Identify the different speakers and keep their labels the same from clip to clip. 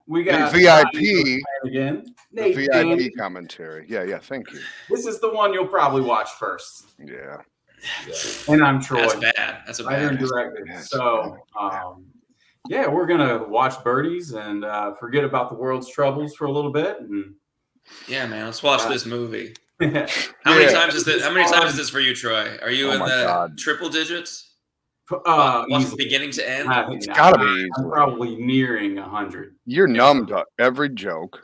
Speaker 1: We got
Speaker 2: VIP
Speaker 1: again.
Speaker 2: the
Speaker 1: Nate
Speaker 2: VIP
Speaker 1: Danny.
Speaker 2: commentary. Yeah, thank you.
Speaker 1: This is the one you'll probably watch first.
Speaker 2: Yeah.
Speaker 1: And I'm Troy.
Speaker 3: That's bad. That's a
Speaker 1: writer and
Speaker 3: bad.
Speaker 1: director.
Speaker 2: Yes.
Speaker 1: So, yeah, we're gonna watch Birdies and forget about the world's troubles for a little bit. And
Speaker 3: Yeah, man. Let's watch this movie.
Speaker 1: yeah.
Speaker 3: How many times is this? How many times is this for you, Troy? Are you
Speaker 2: Oh
Speaker 3: in
Speaker 2: my
Speaker 3: the
Speaker 2: God.
Speaker 3: triple digits? Watch from
Speaker 1: easily.
Speaker 3: beginning to end.
Speaker 2: It's gotta be
Speaker 1: I'm
Speaker 2: easy.
Speaker 1: probably nearing 100.
Speaker 2: You're numb to every joke.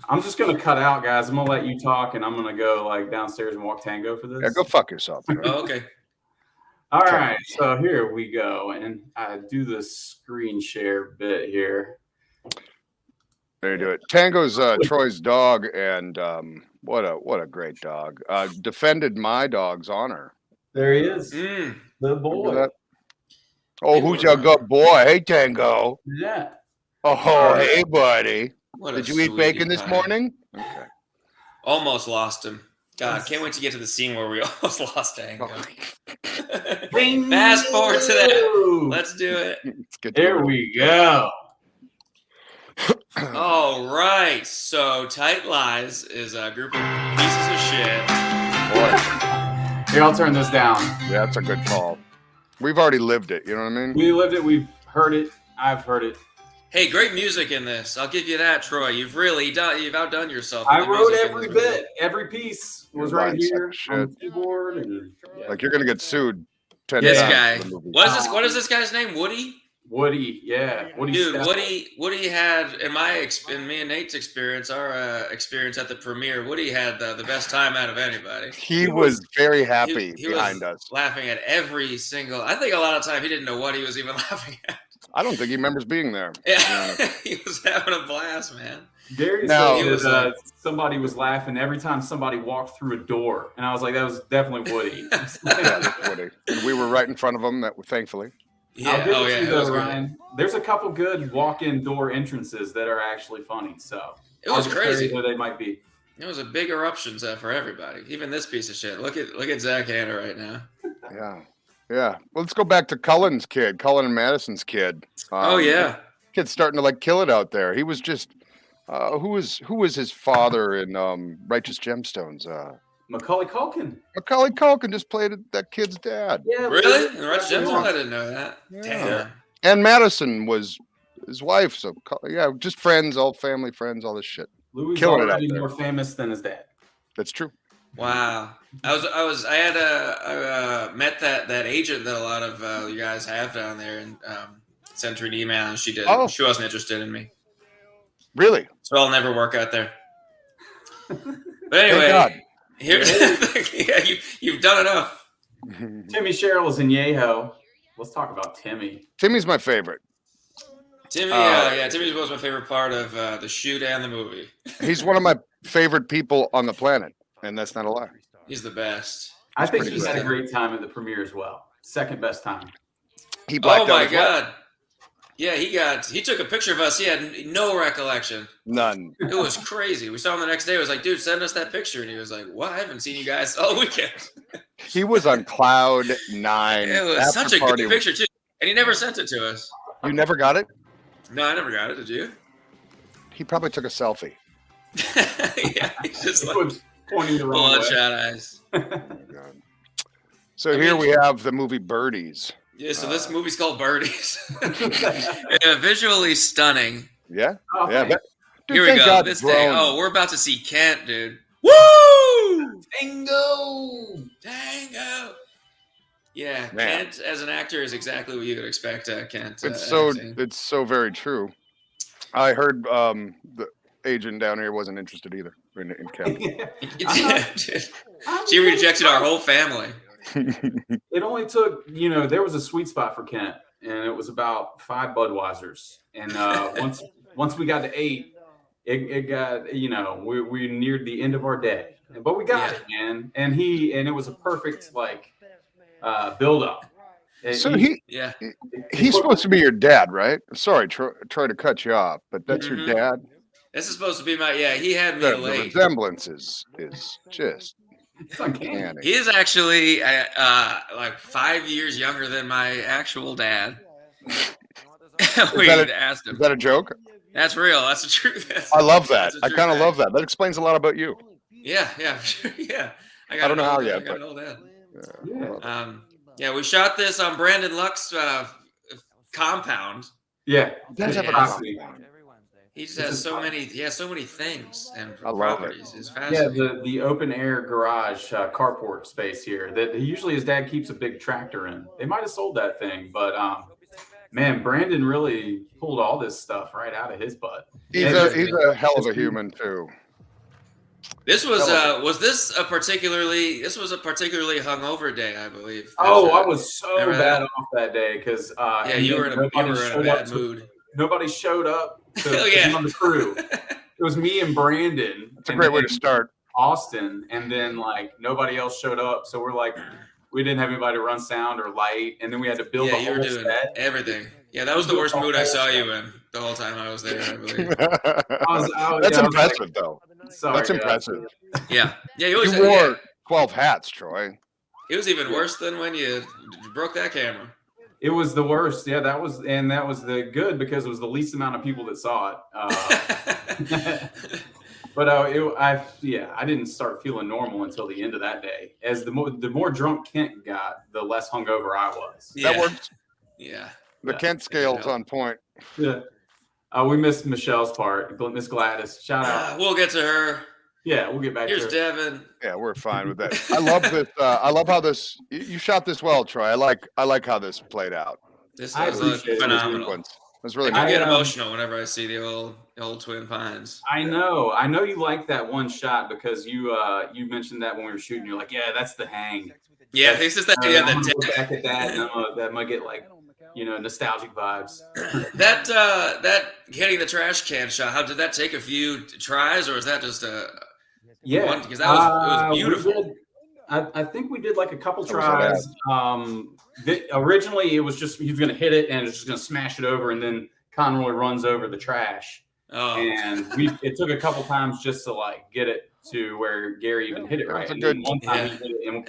Speaker 1: I'm just gonna cut out, guys. I'm gonna let you talk, and I'm gonna go like downstairs and walk tango for this.
Speaker 2: Yeah, go fuck yourself.
Speaker 3: Oh, okay.
Speaker 1: All right, so here we go, and I do the screen share bit here.
Speaker 2: There you do it. Tango's Troy's dog, and what a great dog. Defended my dog's honor.
Speaker 1: There he is,
Speaker 3: Mm.
Speaker 1: the boy.
Speaker 2: Remember that? Oh, who's your good boy? Hey, Tango.
Speaker 1: Yeah.
Speaker 2: Oh, hey, buddy.
Speaker 3: What a
Speaker 2: Did you eat
Speaker 3: sweetie
Speaker 2: bacon this
Speaker 3: pie.
Speaker 2: morning? Okay.
Speaker 3: Almost lost him. God, can't wait to get to the scene where we almost lost Tango. Fast forward to that. Let's do it.
Speaker 2: Let's get to
Speaker 1: Here
Speaker 2: it.
Speaker 1: we go.
Speaker 3: All right. So, Tight Lies is a group of pieces of shit.
Speaker 2: Boy,
Speaker 1: Here, I'll turn this down.
Speaker 2: yeah, that's a good call. We've already lived it. You know what I mean?
Speaker 1: We lived it. We've heard it. I've heard it.
Speaker 3: Hey, great music in this. I'll give you that, Troy. You've outdone yourself.
Speaker 1: I
Speaker 3: with the
Speaker 1: wrote
Speaker 3: music in
Speaker 1: every
Speaker 3: this movie.
Speaker 1: bit. Every piece was
Speaker 2: You're
Speaker 1: right
Speaker 2: lying
Speaker 1: here
Speaker 2: sack
Speaker 1: on
Speaker 2: of
Speaker 1: the keyboard. And,
Speaker 2: Like you're gonna get sued 10
Speaker 3: This
Speaker 2: times
Speaker 3: guy.
Speaker 2: for the movie.
Speaker 3: What is this guy's name? Woody?
Speaker 1: Woody, yeah.
Speaker 3: Dude,
Speaker 1: Stafford.
Speaker 3: Woody had in me and Nate's experience, our experience at the premiere. Woody had the best time out of anybody.
Speaker 2: He was very happy
Speaker 3: He
Speaker 2: behind
Speaker 3: was
Speaker 2: us.
Speaker 3: laughing at every single. I think a lot of time he didn't know what he was even laughing at.
Speaker 2: I don't think he remembers being there.
Speaker 3: Yeah, he was having a blast, man.
Speaker 1: Gary
Speaker 2: No.
Speaker 1: said
Speaker 3: He was,
Speaker 1: that somebody was laughing every time somebody walked through a door, and I was like, "That was definitely Woody."
Speaker 2: Yeah, that's Woody. And we were right in front of him. That thankfully.
Speaker 1: I'll
Speaker 3: Yeah.
Speaker 1: give
Speaker 3: Oh
Speaker 1: it to
Speaker 3: yeah.
Speaker 1: you,
Speaker 3: It
Speaker 1: though,
Speaker 3: was great.
Speaker 1: Ryan. There's a couple good walk-in door entrances that are actually funny. So
Speaker 3: It was
Speaker 1: arbitrary
Speaker 3: crazy.
Speaker 1: though they might be.
Speaker 3: It was a big eruption for everybody. Even this piece of shit. Look at Zach Hanna right now.
Speaker 2: Yeah. Yeah. Well, let's go back to Cullen's kid, Cullen and Madison's kid.
Speaker 3: Oh yeah.
Speaker 2: Kid's starting to like kill it out there. He was just who was his father in Righteous Gemstones?
Speaker 1: Macaulay Culkin.
Speaker 2: Macaulay Culkin just played that kid's dad.
Speaker 1: Yeah,
Speaker 3: Really? In Red
Speaker 1: Yeah.
Speaker 3: Gemstone? I didn't know that.
Speaker 2: Yeah.
Speaker 3: Damn.
Speaker 2: And Madison was his wife. So yeah, just friends, all family friends, all this shit.
Speaker 1: Louis
Speaker 2: Killing it out
Speaker 1: already
Speaker 2: there.
Speaker 1: more famous than his dad.
Speaker 2: That's true.
Speaker 3: Wow. I met that agent that a lot of you guys have down there and sent her an email and she
Speaker 2: Oh.
Speaker 3: she wasn't interested in me.
Speaker 2: Really?
Speaker 3: So I'll never work out there. But
Speaker 2: Thank
Speaker 3: anyway,
Speaker 2: God.
Speaker 3: here, yeah, you've done enough.
Speaker 1: Timmy Sherrill is in Yeho. Let's talk about Timmy.
Speaker 2: Timmy's my favorite.
Speaker 3: Timmy, Timmy was my favorite part of the shoot and the movie.
Speaker 2: He's one of my favorite people on the planet, and that's not a lie.
Speaker 3: He's the best.
Speaker 1: I think
Speaker 2: pretty
Speaker 1: he had
Speaker 3: good.
Speaker 1: a great time at the premiere as well. Second best time.
Speaker 2: He blacked
Speaker 3: Oh my
Speaker 2: out as well.
Speaker 3: god. Yeah, he took a picture of us. He had no recollection.
Speaker 2: None.
Speaker 3: It was crazy. We saw him the next day. I was like, dude, send us that picture. And he was like, what? I haven't seen you guys all weekend.
Speaker 2: He was on cloud 9.
Speaker 3: It was
Speaker 2: After
Speaker 3: such a
Speaker 2: party.
Speaker 3: good picture, too. And he never sent it to us.
Speaker 2: You never got it?
Speaker 3: No, I never got it. Did you?
Speaker 2: He probably took a selfie.
Speaker 3: Yeah, he's just
Speaker 1: He
Speaker 3: like
Speaker 1: was pointing the wrong way.
Speaker 3: bloodshot eyes.
Speaker 2: Oh my God. So here we have the movie Birdies.
Speaker 3: Yeah, so this movie's called Birdies. Yeah, visually stunning.
Speaker 2: Yeah?
Speaker 1: Oh,
Speaker 2: Yeah.
Speaker 1: thanks.
Speaker 2: Dude,
Speaker 3: Here we
Speaker 2: thank
Speaker 3: go.
Speaker 2: God
Speaker 3: This
Speaker 2: drone.
Speaker 3: day. Oh, we're about to see Kent, dude. Woo!
Speaker 1: Tango.
Speaker 3: Tango. Yeah,
Speaker 2: Man.
Speaker 3: Kent as an actor is exactly what you would expect Kent.
Speaker 2: It's so very true. I heard the agent down here wasn't interested either in Kevin.
Speaker 3: Yeah, dude. She rejected our whole family.
Speaker 1: It only took, there was a sweet spot for Kent, and it was about 5 Budweisers. And once we got to 8, it got, we neared the end of our day. But we got it, man. And it was a perfect build up.
Speaker 2: So
Speaker 3: Yeah.
Speaker 2: he's supposed to be your dad, right? Sorry, try to cut you off, but that's
Speaker 3: Mhm.
Speaker 2: your dad.
Speaker 3: This is supposed to be he had me
Speaker 2: The
Speaker 3: late.
Speaker 2: resemblance is just
Speaker 1: It's uncanny.
Speaker 2: uncanny.
Speaker 3: He is actually like 5 years younger than my actual dad. We
Speaker 2: that
Speaker 3: asked
Speaker 2: Is
Speaker 3: him.
Speaker 2: that a joke?
Speaker 3: That's real. That's the truth.
Speaker 2: I love that. I kind of love that. That explains a lot about you.
Speaker 3: Yeah, yeah.
Speaker 2: I don't know how yet,
Speaker 3: I got
Speaker 2: but
Speaker 3: an old dad.
Speaker 1: Yeah.
Speaker 3: Yeah, we shot this on Brandon Luck's compound.
Speaker 1: Yeah.
Speaker 2: Does have a
Speaker 1: Property.
Speaker 2: compound.
Speaker 3: He just has so many. He has so many things and
Speaker 2: I love
Speaker 3: properties. It's
Speaker 1: Yeah,
Speaker 3: fascinating.
Speaker 1: the open air garage carport space here that usually his dad keeps a big tractor in. They might have sold that thing, but man, Brandon really pulled all this stuff right out of his butt.
Speaker 2: He's a hell of a human too.
Speaker 3: This was this was a particularly hungover day, I believe.
Speaker 1: Oh, I was so
Speaker 3: remember
Speaker 1: bad
Speaker 3: that?
Speaker 1: off that day because
Speaker 3: Yeah, you were in a bad mood.
Speaker 1: Nobody showed up to
Speaker 3: Oh, yeah.
Speaker 1: be on the crew. It was me and Brandon.
Speaker 2: It's a great way to start.
Speaker 1: Austin, and then like nobody else showed up, so we're like, we didn't have anybody to run sound or light, and then we had to build
Speaker 3: Yeah,
Speaker 1: a
Speaker 3: you were
Speaker 1: whole
Speaker 3: doing
Speaker 1: set.
Speaker 3: everything. Yeah, that was the worst mood I saw you in the whole time I was there, I believe.
Speaker 2: That's impressive, though.
Speaker 1: Sorry,
Speaker 2: That's impressive.
Speaker 3: Yeah.
Speaker 2: You wore 12 hats, Troy.
Speaker 3: It was even worse than when you broke that camera.
Speaker 1: It was the worst. Yeah, that was the good because it was the least amount of people that saw it. But I didn't start feeling normal until the end of that day. As the more drunk Kent got, the less hungover I was.
Speaker 3: Yeah.
Speaker 2: That works.
Speaker 3: Yeah.
Speaker 2: The Kent scale's on point.
Speaker 1: Yeah. We missed Michelle's part. Miss Gladys. Shout out.
Speaker 3: We'll get to her.
Speaker 1: Yeah, we'll get back to her.
Speaker 3: Here's Devin.
Speaker 2: Yeah, we're fine with that. I love this. I love how this. You shot this well, Troy. I like how this played out.
Speaker 3: This
Speaker 1: I
Speaker 3: was
Speaker 1: appreciate it.
Speaker 3: phenomenal.
Speaker 2: It was really.
Speaker 3: I
Speaker 2: good.
Speaker 3: get emotional whenever I see the old Twin Pines.
Speaker 1: I know you like that one shot because you mentioned that when we were shooting. You're like, yeah, that's the hang.
Speaker 3: Yeah, it's just that.
Speaker 1: I'm
Speaker 3: Yeah,
Speaker 1: gonna look back at that, and that might get like, nostalgic vibes.
Speaker 3: that hitting the trash can shot. How did that take a few tries, or was that just a?
Speaker 1: Yeah,
Speaker 3: one? Because that was it was beautiful.
Speaker 1: I think we did like a couple tries. Originally, it was just he was going to hit it and it's just going to smash it over, and then Conroy runs over the trash.
Speaker 3: Oh.
Speaker 1: And it took a couple times just to like get it to where Gary even hit it right.
Speaker 2: That's a good
Speaker 1: one time he hit it, and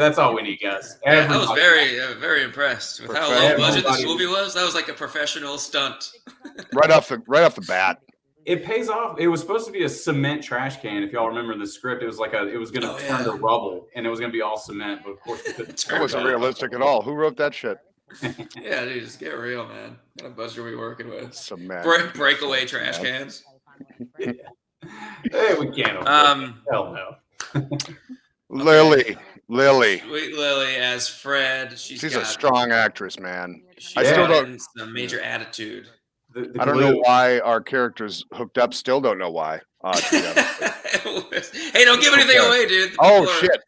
Speaker 3: that's
Speaker 1: all we need, guys.
Speaker 3: Yeah, I was very impressed with how low budget this movie was. That was like a professional stunt.
Speaker 2: right off the bat.
Speaker 1: It pays off. It was supposed to be a cement trash can. If y'all remember the script, it was like it was going to turn to rubble, and it was going to be all cement. But of course, we couldn't.
Speaker 2: It wasn't realistic at all. Who wrote that shit?
Speaker 3: Yeah, dude, just get real, man. What kind of budget are we working with?
Speaker 2: Cement.
Speaker 3: Breakaway trash cans.
Speaker 1: Yeah. Hey, we can't. Hell no.
Speaker 2: Lily.
Speaker 3: Sweet Lily as Fred. She's
Speaker 2: a strong actress, man.
Speaker 3: I
Speaker 2: still don't.
Speaker 3: Some major attitude.
Speaker 2: I don't know why our characters hooked up. Still don't know why.
Speaker 3: Hey, don't give anything away, dude.
Speaker 2: Shit.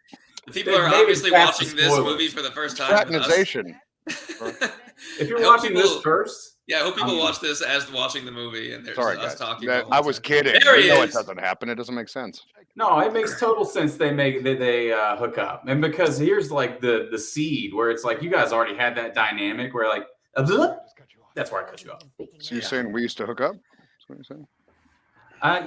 Speaker 3: People are obviously watching this movie for the first time.
Speaker 2: Fraternization.
Speaker 1: If you're watching this first.
Speaker 3: Yeah, I hope people watch this as watching the movie, and there's us talking.
Speaker 2: I was kidding.
Speaker 3: There he is.
Speaker 2: It doesn't happen. It doesn't make sense.
Speaker 1: No, it makes total sense. They hook up, and because here's like the seed where it's like you guys already had that dynamic where like that's where I cut you off.
Speaker 2: So you're saying we used to hook up? That's what you're saying?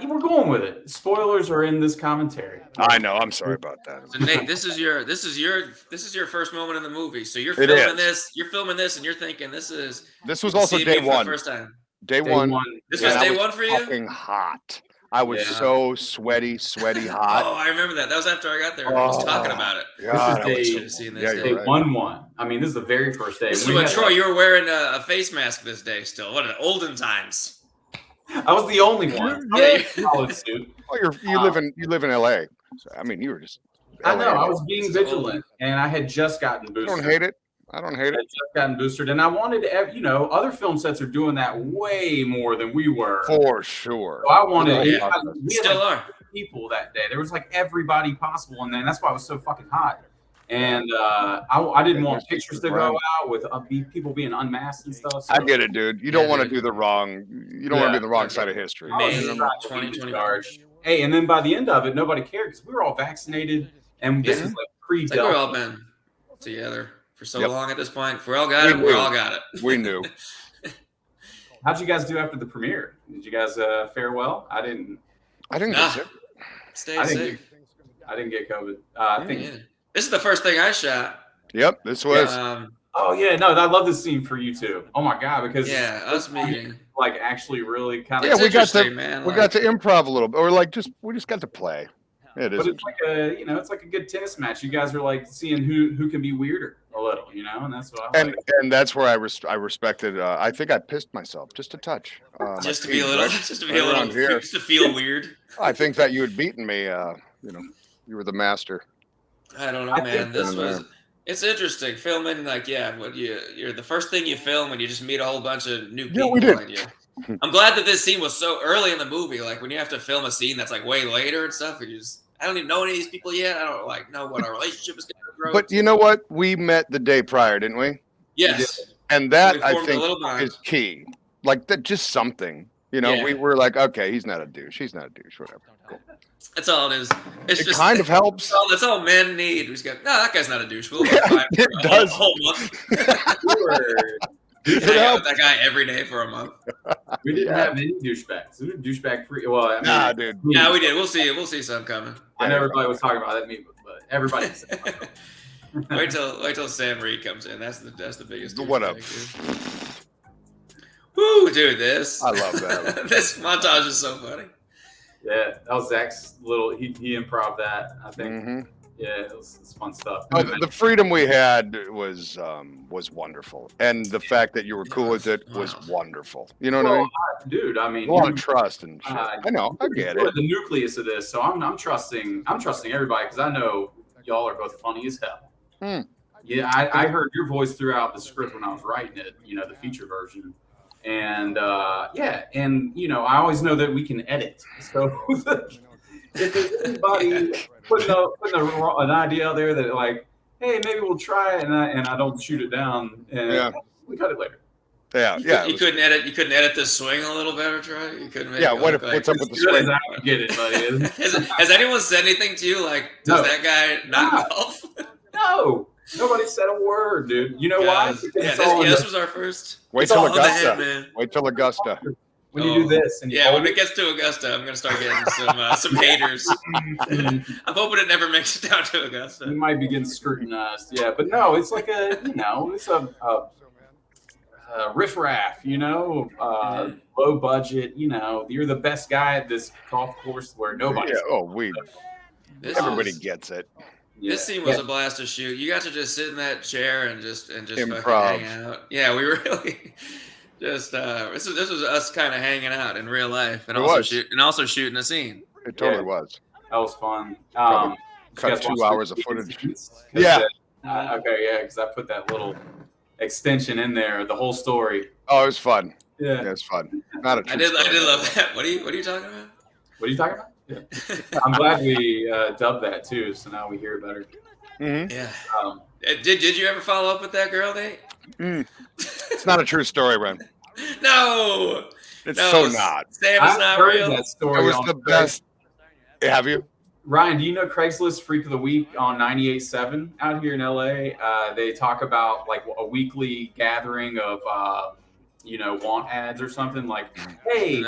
Speaker 1: We're going with it. Spoilers are in this commentary.
Speaker 2: I know. I'm sorry about that.
Speaker 3: So Nate, this is your first moment in the movie. So you're filming this. You're filming this, and you're thinking this was
Speaker 2: also day one.
Speaker 3: First time.
Speaker 2: Day one.
Speaker 3: This was day one for you.
Speaker 2: Fucking hot. I was so sweaty hot.
Speaker 3: Oh, I remember that. That was after I got there. I was talking about it.
Speaker 2: God,
Speaker 1: this is day 1-1. I mean, this is the very first day.
Speaker 3: This is when Troy, you were wearing a face mask this day. Still, what an olden times.
Speaker 1: I was the only one. Suit.
Speaker 2: Well, you live in LA. So, I mean, you were just.
Speaker 1: I know. I was being vigilant, and I had just gotten boosted.
Speaker 2: I don't hate it. I had just
Speaker 1: gotten boosted, and I wanted to. Other film sets are doing that way more than we were.
Speaker 2: For sure.
Speaker 1: So I wanted.
Speaker 3: We still are
Speaker 1: people that day. There was like everybody possible, and then that's why it was so fucking hot. And I didn't want pictures to go out with people being unmasked and stuff. So.
Speaker 2: I get it, dude. You don't want to do the wrong. You don't want to be the wrong side of history.
Speaker 3: May 2020.
Speaker 1: Hey, and then by the end of it, nobody cared because we were all vaccinated, and this is like pre-Delta.
Speaker 3: We've all been together for so long at this point. If we all got it. We all got it.
Speaker 2: We knew.
Speaker 1: How'd you guys do after the premiere? Did you guys fare well? I didn't
Speaker 2: get sick.
Speaker 3: Stay safe.
Speaker 1: I didn't get COVID. I think.
Speaker 3: This is the first thing I shot.
Speaker 2: Yep, this was.
Speaker 1: Oh yeah, no, I love this scene for you too. Oh my god, because
Speaker 3: us meeting.
Speaker 1: like actually really kind of.
Speaker 2: Yeah, we got
Speaker 3: interesting, man.
Speaker 2: we got to improv a little bit, or like we just got to play. It is.
Speaker 1: But it's like it's like a good tennis match. You guys are like seeing who can be weirder a little, and that's what I like.
Speaker 2: And that's where I respected. I think I pissed myself just a touch.
Speaker 3: Just to be a little, just to feel weird.
Speaker 2: I think that you had beaten me. You were the master.
Speaker 3: I don't know, man. It's interesting filming. Like, when you're the first thing you film when you just meet a whole bunch of new people.
Speaker 2: We did.
Speaker 3: Like you. I'm glad that this scene was so early in the movie. Like when you have to film a scene that's like way later and stuff, I don't even know any of these people yet. I don't know what our relationship is going to grow.
Speaker 2: But you know what? We met the day prior, didn't we?
Speaker 3: Yes.
Speaker 2: And that I think is key. Like that, just something. We were like, okay, he's not a douche. He's not a douche. Whatever. Cool.
Speaker 3: That's all it is.
Speaker 2: It just kind of helps.
Speaker 3: That's all men need. We just go, no, that guy's not a douche. We'll
Speaker 2: it does.
Speaker 3: A whole month. Hang out with that guy every day for a month.
Speaker 1: We didn't have any douchebags. We were douchebag free. Well,
Speaker 2: dude.
Speaker 3: Yeah, we did. We'll see some coming.
Speaker 1: I know everybody was talking about that, but everybody.
Speaker 3: wait till Sam Reed comes in. That's the biggest.
Speaker 2: What up?
Speaker 3: Woo, dude! This
Speaker 2: I love that.
Speaker 3: This montage is so funny.
Speaker 1: Yeah, that was Zach's little. He improv that. I think.
Speaker 2: Mm-hmm.
Speaker 1: Yeah, it's fun stuff.
Speaker 2: The freedom we had was wonderful, and the fact that you were cool with it was wonderful. You know what I mean,
Speaker 1: dude? I mean,
Speaker 2: a lot of trust and shit. I know, I get it.
Speaker 1: The nucleus of this, so I'm trusting everybody because I know y'all are both funny as hell. Yeah, I heard your voice throughout the script when I was writing it. The feature version. And I always know that we can edit. So if there's anybody putting an idea out there that like, hey, maybe we'll try it, and I don't shoot it down, and we cut it later.
Speaker 3: You couldn't edit. You couldn't edit this swing a little better, Troy. You couldn't. What's
Speaker 1: up with the swing? I don't get it, buddy.
Speaker 3: Has anyone said anything to you? Like, does that guy not golf?
Speaker 1: No. Nobody said a word, dude. You know why?
Speaker 3: This was our first.
Speaker 2: Wait till Augusta. Wait till Augusta.
Speaker 1: When you do this, and
Speaker 3: when it gets to Augusta, I'm gonna start getting some haters. I'm hoping it never makes it down to Augusta.
Speaker 1: You might be getting scrutinized, but no, it's like it's a riffraff, low budget. You're the best guy at this golf course where nobody.
Speaker 2: Everybody gets it.
Speaker 3: This scene was a blast to shoot. You got to just sit in that chair and just
Speaker 2: improv.
Speaker 3: Fucking hang out. Yeah, we really just this was us kind of hanging out in real life and also shooting a scene.
Speaker 2: It totally was.
Speaker 1: That was fun.
Speaker 2: Cut 2 hours of footage.
Speaker 1: Yeah. Because I put that little extension in there, the whole story.
Speaker 2: Oh, it was fun.
Speaker 1: Yeah,
Speaker 2: it was fun. Not a true
Speaker 3: I did love that. What are you talking about?
Speaker 1: What are you talking about? Yeah. I'm glad we dubbed that too, so now we hear it better.
Speaker 2: Mm-hmm.
Speaker 3: Yeah. Did you ever follow up with that girl, Nate?
Speaker 2: It's not a true story, Ren.
Speaker 3: No,
Speaker 2: it's so not.
Speaker 3: Sam is not real.
Speaker 1: That story
Speaker 2: it was the best. Have you?
Speaker 1: Ryan, do you know Craigslist Freak of the Week on 98.7 out here in LA? They talk about like a weekly gathering of want ads or something like, hey.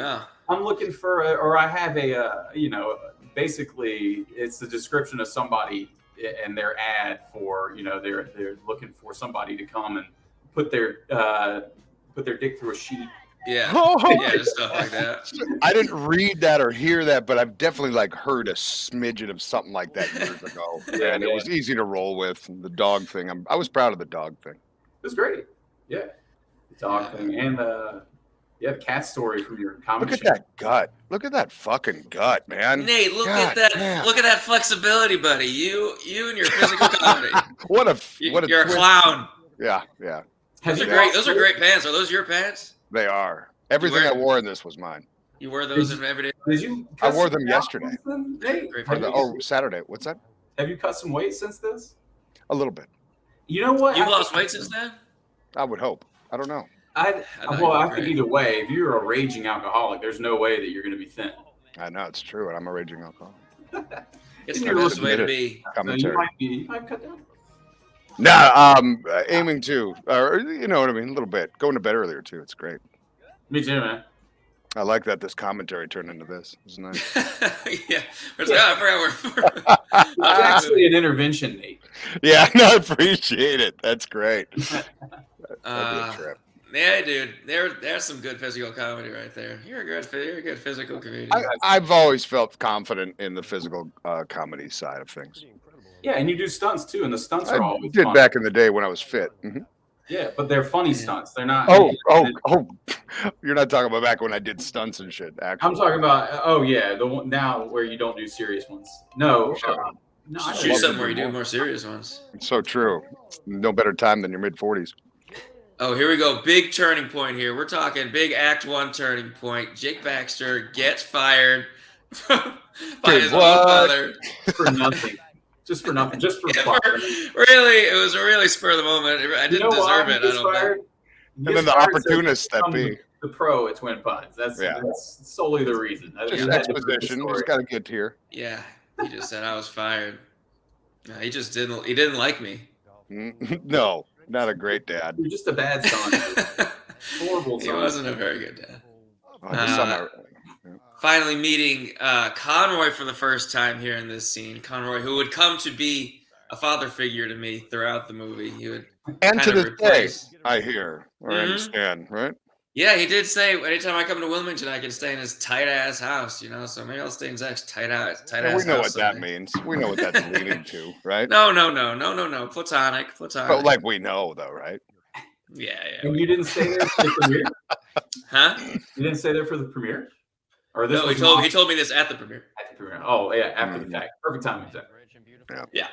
Speaker 1: I'm looking for, or I have basically it's the description of somebody and their ad for, they're looking for somebody to come and put their dick through a sheet.
Speaker 3: Yeah. Just stuff like that.
Speaker 2: I didn't read that or hear that, but I've definitely heard a smidgen of something like that years ago. And it was easy to roll with. The dog thing. I was proud of the dog thing.
Speaker 1: It was great. Yeah. The dog thing and the cat story from your comic.
Speaker 2: Look at that gut. Look at that fucking gut, man.
Speaker 3: Nate, look at that. Man. Look at that flexibility, buddy. You and your physical comedy. You're a clown.
Speaker 2: Yeah.
Speaker 3: Those are great pants. Are those your pants?
Speaker 2: They are. Everything I wore in this was mine.
Speaker 3: You wear those in every day?
Speaker 1: Did you?
Speaker 2: I wore them yesterday.
Speaker 1: Saturday.
Speaker 2: What's that?
Speaker 1: Have you cut some weight since this?
Speaker 2: A little bit.
Speaker 1: You know what?
Speaker 3: You've lost weight since then?
Speaker 2: I would hope. I don't know.
Speaker 1: I think either way, if you're a raging alcoholic, there's no way that you're going to be thin.
Speaker 2: I know it's true, and I'm a raging alcoholic.
Speaker 3: It's the best way to be.
Speaker 1: You might cut down.
Speaker 2: Nah, aiming to, or you know what I mean, a little bit. Going to bed earlier too. It's great.
Speaker 1: Me too, man.
Speaker 2: I like that this commentary turned into this. It's nice.
Speaker 3: I forgot
Speaker 1: it's actually an intervention, Nate.
Speaker 2: Yeah, no, I appreciate it. That's great. That'd be a trip.
Speaker 3: Yeah, dude. There's some good physical comedy right there. You're a good physical comedian.
Speaker 2: I've always felt confident in the physical comedy side of things.
Speaker 1: Yeah, and you do stunts too, and the stunts
Speaker 2: I
Speaker 1: are always
Speaker 2: did
Speaker 1: fun.
Speaker 2: back in the day when I was fit.
Speaker 1: Yeah, but they're funny stunts. They're not.
Speaker 2: Oh! You're not talking about back when I did stunts and shit. Actually,
Speaker 1: I'm talking about. Oh yeah, the one now where you don't do serious ones. No. No, I
Speaker 3: Shoot something where you do more serious ones.
Speaker 2: It's so true. No better time than your mid-40s.
Speaker 3: Oh, here we go. Big turning point here. We're talking big Act 1 turning point. Jake Baxter gets fired by his own father.
Speaker 1: For nothing. Just for nothing. Just for fun.
Speaker 3: Really, it was a really spur of the moment. I didn't deserve it. I don't think.
Speaker 2: And then the opportunists that be.
Speaker 1: The pro at Twin Pines. That's solely the reason.
Speaker 2: Just exposition. You just got to get here.
Speaker 3: Yeah. He just said I was fired. No, he just didn't. He didn't like me.
Speaker 2: No, not a great dad.
Speaker 1: You're just a bad son. Horrible son.
Speaker 3: He wasn't a very good dad. Finally meeting Conroy for the first time here in this scene. Conroy, who would come to be a father figure to me throughout the movie. He would
Speaker 2: and to this day, I hear or understand, right?
Speaker 3: Yeah, he did say anytime I come to Wilmington, I can stay in his tight ass house, So maybe I'll stay in Zach's tight ass house.
Speaker 2: We know what that means. We know what that's leading to, right?
Speaker 3: No. Platonic.
Speaker 2: But like we know, though, right?
Speaker 3: Yeah.
Speaker 1: And you didn't stay there for the premiere?
Speaker 3: Huh?
Speaker 1: You didn't stay there for the premiere? Or this?
Speaker 3: No, he told me this at the premiere.
Speaker 1: At the premiere. Oh yeah, after the fact. Perfect timing.
Speaker 3: Yeah.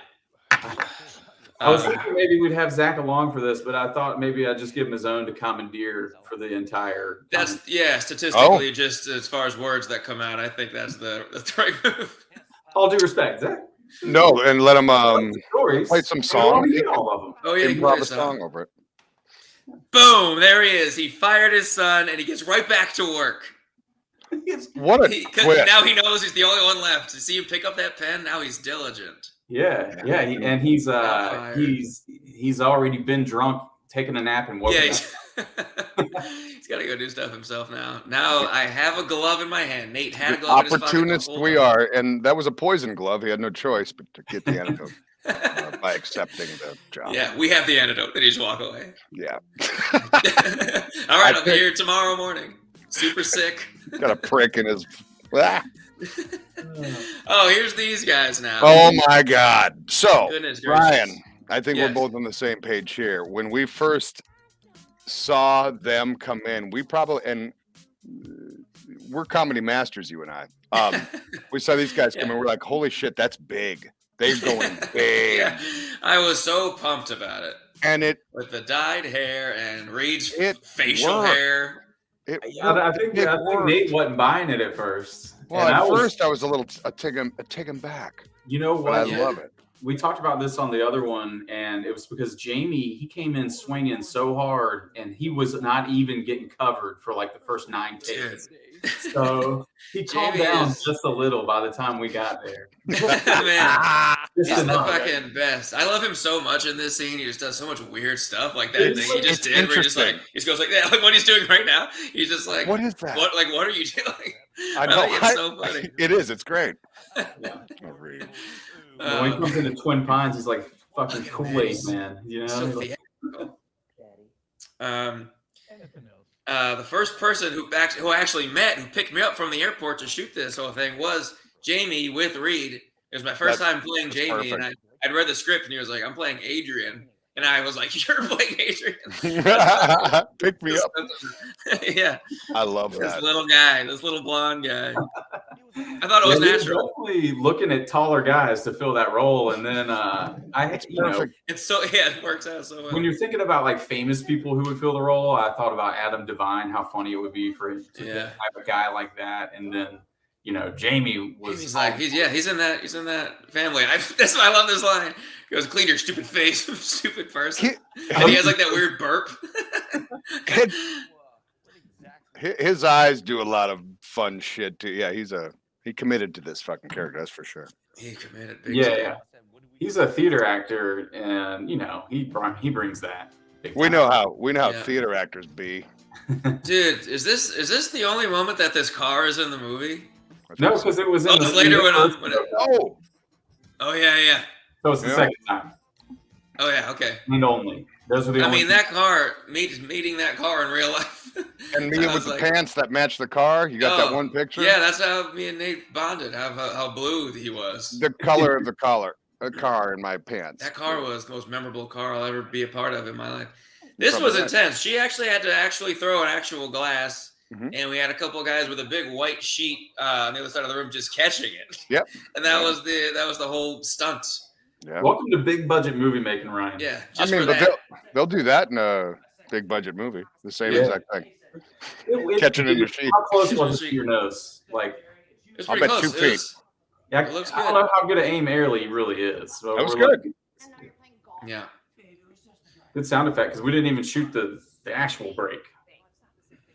Speaker 1: I was thinking maybe we'd have Zach along for this, but I thought maybe I'd just give him his own to commandeer for the entire.
Speaker 3: Statistically, just as far as words that come out, I think that's the right move.
Speaker 1: All due respect, Zach.
Speaker 2: No, and let him play some song.
Speaker 3: Oh yeah,
Speaker 2: improv a song over it.
Speaker 3: Boom! There he is. He fired his son, and he gets right back to work.
Speaker 2: What a twist!
Speaker 3: Now he knows he's the only one left. To see him pick up that pen, now he's diligent.
Speaker 1: Yeah, and he's already been drunk, taking a nap, and woken up.
Speaker 3: He's got to go do stuff himself now. Now I have a glove in my hand. Nate had a glove.
Speaker 2: Opportunist we are, and that was a poison glove. He had no choice but to get the antidote by accepting the job.
Speaker 3: Yeah, we have the antidote. Then he just walk away.
Speaker 2: Yeah.
Speaker 3: All right, I'll be here tomorrow morning. Super sick.
Speaker 2: Got a prick in his.
Speaker 3: Oh, here's these guys now.
Speaker 2: Oh my God! So, Ryan, I think
Speaker 3: Yes.
Speaker 2: we're both on the same page here. When we first saw them come in, we probably we're comedy masters, you and I. We saw these guys come in. We're like, holy shit, that's big. They're going big.
Speaker 3: Yeah, I was so pumped about it.
Speaker 2: And
Speaker 3: with the dyed hair and Reed's facial
Speaker 2: worked.
Speaker 3: hair.
Speaker 1: I think Nate wasn't buying it at first.
Speaker 2: Well, at first I was a little taken back.
Speaker 1: You know what?
Speaker 2: I love it.
Speaker 1: We talked about this on the other one, and it was because Jamie, he came in swinging so hard, and he was not even getting covered for like the first 9 takes. So he calmed down just a little by the time we got there.
Speaker 3: Man, he's the fucking best. I love him so much in this scene. He just does so much weird stuff like that thing he just did. Where he just goes like that, like what he's doing right now. He's just like,
Speaker 2: what is that?
Speaker 3: What are you doing?
Speaker 2: I know.
Speaker 3: It's so funny.
Speaker 2: It is. It's great.
Speaker 1: When he comes into Twin Pines, he's like fucking Kool-Aid, man. You know.
Speaker 3: So the first person who I actually met, who picked me up from the airport to shoot this whole thing, was Jamie with Reed. It was my first time playing Jamie, and I'd read the script, and he was like, "I'm playing Adrian," and I was like, "You're playing Adrian."
Speaker 2: Pick me up.
Speaker 3: Yeah,
Speaker 2: I love that.
Speaker 3: This little guy, this little blonde guy. I thought it was natural.
Speaker 1: Definitely looking at taller guys to fill that role, and then
Speaker 3: it's so it works out so well.
Speaker 1: When you're thinking about like famous people who would fill the role, I thought about Adam Devine, how funny it would be for him to have a guy like that, and then Jamie was.
Speaker 3: He's like he's in that family. That's why I love this line. He goes, "Clean your stupid face, stupid person," and he has like that weird burp.
Speaker 2: His eyes do a lot of fun shit too. Yeah, he committed to this fucking character. That's for sure.
Speaker 3: He committed.
Speaker 1: Yeah. He's a theater actor, and he brings that.
Speaker 2: We know how theater actors be.
Speaker 3: Dude, is this the only moment that this car is in the movie?
Speaker 1: No, because it was in the
Speaker 3: later when
Speaker 2: Oh
Speaker 3: yeah.
Speaker 1: So it's the second time.
Speaker 3: Oh yeah, okay.
Speaker 1: And only. Those are the only.
Speaker 3: that car, meeting that car in real life.
Speaker 2: And me with the pants that match the car. You got that one picture?
Speaker 3: Yeah, that's how me and Nate bonded. How blue he was.
Speaker 2: The color of the car in my pants.
Speaker 3: That car was the most memorable car I'll ever be a part of in my life. This was intense. She actually had to throw an actual glass, and we had a couple of guys with a big white sheet on the other side of the room just catching it.
Speaker 2: Yep.
Speaker 3: And that was the whole stunt.
Speaker 2: Yeah.
Speaker 1: Welcome to big budget movie making, Ryan.
Speaker 3: Yeah.
Speaker 2: They'll do that in a big budget movie. The same exact thing. Catching in the sheet.
Speaker 1: How close was it to your nose? Like,
Speaker 3: it's
Speaker 2: I'll
Speaker 3: pretty
Speaker 2: bet
Speaker 3: close.
Speaker 2: 2 feet.
Speaker 1: Yeah, I don't know how good an aim airly really is. So
Speaker 2: that was good.
Speaker 3: Yeah.
Speaker 1: Good sound effect because we didn't even shoot the actual break.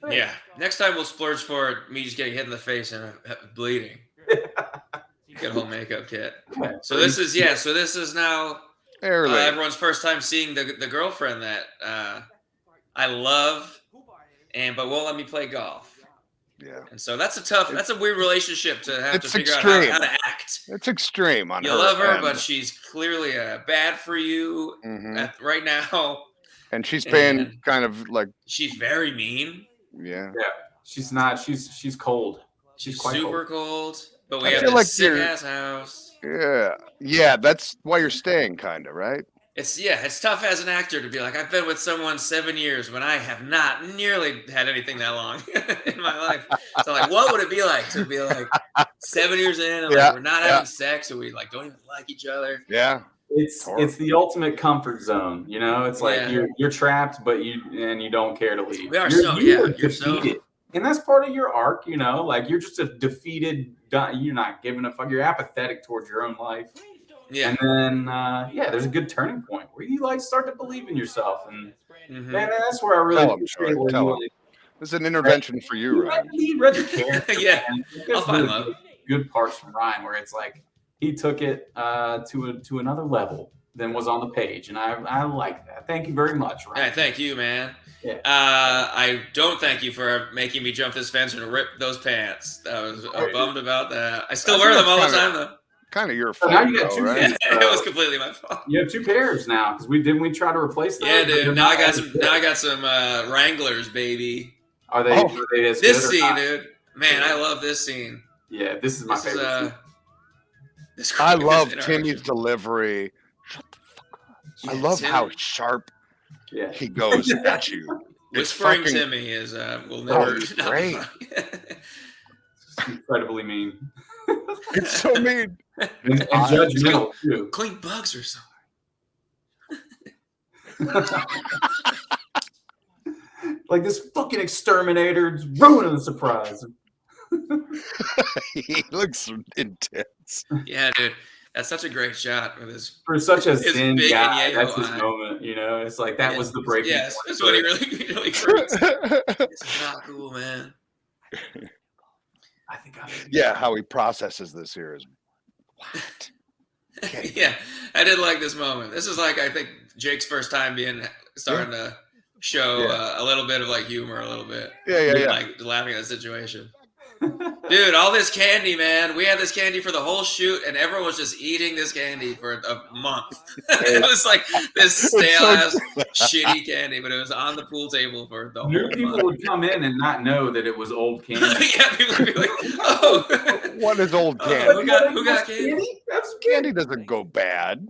Speaker 3: Yeah. Next time we'll splurge for me just getting hit in the face and bleeding. Get a whole makeup kit. So this is now everyone's first time seeing the girlfriend that I love, but won't let me play golf.
Speaker 2: Yeah.
Speaker 3: And so that's a weird relationship to have to figure out how to act.
Speaker 2: It's extreme on her.
Speaker 3: You love her, but she's clearly bad for you right now.
Speaker 2: And she's paying kind of like.
Speaker 3: She's very mean.
Speaker 2: Yeah.
Speaker 1: Yeah. She's not. She's cold.
Speaker 3: She's quite super cold. But we
Speaker 2: I
Speaker 3: have
Speaker 2: feel
Speaker 3: this
Speaker 2: like
Speaker 3: sick ass house.
Speaker 2: Yeah. Yeah. That's why you're staying, kind of, right?
Speaker 3: It's tough as an actor to be like, I've been with someone 7 years when I have not nearly had anything that long in my life. So like, what would it be like to be like 7 years in and like we're not having sex or we like don't even like each other?
Speaker 2: Yeah.
Speaker 1: It's the ultimate comfort zone, you know. It's like you're trapped, but you don't care to leave.
Speaker 3: We are
Speaker 1: you're defeated, and that's part of your arc, you know. Like you're just a defeated. You're not giving a fuck. You're apathetic towards your own life.
Speaker 3: Yeah.
Speaker 1: And then there's a good turning point where you like start to believe in yourself, and man, that's where I really appreciate where you like.
Speaker 2: This is an intervention for you, Ryan.
Speaker 1: He read the character.
Speaker 3: Yeah, I'll find love.
Speaker 1: Good parts from Ryan where it's like. He took it to another level than was on the page, and I like that. Thank you very much, Ryan.
Speaker 3: Yeah, thank you, man.
Speaker 1: Yeah.
Speaker 3: I don't thank you for making me jump this fence and rip those pants. I was bummed about that. I still wear them all the time, though.
Speaker 2: Kind of your fault.
Speaker 1: Now you got two pairs.
Speaker 3: It was completely my fault.
Speaker 1: You have 2 pairs now because we try to replace them.
Speaker 3: Yeah, dude. Now I got some Wranglers, baby.
Speaker 1: Are they? As
Speaker 3: this scene, dude. Man, I love this scene.
Speaker 1: Yeah, this is my favorite.
Speaker 2: I love Timmy's delivery. Shut the fuck up. I love how sharp he goes at you.
Speaker 3: Whispering Timmy is will never.
Speaker 2: Great.
Speaker 1: Incredibly mean.
Speaker 2: It's so mean
Speaker 1: and judgmental too.
Speaker 3: Clean bugs or something.
Speaker 1: Like this fucking exterminator's ruining the surprise.
Speaker 2: He looks intense.
Speaker 3: Yeah, dude. That's such a great shot with his.
Speaker 1: For such a thin guy,
Speaker 3: that's
Speaker 1: his moment. You know, it's like that was the breaking point.
Speaker 3: Yes, that's what he really hurts. It's not cool, man.
Speaker 1: I think
Speaker 2: how he processes this here is what?
Speaker 3: Okay. Yeah, I did like this moment. This is like I think Jake's first time starting to show a little bit of like humor, a little bit.
Speaker 2: Yeah.
Speaker 3: Like laughing at the situation. Dude, all this candy, man. We had this candy for the whole shoot, and everyone was just eating this candy for a month. It was like this stale-ass, shitty candy, but it was on the pool table for the whole month.
Speaker 1: People would come in and not know that it was old candy.
Speaker 3: Yeah, people would be like, oh.
Speaker 2: What is old candy?
Speaker 3: Who got candy?
Speaker 2: Candy doesn't go bad.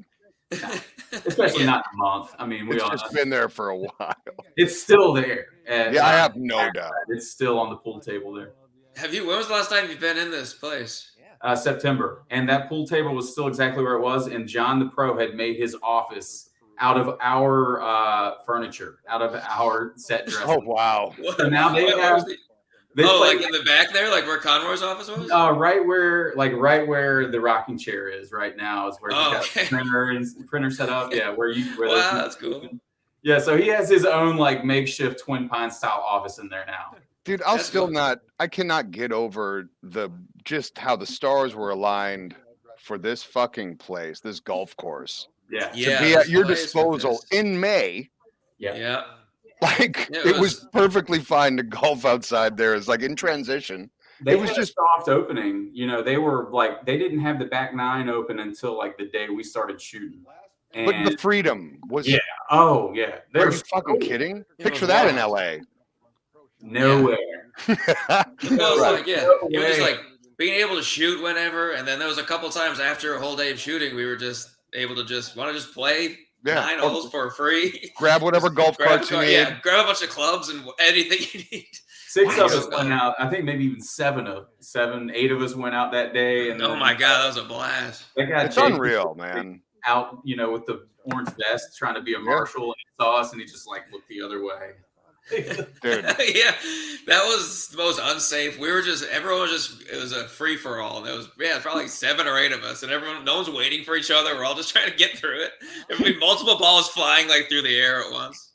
Speaker 1: Especially not in a month. I mean,
Speaker 2: it's just been there for a while.
Speaker 1: It's still there.
Speaker 2: I have no doubt.
Speaker 1: It's still on the pool table there.
Speaker 3: When was the last time you've been in this place?
Speaker 1: September. And that pool table was still exactly where it was. And John the Pro had made his office out of our furniture, out of our set dressing.
Speaker 2: Oh, wow.
Speaker 1: So now they have...
Speaker 3: like in the back there, like where Conroy's office was?
Speaker 1: Right where the rocking chair is right now is where he's got printer set up. Yeah, where
Speaker 2: that's
Speaker 3: cool.
Speaker 1: Yeah, so he has his own like makeshift Twin Pines style office in there now.
Speaker 2: Dude, I cannot get over just how the stars were aligned for this fucking place, this golf course.
Speaker 1: Yeah.
Speaker 2: To be at your disposal in May.
Speaker 3: Yeah.
Speaker 2: Like it was perfectly fine to golf outside there. It's like in transition.
Speaker 1: It was just soft opening. You know, they were like they didn't have the back 9 open until like the day we started shooting. And
Speaker 2: but the freedom was.
Speaker 1: Yeah. Oh yeah.
Speaker 2: Are you fucking kidding? Picture that in LA.
Speaker 1: Nowhere.
Speaker 3: It was like, it was just like being able to shoot whenever, and then there was a couple times after a whole day of shooting, we were just able to just play 9 holes for free.
Speaker 2: Grab whatever golf carts you need.
Speaker 3: Yeah, grab a bunch of clubs and anything you need.
Speaker 1: 6 of us went out. I think maybe even 8 of us went out that day. And
Speaker 3: oh my god, that was a blast!
Speaker 2: It's unreal, man.
Speaker 1: Out, with the orange vest, trying to be a marshal, and he saw us, and he just looked the other way.
Speaker 2: Dude.
Speaker 3: Yeah, that was the most unsafe. Everyone was it was a free for all. There was probably 7 or 8 of us, and no one's waiting for each other. We're all just trying to get through it. There'd be multiple balls flying through the air at once.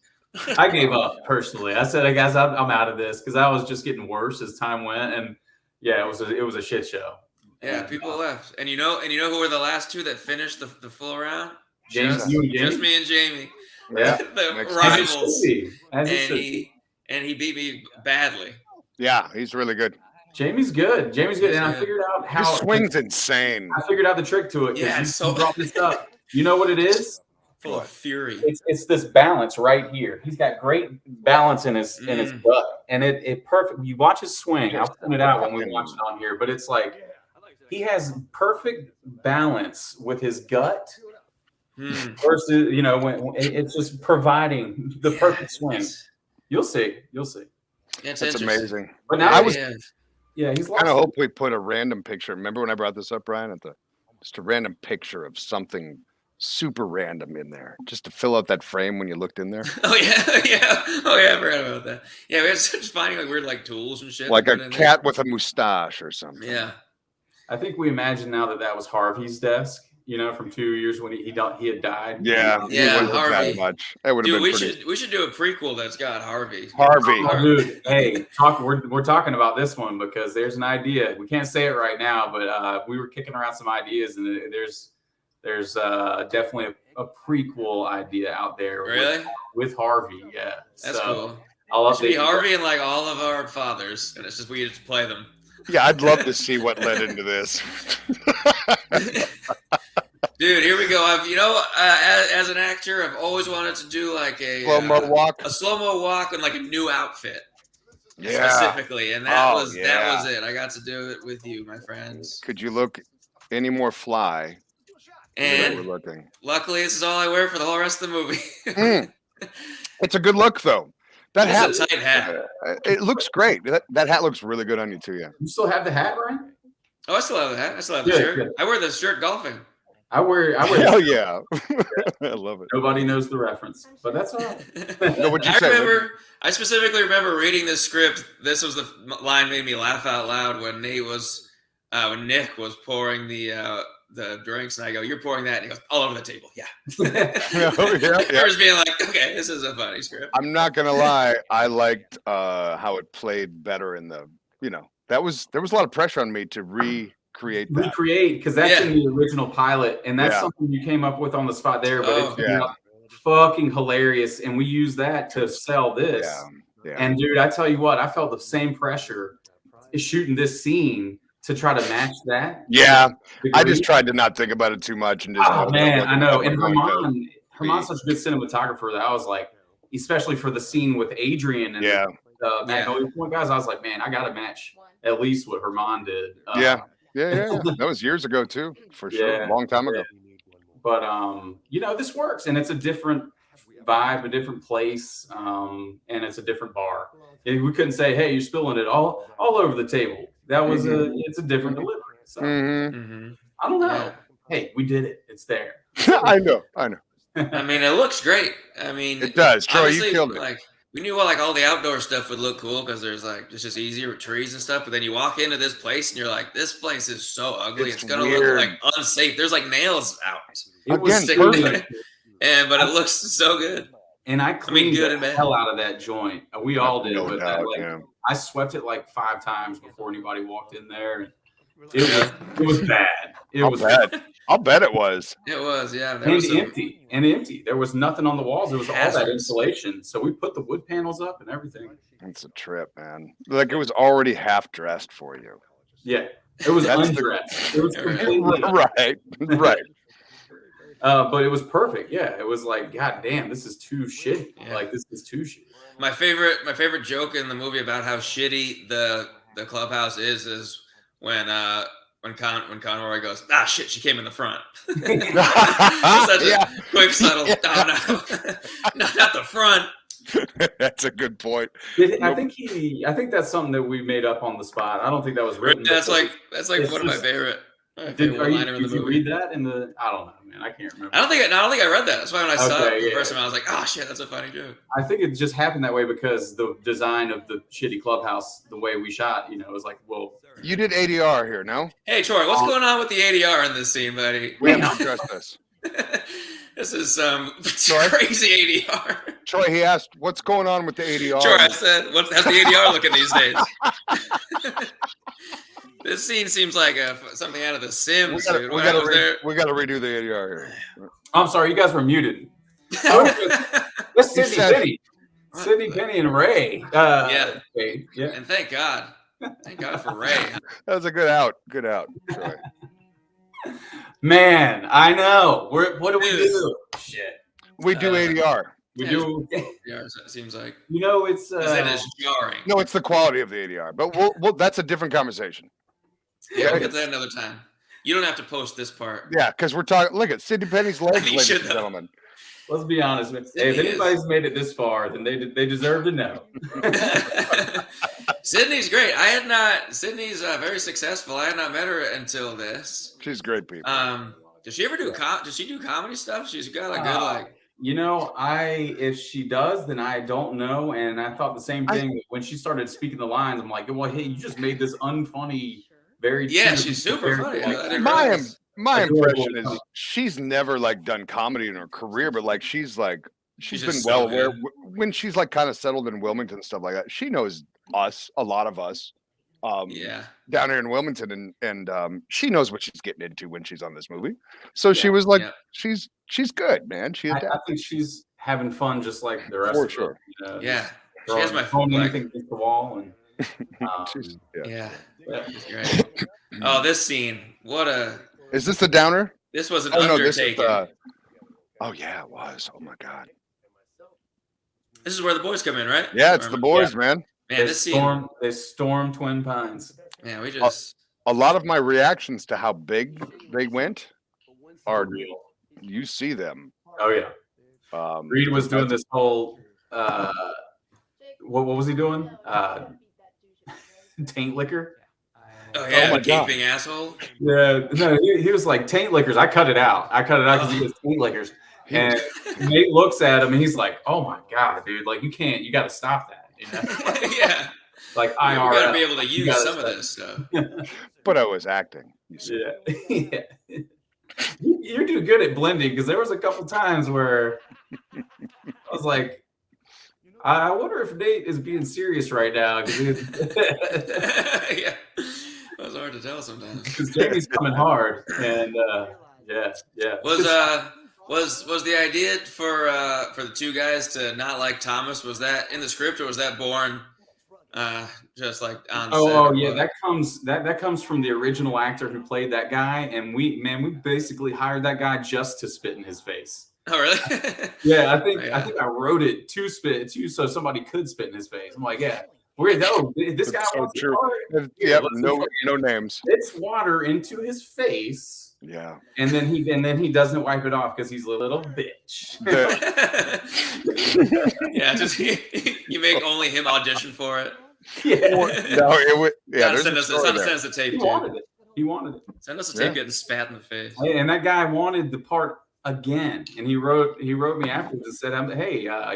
Speaker 1: I gave up personally. I said, guys, I'm out of this because I was just getting worse as time went, and it was a shit show.
Speaker 3: Yeah, people left, and you know who were the last 2 that finished the full round?
Speaker 1: James,
Speaker 3: just me and Jamie.
Speaker 1: Yeah,
Speaker 3: the rivals.
Speaker 1: And
Speaker 3: he beat me badly.
Speaker 2: Yeah, he's really good.
Speaker 1: Jamie's good, and I figured out how
Speaker 2: his swing's insane.
Speaker 1: I figured out the trick to it.
Speaker 3: Yeah,
Speaker 1: you brought this up. You know what it is?
Speaker 3: Full of fury.
Speaker 1: It's this balance right here. He's got great balance in his gut, and it perfect. You watch his swing. I'll point it out when we watch it on here, but it's like he has perfect balance with his gut. Versus, when it's just providing the perfect swing. You'll see.
Speaker 3: That's
Speaker 2: amazing.
Speaker 1: But now
Speaker 2: he's
Speaker 1: lost.
Speaker 2: I hope we put a random picture. Remember when I brought this up, Brian? Just a random picture of something super random in there, just to fill out that frame when you looked in there.
Speaker 3: Oh yeah. Oh yeah, I forgot about that. Yeah, we had just finding weird tools and shit.
Speaker 2: Like a cat with a mustache or something.
Speaker 3: Yeah.
Speaker 1: I think we imagine now that was Harvey's desk. From 2 years when he had died.
Speaker 2: Yeah,
Speaker 3: Harvey.
Speaker 2: That much. That would have been
Speaker 3: we should do a prequel that's got Harvey.
Speaker 2: Oh,
Speaker 1: dude, hey, we're talking about this one because there's an idea. We can't say it right now, but we were kicking around some ideas, and there's definitely a prequel idea out there.
Speaker 3: Really?
Speaker 1: With Harvey, yeah.
Speaker 3: That's cool.
Speaker 1: It
Speaker 3: should be Harvey and all of our fathers, and it's just we just play them.
Speaker 2: Yeah, I'd love to see what led into this.
Speaker 3: Dude, here we go. As an actor, I've always wanted to do a
Speaker 2: slow-mo walk.
Speaker 3: A slow-mo walk in a new outfit.
Speaker 2: Yeah.
Speaker 3: Specifically. And that was it. I got to do it with you, my friends.
Speaker 2: Could you look any more fly?
Speaker 3: And luckily, this is all I wear for the whole rest of the movie.
Speaker 2: It's a good look, though. That
Speaker 3: hat's a tight hat.
Speaker 2: It looks great. That hat looks really good on you, too, yeah.
Speaker 1: You still have the hat, Ryan?
Speaker 3: Oh, I still have the hat. I still have the shirt. Good. I wear the shirt golfing.
Speaker 1: I wear.
Speaker 2: Hell yeah. I love it.
Speaker 1: Nobody knows the reference, but that's all right.
Speaker 2: No, what'd you say?
Speaker 3: I specifically remember reading this script. This was the line made me laugh out loud when Nick was pouring the drinks, and I go, "You're pouring that," and he goes, "All over the table." Yeah. I was being like, "Okay, this is a funny script."
Speaker 2: I'm not gonna lie. I liked how it played better in the. There was a lot of pressure on me to recreate
Speaker 1: because that's in the original pilot, and that's something you came up with on the spot there. But it's fucking hilarious, and we use that to sell this.
Speaker 2: Yeah.
Speaker 1: And dude, I tell you what, I felt the same pressure shooting this scene to try to match that.
Speaker 2: Yeah, I just tried to not think about it too much and just.
Speaker 1: Oh man, I know. And Herman's such a good cinematographer that I was like, especially for the scene with Adrian and Magnolia Point guys, I was like, man, I got to match at least what Herman did.
Speaker 2: Yeah. That was years ago too, for sure, a long time ago.
Speaker 1: But this works, and it's a different vibe, a different place, and it's a different bar. We couldn't say, "Hey, you're spilling it all over the table." That was it's a different delivery. So I don't know. Yeah. Hey, we did it. It's there.
Speaker 2: I know.
Speaker 3: I mean, it looks great. I mean,
Speaker 2: it does. Troy, you killed it.
Speaker 3: We knew all the outdoor stuff would look cool because there's it's just easier with trees and stuff. But then you walk into this place and you're like, this place is so ugly. It's gonna look unsafe. There's nails out.
Speaker 1: It was perfect.
Speaker 3: But it looks so good.
Speaker 1: And I cleaned the hell out of that joint. We all did. But I swept it 5 times before anybody walked in there. It was bad. It was bad.
Speaker 2: I'll bet it was.
Speaker 3: It was, yeah.
Speaker 1: And empty. There was nothing on the walls. It was all that insulation. So we put the wood panels up and everything.
Speaker 2: It's a trip, man. It was already half dressed for you.
Speaker 1: Yeah. It was undressed. It was completely
Speaker 2: right.
Speaker 1: But it was perfect. Yeah, it was like, God damn, this is too shitty.
Speaker 3: Yeah.
Speaker 1: Like this is too shitty.
Speaker 3: My favorite joke in the movie about how shitty the clubhouse is when Conroy goes, ah shit, she came in the front. Such a quick subtle. Oh no, not the front.
Speaker 2: That's a good point.
Speaker 1: I think that's something that we made up on the spot. I don't think that was written.
Speaker 3: That's like one of my favorite.
Speaker 1: Did you read that in the? I don't know, man. I can't remember.
Speaker 3: I don't think I read that. That's why when I saw it the first time, I was like, "Oh shit, that's a funny joke."
Speaker 1: I think it just happened that way because the design of the shitty clubhouse, the way we shot, it was like, well,
Speaker 2: you did ADR here, no?
Speaker 3: Hey Troy, what's going on with the ADR in this scene, buddy?
Speaker 2: We haven't addressed this.
Speaker 3: This is crazy ADR.
Speaker 2: Troy, he asked, "What's going on with the ADR?"
Speaker 3: Troy, I said, "How's the ADR looking these days?" This scene seems like something out of The Sims.
Speaker 2: We got to redo the ADR here.
Speaker 1: I'm sorry, you guys were muted. That's Sydney Penny, and Ray.
Speaker 3: Yeah.
Speaker 1: Okay, yeah.
Speaker 3: And thank God for Ray.
Speaker 2: That was a good out, Troy.
Speaker 1: Man, I know. What do we do? Shit.
Speaker 2: We do ADR.
Speaker 1: We do.
Speaker 3: Yeah, it seems like.
Speaker 1: It's
Speaker 3: that is jarring.
Speaker 2: No, it's the quality of the ADR, but we'll that's a different conversation.
Speaker 3: Yeah, we'll get that another time. You don't have to post this part.
Speaker 2: Yeah, because we're talking. Look at Sydney Penny's legs, ladies and gentlemen.
Speaker 1: Let's be honest. Hey, if anybody's made it this far, then they deserve to know.
Speaker 3: Sydney's great. Sydney's very successful. I had not met her until this.
Speaker 2: She's great people.
Speaker 3: Does she ever do does she do comedy stuff? She's got a good
Speaker 1: if she does, then I don't know. And I thought the same thing when she started speaking the lines. I'm like, well, hey, you just made this unfunny, very
Speaker 3: she's super funny.
Speaker 2: My impression is she's never done comedy in her career, but she's been well aware when she's kind of settled in Wilmington and stuff like that. She knows a lot of us. Down here in Wilmington, and she knows what she's getting into when she's on this movie. So she was she's good, man. I
Speaker 1: think she's having fun just like the rest of
Speaker 2: sure.
Speaker 1: Them.
Speaker 3: She has my phone
Speaker 1: anything against the wall, and
Speaker 3: she's great. Oh, this scene!
Speaker 2: Is this the downer?
Speaker 3: This was an undertaking.
Speaker 2: Oh yeah, it was. Oh my god!
Speaker 3: This is where the boys come in, right?
Speaker 2: Yeah, it's the boys, man.
Speaker 3: Man,
Speaker 1: they storm Twin Pines.
Speaker 3: Yeah, we just
Speaker 2: a lot of my reactions to how big they went are real. You see them.
Speaker 1: Oh yeah. Reed was doing this whole what was he doing? Taint liquor.
Speaker 3: Oh yeah, gaping asshole.
Speaker 1: Yeah, no, he was like taint liquors. I cut it out because he was taint liquors. And Nate looks at him and he's like, "Oh my god, dude! You got to stop that."
Speaker 3: Yeah.
Speaker 1: IRL.
Speaker 3: You got to be able to use some of this stuff.
Speaker 2: But I was acting.
Speaker 1: Yeah. You do good at blending because there was a couple times where I was like, I wonder if Nate is being serious right now.
Speaker 3: Yeah. It was hard to tell sometimes.
Speaker 1: Because Jamie's coming hard. And yeah.
Speaker 3: Was the idea for the two guys to not like Thomas, was that in the script or was that born just on set?
Speaker 1: Oh yeah, that comes from the original actor who played that guy, and we basically hired that guy just to spit in his face.
Speaker 3: Oh really?
Speaker 1: Yeah, I think I wrote it to spit so somebody could spit in his face. I'm like, yeah. This guy wants
Speaker 2: true. Yep, no names.
Speaker 1: It's water into his face.
Speaker 2: Yeah.
Speaker 1: And then he doesn't wipe it off because he's a little bitch.
Speaker 3: Yeah, just you make only him audition for it.
Speaker 1: Yeah.
Speaker 2: No, it would. Yeah,
Speaker 3: send us the tape.
Speaker 1: He wanted it.
Speaker 3: Send us a tape getting spat in the face.
Speaker 1: And that guy wanted the part again, and he wrote me afterwards and said, "Hey, I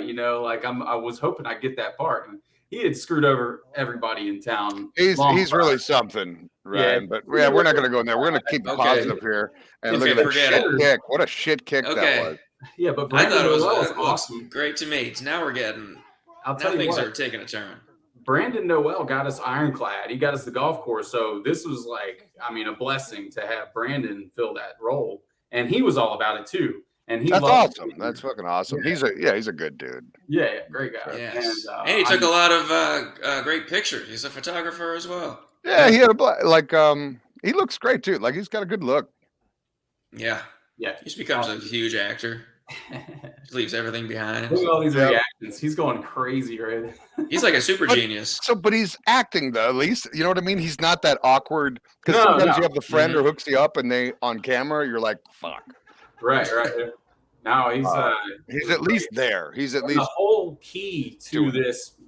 Speaker 1: was hoping I'd get that part." And he had screwed over everybody in town.
Speaker 2: He's really something, Ryan. Yeah. But yeah, we're not going to go in there. We're going to keep it positive here and look at that shit kick. What a shit kick that was.
Speaker 1: Yeah, but
Speaker 3: I thought it was awesome. Great to me. Now we're getting.
Speaker 1: I'll tell you
Speaker 3: things
Speaker 1: what,
Speaker 3: are taking a turn.
Speaker 1: Brandon Noel got us Ironclad. He got us the golf course. So this was a blessing to have Brandon fill that role, and he was all about it too. And
Speaker 2: that's awesome. That's fucking awesome. Yeah. He's a good dude.
Speaker 1: Yeah, great guy.
Speaker 3: Yes. And he took a lot of great pictures. He's a photographer as well.
Speaker 2: Yeah, he had he looks great too. He's got a good look.
Speaker 3: Yeah.
Speaker 1: Yeah.
Speaker 3: He just becomes a huge actor. Just leaves everything behind.
Speaker 1: Look at all these reactions. He's going crazy, right?
Speaker 3: He's like a super genius.
Speaker 2: But he's acting though. At least you know what I mean. He's not that awkward. Because sometimes you have the friend who hooks you up, and they on camera, you're like, "Fuck."
Speaker 1: Right. No,
Speaker 2: he's at least there. He's at least
Speaker 1: the whole key to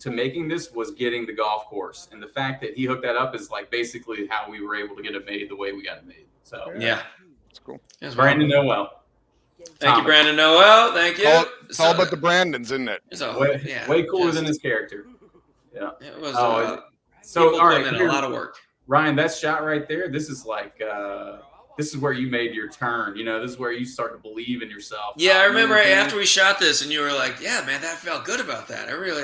Speaker 1: making this was getting the golf course, and the fact that he hooked that up is like basically how we were able to get it made the way we got it made. So
Speaker 3: yeah,
Speaker 2: it's cool.
Speaker 1: Brandon Noel.
Speaker 3: Thank you, Brandon Noel. Thank you.
Speaker 2: It's all about the Brandons, isn't it?
Speaker 1: Way cooler than his character. Yeah.
Speaker 3: It was.
Speaker 1: So all right,
Speaker 3: a lot of work.
Speaker 1: Ryan, that shot right there. This is like. This is where you made your turn. You know, this is where you start to believe in yourself.
Speaker 3: Yeah, I remember after we shot this, and you were like, "Yeah, man, that felt good about that." I really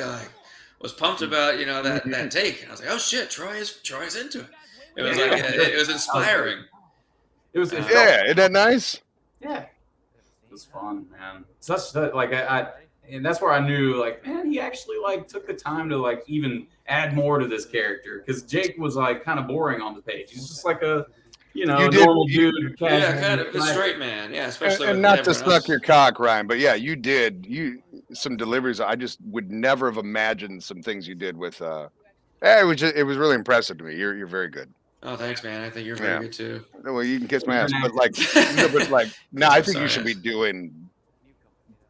Speaker 3: was pumped about that take. And I was like, "Oh shit, Troy's into it." It was it was inspiring.
Speaker 1: It was
Speaker 2: isn't that nice?
Speaker 1: Yeah, it was fun, man. And that's where I knew, like, man, he actually took the time to even add more to this character, because Jake was kind of boring on the page. He's just like a normal dude.
Speaker 3: Yeah, kind of a straight man. Yeah, especially
Speaker 2: and not to suck your cock, Ryan, but yeah, you did some deliveries. I just would never have imagined some things you did with. It was really impressive to me. You're very good.
Speaker 3: Oh, thanks, man. I think you're very good too.
Speaker 2: Well, you can kiss my ass, but I think you should be doing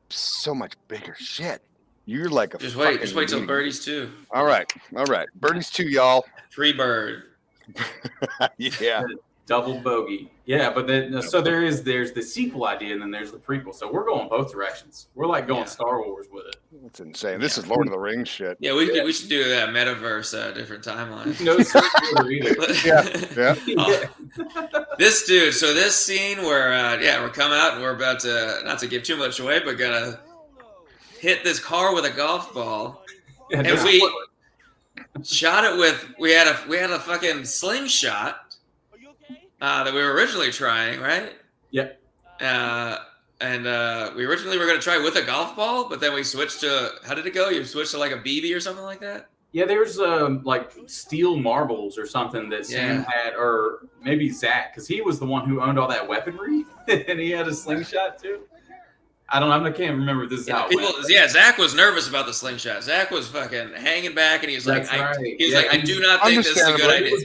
Speaker 2: so much bigger shit. You're like a
Speaker 3: just wait till Birdies 2.
Speaker 2: All right, Birdies 2, y'all.
Speaker 3: Free bird.
Speaker 2: Yeah.
Speaker 1: Double bogey. Yeah, but then so there's the sequel idea, and then there's the prequel. So we're going both directions. We're going Star Wars with it.
Speaker 2: It's insane. This is Lord of the Rings shit.
Speaker 3: Yeah, we should do that metaverse, different timeline.
Speaker 1: No
Speaker 3: yeah. This dude. So this scene where we're coming out and we're about to, not to give too much away, but gonna hit this car with a golf ball, and we shot it with we had a fucking slingshot. That we were originally trying, right?
Speaker 1: Yep.
Speaker 3: And we originally were going to try with a golf ball, but then we switched to, how did it go? You switched to like a BB or something like that?
Speaker 1: Yeah, there's steel marbles or something that Sam had, or maybe Zach, because he was the one who owned all that weaponry, and he had a slingshot too. I don't know. I can't remember if this is how it went.
Speaker 3: Zach was nervous about the slingshot. Zach was fucking hanging back, and he's like, I do not think this is a good idea.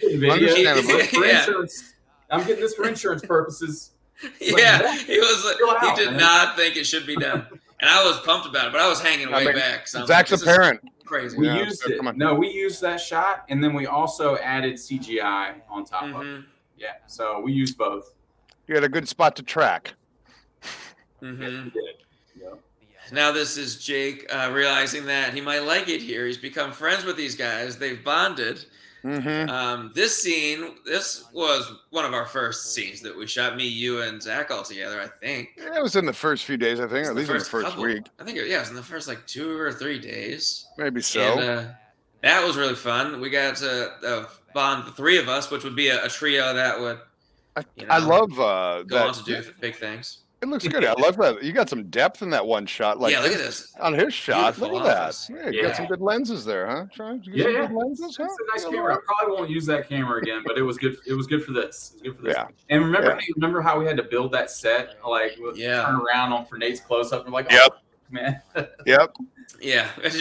Speaker 1: I'm getting this for insurance purposes.
Speaker 3: He did not think it should be done. And I was pumped about it, but I was hanging way back. So
Speaker 2: Zach's a parent.
Speaker 3: Crazy.
Speaker 1: We used it. No, we used that shot, and then we also added CGI on top of it. Yeah, so we used both.
Speaker 2: You had a good spot to track.
Speaker 3: Mm-hmm. Yeah. Now this is Jake realizing that he might like it here. He's become friends with these guys. They've bonded.
Speaker 2: Mm-hmm.
Speaker 3: This was one of our first scenes that we shot, me, you, and Zach all together, I think.
Speaker 2: Yeah, it was in the first few days, I think, or at least in the first week.
Speaker 3: I think it was in the first 2 or 3 days.
Speaker 2: Maybe so.
Speaker 3: And, that was really fun. We got to bond the three of us, which would be a trio that would
Speaker 2: I love
Speaker 3: go on to do big things.
Speaker 2: It looks good. I love that. You got some depth in that one shot.
Speaker 3: Look at this.
Speaker 2: On his shot.
Speaker 3: Beautiful
Speaker 2: look at that. Yeah, you got some good lenses there, huh?
Speaker 1: Good lenses, huh? It's a nice camera. I probably won't use that camera again, but it was good. It was good for this. It was good for this. Yeah. And remember how we had to build that set? Turn around for Nate's close up. We're like,
Speaker 2: yep.
Speaker 1: Man.
Speaker 2: Yep.
Speaker 3: Yeah. We had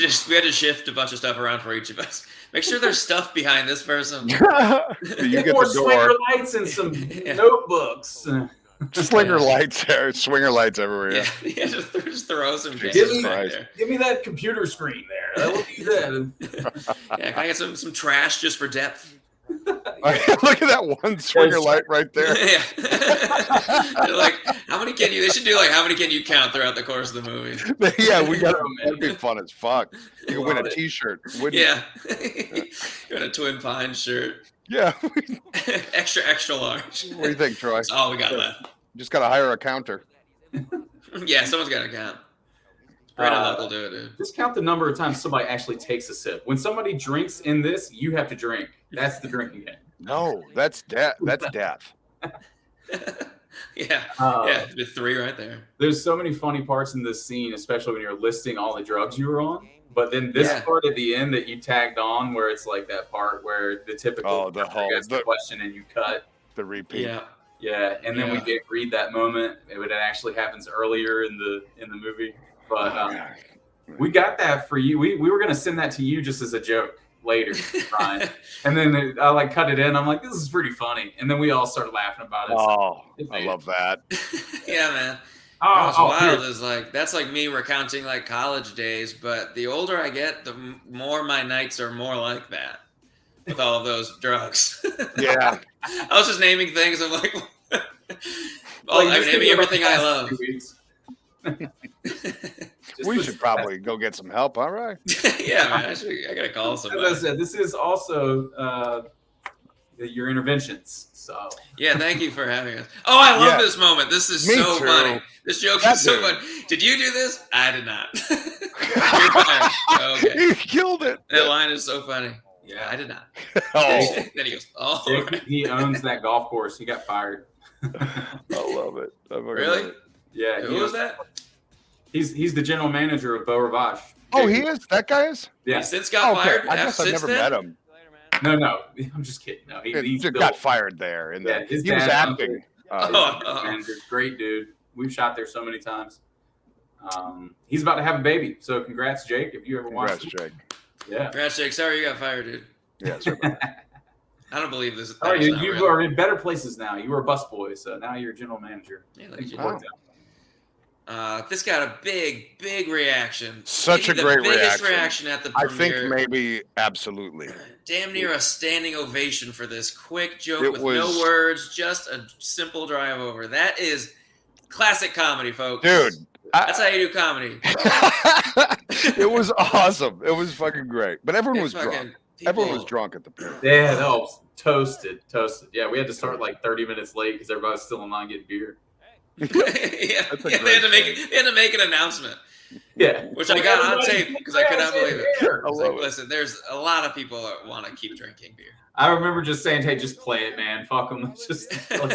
Speaker 3: to shift a bunch of stuff around for each of us. Make sure there's stuff behind this person.
Speaker 2: You get
Speaker 1: more
Speaker 2: the door.
Speaker 1: swinger lights and some notebooks.
Speaker 2: Swinger lights there. Swinger lights everywhere.
Speaker 3: Yeah, just throw some
Speaker 1: pieces back there. Give me that computer screen there. I will do that.
Speaker 3: Can I get some trash just for depth?
Speaker 2: Look at that one swinger light right there.
Speaker 3: Yeah. How many can you? They should do how many can you count throughout the course of the movie?
Speaker 2: Yeah, that'd be fun as fuck. You can win a T-shirt.
Speaker 3: Yeah. You win a Twin Pines shirt.
Speaker 2: Yeah.
Speaker 3: extra large.
Speaker 2: What do you think, Troy?
Speaker 3: Oh, we got left.
Speaker 2: Just got to hire a counter.
Speaker 3: Yeah, someone's got to count. Brandon Luck will do it, dude.
Speaker 1: Just count the number of times somebody actually takes a sip. When somebody drinks in this, you have to drink. That's the drinking game.
Speaker 2: No, that's death. That's death.
Speaker 3: Yeah, the 3 right there.
Speaker 1: There's so many funny parts in this scene, especially when you're listing all the drugs you were on. But then this part at the end that you tagged on, where it's that part where the typical
Speaker 2: the
Speaker 1: question and you cut
Speaker 2: the repeat.
Speaker 3: Yeah.
Speaker 1: Yeah, and then we did read that moment. It actually happens earlier in the movie, but we got that for you. We were gonna send that to you just as a joke later, Ryan. And then I like cut it in. I'm like, this is pretty funny, and then we all started laughing about it.
Speaker 2: Oh, I love that.
Speaker 3: Yeah, man. What's wild is like that's like me recounting like college days, but the older I get, the more my nights are more like that with all of those drugs.
Speaker 2: Yeah.
Speaker 3: I was just naming things. I'm like, I'm naming everything I love.
Speaker 2: We should probably go get some help. All right.
Speaker 3: Yeah, man. I gotta call somebody.
Speaker 1: As I said, this is also your interventions. So
Speaker 3: yeah, thank you for having us. Oh, I love this moment. This is so funny. This joke is so funny. Did you do this? I did not. You're fine. Okay.
Speaker 2: You killed it.
Speaker 3: That line is so funny. Yeah, I did not. Then he goes, oh.
Speaker 1: Jake, he owns that golf course. He got fired.
Speaker 2: I love it.
Speaker 3: Really?
Speaker 2: Love it.
Speaker 1: Yeah.
Speaker 3: Who was that?
Speaker 1: He's the general manager of Beau Rivage.
Speaker 2: Oh, he is? That guy is?
Speaker 1: Yeah.
Speaker 3: He since got fired?
Speaker 2: I guess I've never met him.
Speaker 1: No. I'm just kidding. No, he
Speaker 2: got fired there. And he was acting.
Speaker 1: Great dude. We've shot there so many times. He's about to have a baby. So congrats, Jake, if you ever watch it.
Speaker 2: Congrats, Jake.
Speaker 1: Yeah.
Speaker 3: Congrats, Jake. Sorry you got fired, dude.
Speaker 2: Yeah, sorry about that.
Speaker 3: I don't believe this.
Speaker 1: Oh, you are in better places now. You were a busboy, so now you're a general manager.
Speaker 3: Yeah, look at you. This got a big reaction.
Speaker 2: Such
Speaker 3: maybe
Speaker 2: a great
Speaker 3: biggest reaction at the premiere.
Speaker 2: I think maybe absolutely.
Speaker 3: Damn near a standing ovation for this quick joke with no words, just a simple drive over. That is classic comedy, folks.
Speaker 2: Dude.
Speaker 3: That's how you do comedy.
Speaker 2: It was awesome. It was fucking great. But everyone was drunk. Everyone was drunk at the premiere.
Speaker 1: Yeah, no, toasted. Yeah, we had to start like 30 minutes late because everybody was still in line getting beer.
Speaker 3: They had to make an announcement.
Speaker 1: Yeah,
Speaker 3: which I got on tape because I could not believe it. Listen, there's a lot of people that want to keep drinking beer.
Speaker 1: I remember just saying, "Hey, just play it, man. Fuck them. Let's go."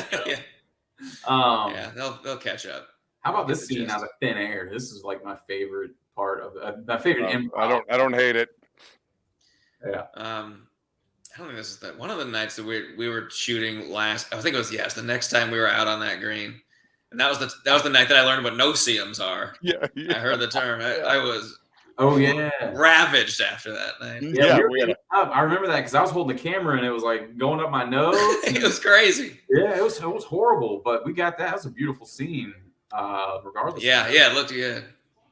Speaker 3: Yeah, they'll catch up.
Speaker 1: How about this scene out of thin air? This is like my favorite part of my favorite improv.
Speaker 2: I don't hate it.
Speaker 1: Yeah.
Speaker 3: I don't think this is one of the nights that we were shooting last. I think it was the next time we were out on that green, and that was the night that I learned what no-see-ums are.
Speaker 2: Yeah.
Speaker 3: I heard the term. I was ravaged after that night.
Speaker 1: Yeah, I remember that because I was holding the camera and it was like going up my nose.
Speaker 3: It was crazy.
Speaker 1: Yeah, it was horrible, but we got that. That was a beautiful scene. Regardless.
Speaker 3: Yeah, it looked good.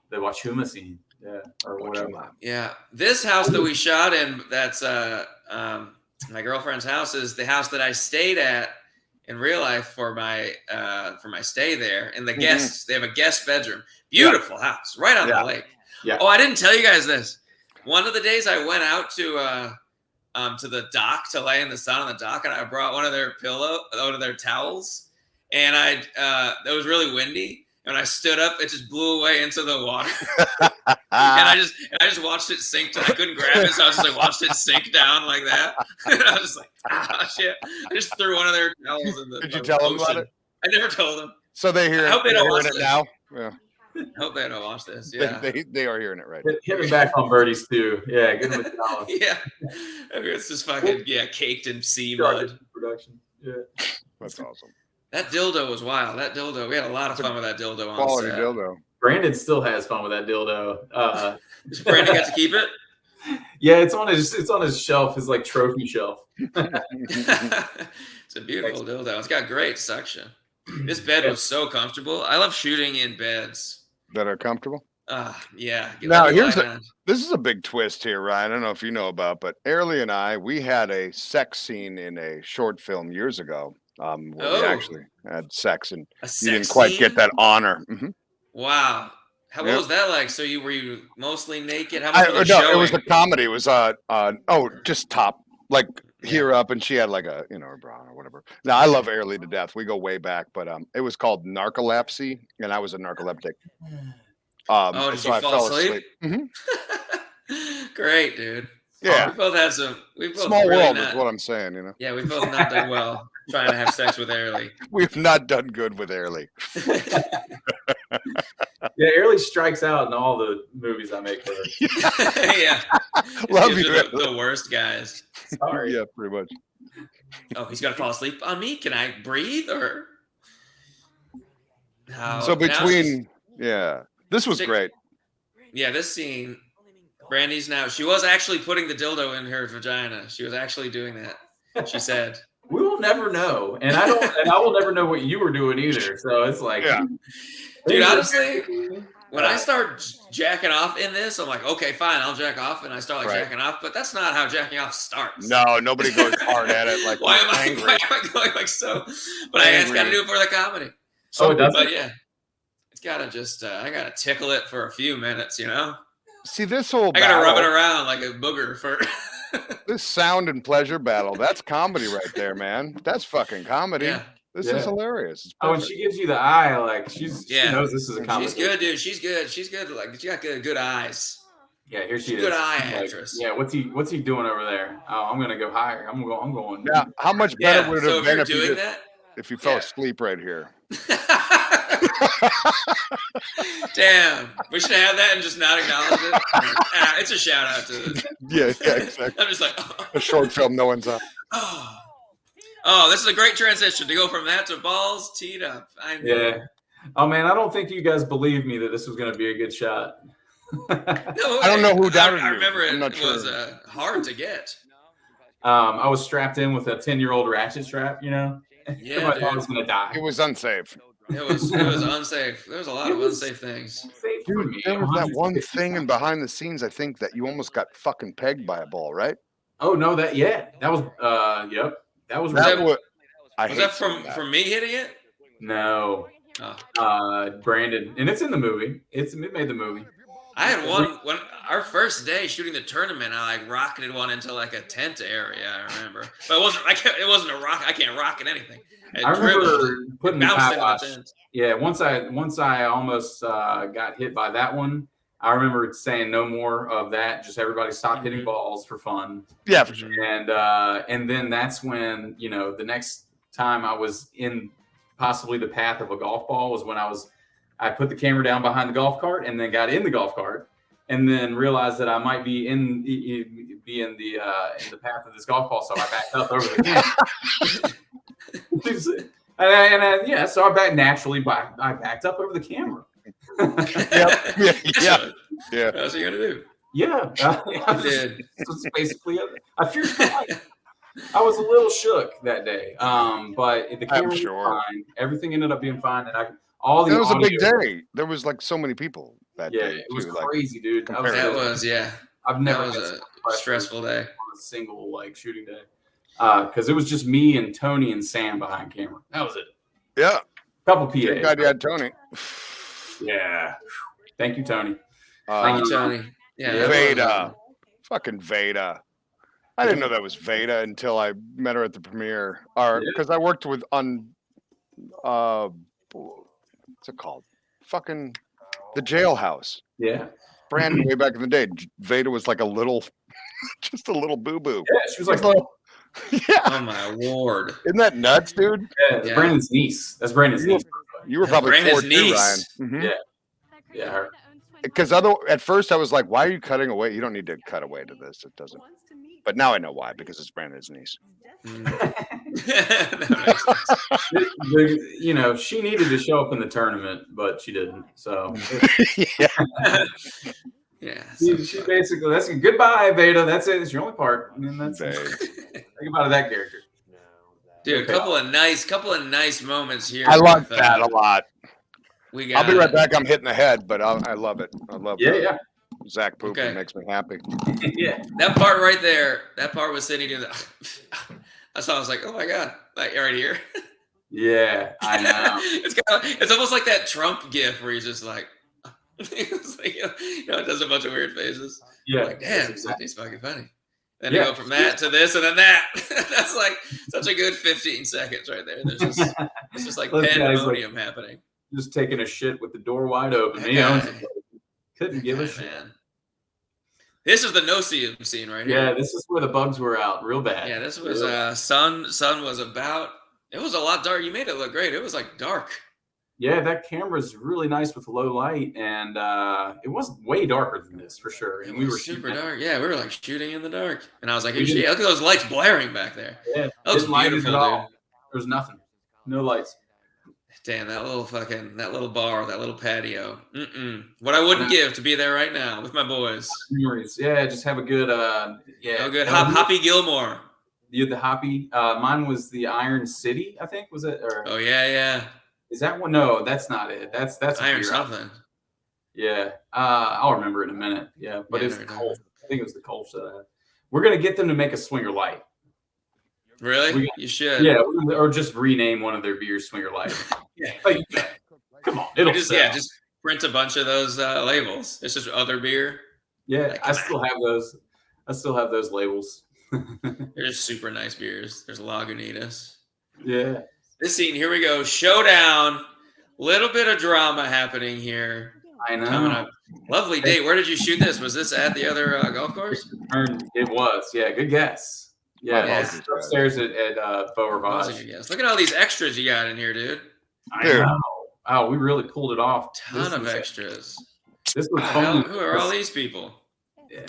Speaker 1: The Wachuma scene. Yeah, or whatever.
Speaker 3: Yeah, this house that we shot in, that's my girlfriend's house, is the house that I stayed at in real life for my stay there. And the guests, they have a guest bedroom. Beautiful house, right on the lake. Yeah. Oh, I didn't tell you guys this. One of the days I went out to the dock to lay in the sun on the dock, and I brought one of their towels, and it was really windy. And I stood up, it just blew away into the water. And I just watched it sink. I couldn't grab it, so I just watched it sink down like that. And I was just like, shit. I just threw one of their towels in the
Speaker 2: Did you tell them about it?
Speaker 3: I never told them.
Speaker 2: So they hear it now? Yeah.
Speaker 3: I hope they don't watch this. Yeah.
Speaker 2: They are hearing it right.
Speaker 1: Hit me back on Birdies too. Yeah, give them a $1.
Speaker 3: Yeah. It's just fucking caked in sea mud.
Speaker 1: Production. Yeah.
Speaker 2: That's awesome.
Speaker 3: That dildo was wild. That dildo, we had a lot of fun with that dildo on
Speaker 2: quality
Speaker 3: set.
Speaker 2: Dildo.
Speaker 1: Brandon still has fun with that dildo.
Speaker 3: Does Brandon get to keep it?
Speaker 1: Yeah, it's on his shelf, his like trophy shelf.
Speaker 3: It's a beautiful dildo. It's got great suction. This bed was so comfortable. I love shooting in beds
Speaker 2: that are comfortable.
Speaker 3: Yeah.
Speaker 2: Now this is a big twist here, Ryan. I don't know if you know about, but Airly and I, we had a sex scene in a short film years ago. Where we actually had sex, and you didn't quite get that honor. Mm-hmm.
Speaker 3: Wow. What was that like? So were you mostly naked? How much
Speaker 2: it was a comedy. It was just top, like here up, and she had like a a bra or whatever. Now I love Airly to death. We go way back, but it was called Narcolepsy, and I was a narcoleptic.
Speaker 3: Did you fall asleep?
Speaker 2: Mm-hmm.
Speaker 3: Great, dude.
Speaker 2: Yeah,
Speaker 3: we both had some.
Speaker 2: Small world is what I'm saying.
Speaker 3: Yeah, we both not done well trying to have sex with Airly.
Speaker 2: We've not done good with Airly.
Speaker 1: Yeah, Airly strikes out in all the movies I make for her.
Speaker 3: Yeah,
Speaker 2: love you.
Speaker 3: The worst guys.
Speaker 1: Sorry.
Speaker 2: Yeah, pretty much.
Speaker 3: Oh, he's gonna fall asleep on me. Can I breathe or? No.
Speaker 2: So between this was great.
Speaker 3: Yeah, this scene. Brandy's now. She was actually putting the dildo in her vagina. She was actually doing that. She said.
Speaker 1: We will never know, and I will never know what you were doing either. So it's like,
Speaker 3: dude, honestly, when I start jacking off in this, I'm like, okay, fine, I'll jack off, and I start jacking off. But that's not how jacking off starts.
Speaker 2: No, nobody goes hard at it. Like,
Speaker 3: why am I going like so? But I just got to do it for the comedy.
Speaker 1: So it doesn't.
Speaker 3: But yeah, it's gotta just I gotta tickle it for a few minutes, you know.
Speaker 2: See this whole.
Speaker 3: I gotta rub it around like a booger for.
Speaker 2: This sound and pleasure battle—that's comedy right there, man. That's fucking comedy. Yeah. This is hilarious.
Speaker 1: And she gives you the eye, like she knows this is a comedy.
Speaker 3: She's good, dude. She's good. She's good. Like she got good eyes.
Speaker 1: Yeah, here she is.
Speaker 3: Good eye actress.
Speaker 1: Yeah, what's he doing over there? Oh, I'm gonna go higher. I'm going.
Speaker 2: Yeah, how much better would it have been
Speaker 3: if
Speaker 2: you fell asleep right here?
Speaker 3: Damn, we should have that and just not acknowledge it. It's a shout out to it.
Speaker 2: Yeah, exactly.
Speaker 3: I'm just like
Speaker 2: a short film no one's on.
Speaker 3: Oh, this is a great transition to go from that to balls teed up.
Speaker 1: Oh man, I don't think you guys believed me that this was going to be a good shot.
Speaker 2: I don't know who doubted you.
Speaker 3: I remember it was hard to get.
Speaker 1: I was strapped in with a 10-year-old ratchet strap, you know.
Speaker 3: Yeah,
Speaker 1: I thought I was going to die.
Speaker 2: It was unsafe.
Speaker 3: It was unsafe. There was a lot of unsafe things.
Speaker 2: Dude, there was that one thing in behind the scenes, I think, that you almost got fucking pegged by a ball, right?
Speaker 1: Oh no, that was yep. That was
Speaker 3: that from me hitting it?
Speaker 1: No. Brandon, and it's in the movie. It made the movie.
Speaker 3: I had one when our first day shooting the tournament. I rocketed one into like a tent area. I remember, but it wasn't a rock. I can't rocket anything.
Speaker 1: I remember putting the kibosh. Yeah, once I almost got hit by that one. I remember saying no more of that. Just everybody stop hitting balls for fun.
Speaker 2: Yeah, for sure.
Speaker 1: And then that's when the next time I was in possibly the path of a golf ball was when I put the camera down behind the golf cart and then got in the golf cart and then realized that I might be in the path of this golf ball, so I backed up over the camera. So I backed up over the camera.
Speaker 2: Yeah.
Speaker 3: How's he gonna do?
Speaker 1: Yeah, I did. It's basically, I feared for life. I was a little shook that day, but the camera was fine. Everything ended up being fine, and
Speaker 2: It was a big day. There was like so many people that day.
Speaker 1: It was crazy, dude.
Speaker 3: That was
Speaker 1: I've never
Speaker 3: had a stressful day.
Speaker 1: On a single shooting day, because it was just me and Tony and Sam behind camera. That was it.
Speaker 2: Yeah,
Speaker 1: couple PAs.
Speaker 2: God, you had Tony.
Speaker 1: Yeah. Thank you, Tony.
Speaker 3: Thank you, Tony. Yeah.
Speaker 2: Veda. Fucking Veda. I didn't know that was Veda until I met her at the premiere. Because I worked what's it called? Fucking the Jailhouse.
Speaker 1: Yeah.
Speaker 2: Brandon, way back in the day, Veda was like just a little boo-boo.
Speaker 1: Yeah, she was like little.
Speaker 2: Yeah.
Speaker 3: Oh my lord.
Speaker 2: Isn't that nuts, dude?
Speaker 1: Yeah, Brandon's niece. That's Brandon's niece.
Speaker 2: You were probably
Speaker 3: Brandon's
Speaker 2: 4
Speaker 3: niece.
Speaker 2: too, Ryan. Mm-hmm.
Speaker 1: Yeah. Her.
Speaker 2: Because at first I was like, why are you cutting away? You don't need to cut away to this. It doesn't. But now I know why, because it's Brandon's niece.
Speaker 1: She needed to show up in the tournament, but she didn't. So she basically, that's a goodbye, Veda. That's it. It's your only part. I mean, that's think about that character.
Speaker 3: Dude, a couple of nice moments here.
Speaker 2: I like that a lot.
Speaker 3: I'll
Speaker 2: be right back. I'm hitting the head, but I love it. I love Zach pooping makes me happy.
Speaker 1: Yeah.
Speaker 3: That part right there, that part was Sydney doing that. I saw, I was like, oh my God, like right here.
Speaker 1: Yeah, I know.
Speaker 3: It's almost like that Trump gif where he's just like, it does a bunch of weird faces.
Speaker 1: Yeah.
Speaker 3: Like, damn, Sydney's fucking funny. Then you go from that to this and then that. That's like such a good 15 seconds right there. It's just like pandemonium happening.
Speaker 1: Just taking a shit with the door wide open. Couldn't give a shit. Man.
Speaker 3: This is the no-see scene right here.
Speaker 1: Yeah, this is where the bugs were out real bad.
Speaker 3: Yeah, this was sun was about. It was a lot dark. You made it look great. It was like dark.
Speaker 1: Yeah, that camera's really nice with low light, and it was way darker than this for sure. And we were
Speaker 3: super dark. Yeah, we were like shooting in the dark, and I was like,
Speaker 1: We didn't-
Speaker 3: "Yeah, look at those lights blaring back there."
Speaker 1: Yeah,
Speaker 3: That looks
Speaker 1: didn't light it
Speaker 3: beautiful,
Speaker 1: at all.
Speaker 3: dude.
Speaker 1: There was nothing, no lights.
Speaker 3: Damn, that little bar, that little patio. What I wouldn't give to be there right now with my boys.
Speaker 1: Memories. Yeah, just have a good
Speaker 3: Oh, good. Hoppy Gilmore.
Speaker 1: You had the Hoppy. Mine was the Iron City, I think. Was it? Or
Speaker 3: Oh yeah.
Speaker 1: is that one? No, that's not it. That's a
Speaker 3: Iron
Speaker 1: beer.
Speaker 3: something.
Speaker 1: Yeah. I'll remember in a minute. Yeah, but
Speaker 3: Yeah,
Speaker 1: it's
Speaker 3: no,
Speaker 1: Kolsch. I think it was the Kolsch that I had. We're gonna get them to make a Swinger Light.
Speaker 3: Really? You should.
Speaker 1: Yeah, or just rename one of their beers Swinger Light.
Speaker 3: Yeah.
Speaker 1: Like, come on, it'll sell.
Speaker 3: just print a bunch of those labels. It's just other beer.
Speaker 1: Yeah,
Speaker 3: Like,
Speaker 1: I still have those. I still have those labels.
Speaker 3: They're just super nice beers. There's Lagunitas.
Speaker 1: Yeah.
Speaker 3: This scene, here we go. Showdown. Little bit of drama happening here.
Speaker 1: I know.
Speaker 3: Coming up. Lovely date. Where did you shoot this? Was this at the other golf course?
Speaker 1: It was. Yeah, good guess. Yeah,
Speaker 3: Yeah.
Speaker 1: it's upstairs at Beau Rivage.
Speaker 3: Yes. Look at all these extras you got in here, dude.
Speaker 1: I know. Oh, we really pulled it off.
Speaker 3: Ton of extras.
Speaker 1: This was
Speaker 3: Wow,
Speaker 1: fun.
Speaker 3: who are all these people?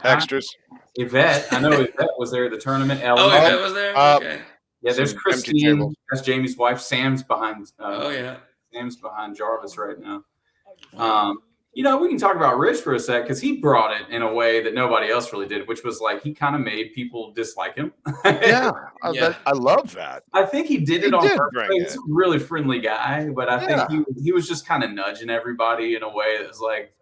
Speaker 2: Extras.
Speaker 1: Yvette. I know Yvette was there at the tournament. Ellen.
Speaker 3: Oh, Yvette was there? Okay.
Speaker 1: Yeah, there's
Speaker 2: Some empty
Speaker 1: Christine.
Speaker 2: tables.
Speaker 1: That's Jamie's wife. Sam's behind.
Speaker 3: Oh, yeah.
Speaker 1: Sam's behind Jarvis right now. We can talk about Rich for a sec because he brought it in a way that nobody else really did, which was like he kind of made people dislike him.
Speaker 2: Yeah,
Speaker 3: Yeah.
Speaker 2: I love that.
Speaker 1: I think he did it
Speaker 2: He
Speaker 1: on
Speaker 2: did
Speaker 1: purpose.
Speaker 2: bring
Speaker 1: He's a really friendly guy, but I
Speaker 2: Yeah.
Speaker 1: think he was just kind of nudging everybody in a way that was like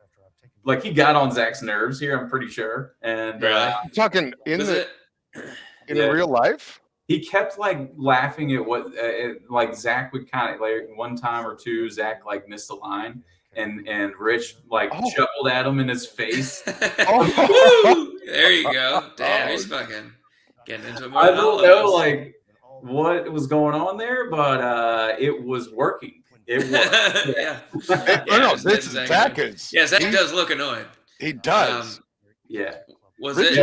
Speaker 1: he got on Zach's nerves here. I'm pretty sure, and
Speaker 3: Really?
Speaker 2: Talking in
Speaker 3: Was it?
Speaker 2: real life.
Speaker 1: he kept like laughing at what like Zach would kind of like one time or two. Zach like missed a line, and Rich like chuckled at him in his face.
Speaker 3: Woo! There you go. Damn, he's fucking getting into it more.
Speaker 1: I
Speaker 3: than
Speaker 1: don't
Speaker 3: all
Speaker 1: know
Speaker 3: of us.
Speaker 1: like what was going on there, but it was working. It was.
Speaker 3: Yeah.
Speaker 2: No,
Speaker 3: it's
Speaker 2: this is
Speaker 3: Zach.
Speaker 2: Zach is.
Speaker 3: Yeah, Zach does look annoyed.
Speaker 2: He does.
Speaker 1: Yeah.
Speaker 3: Was
Speaker 2: Rich-
Speaker 3: it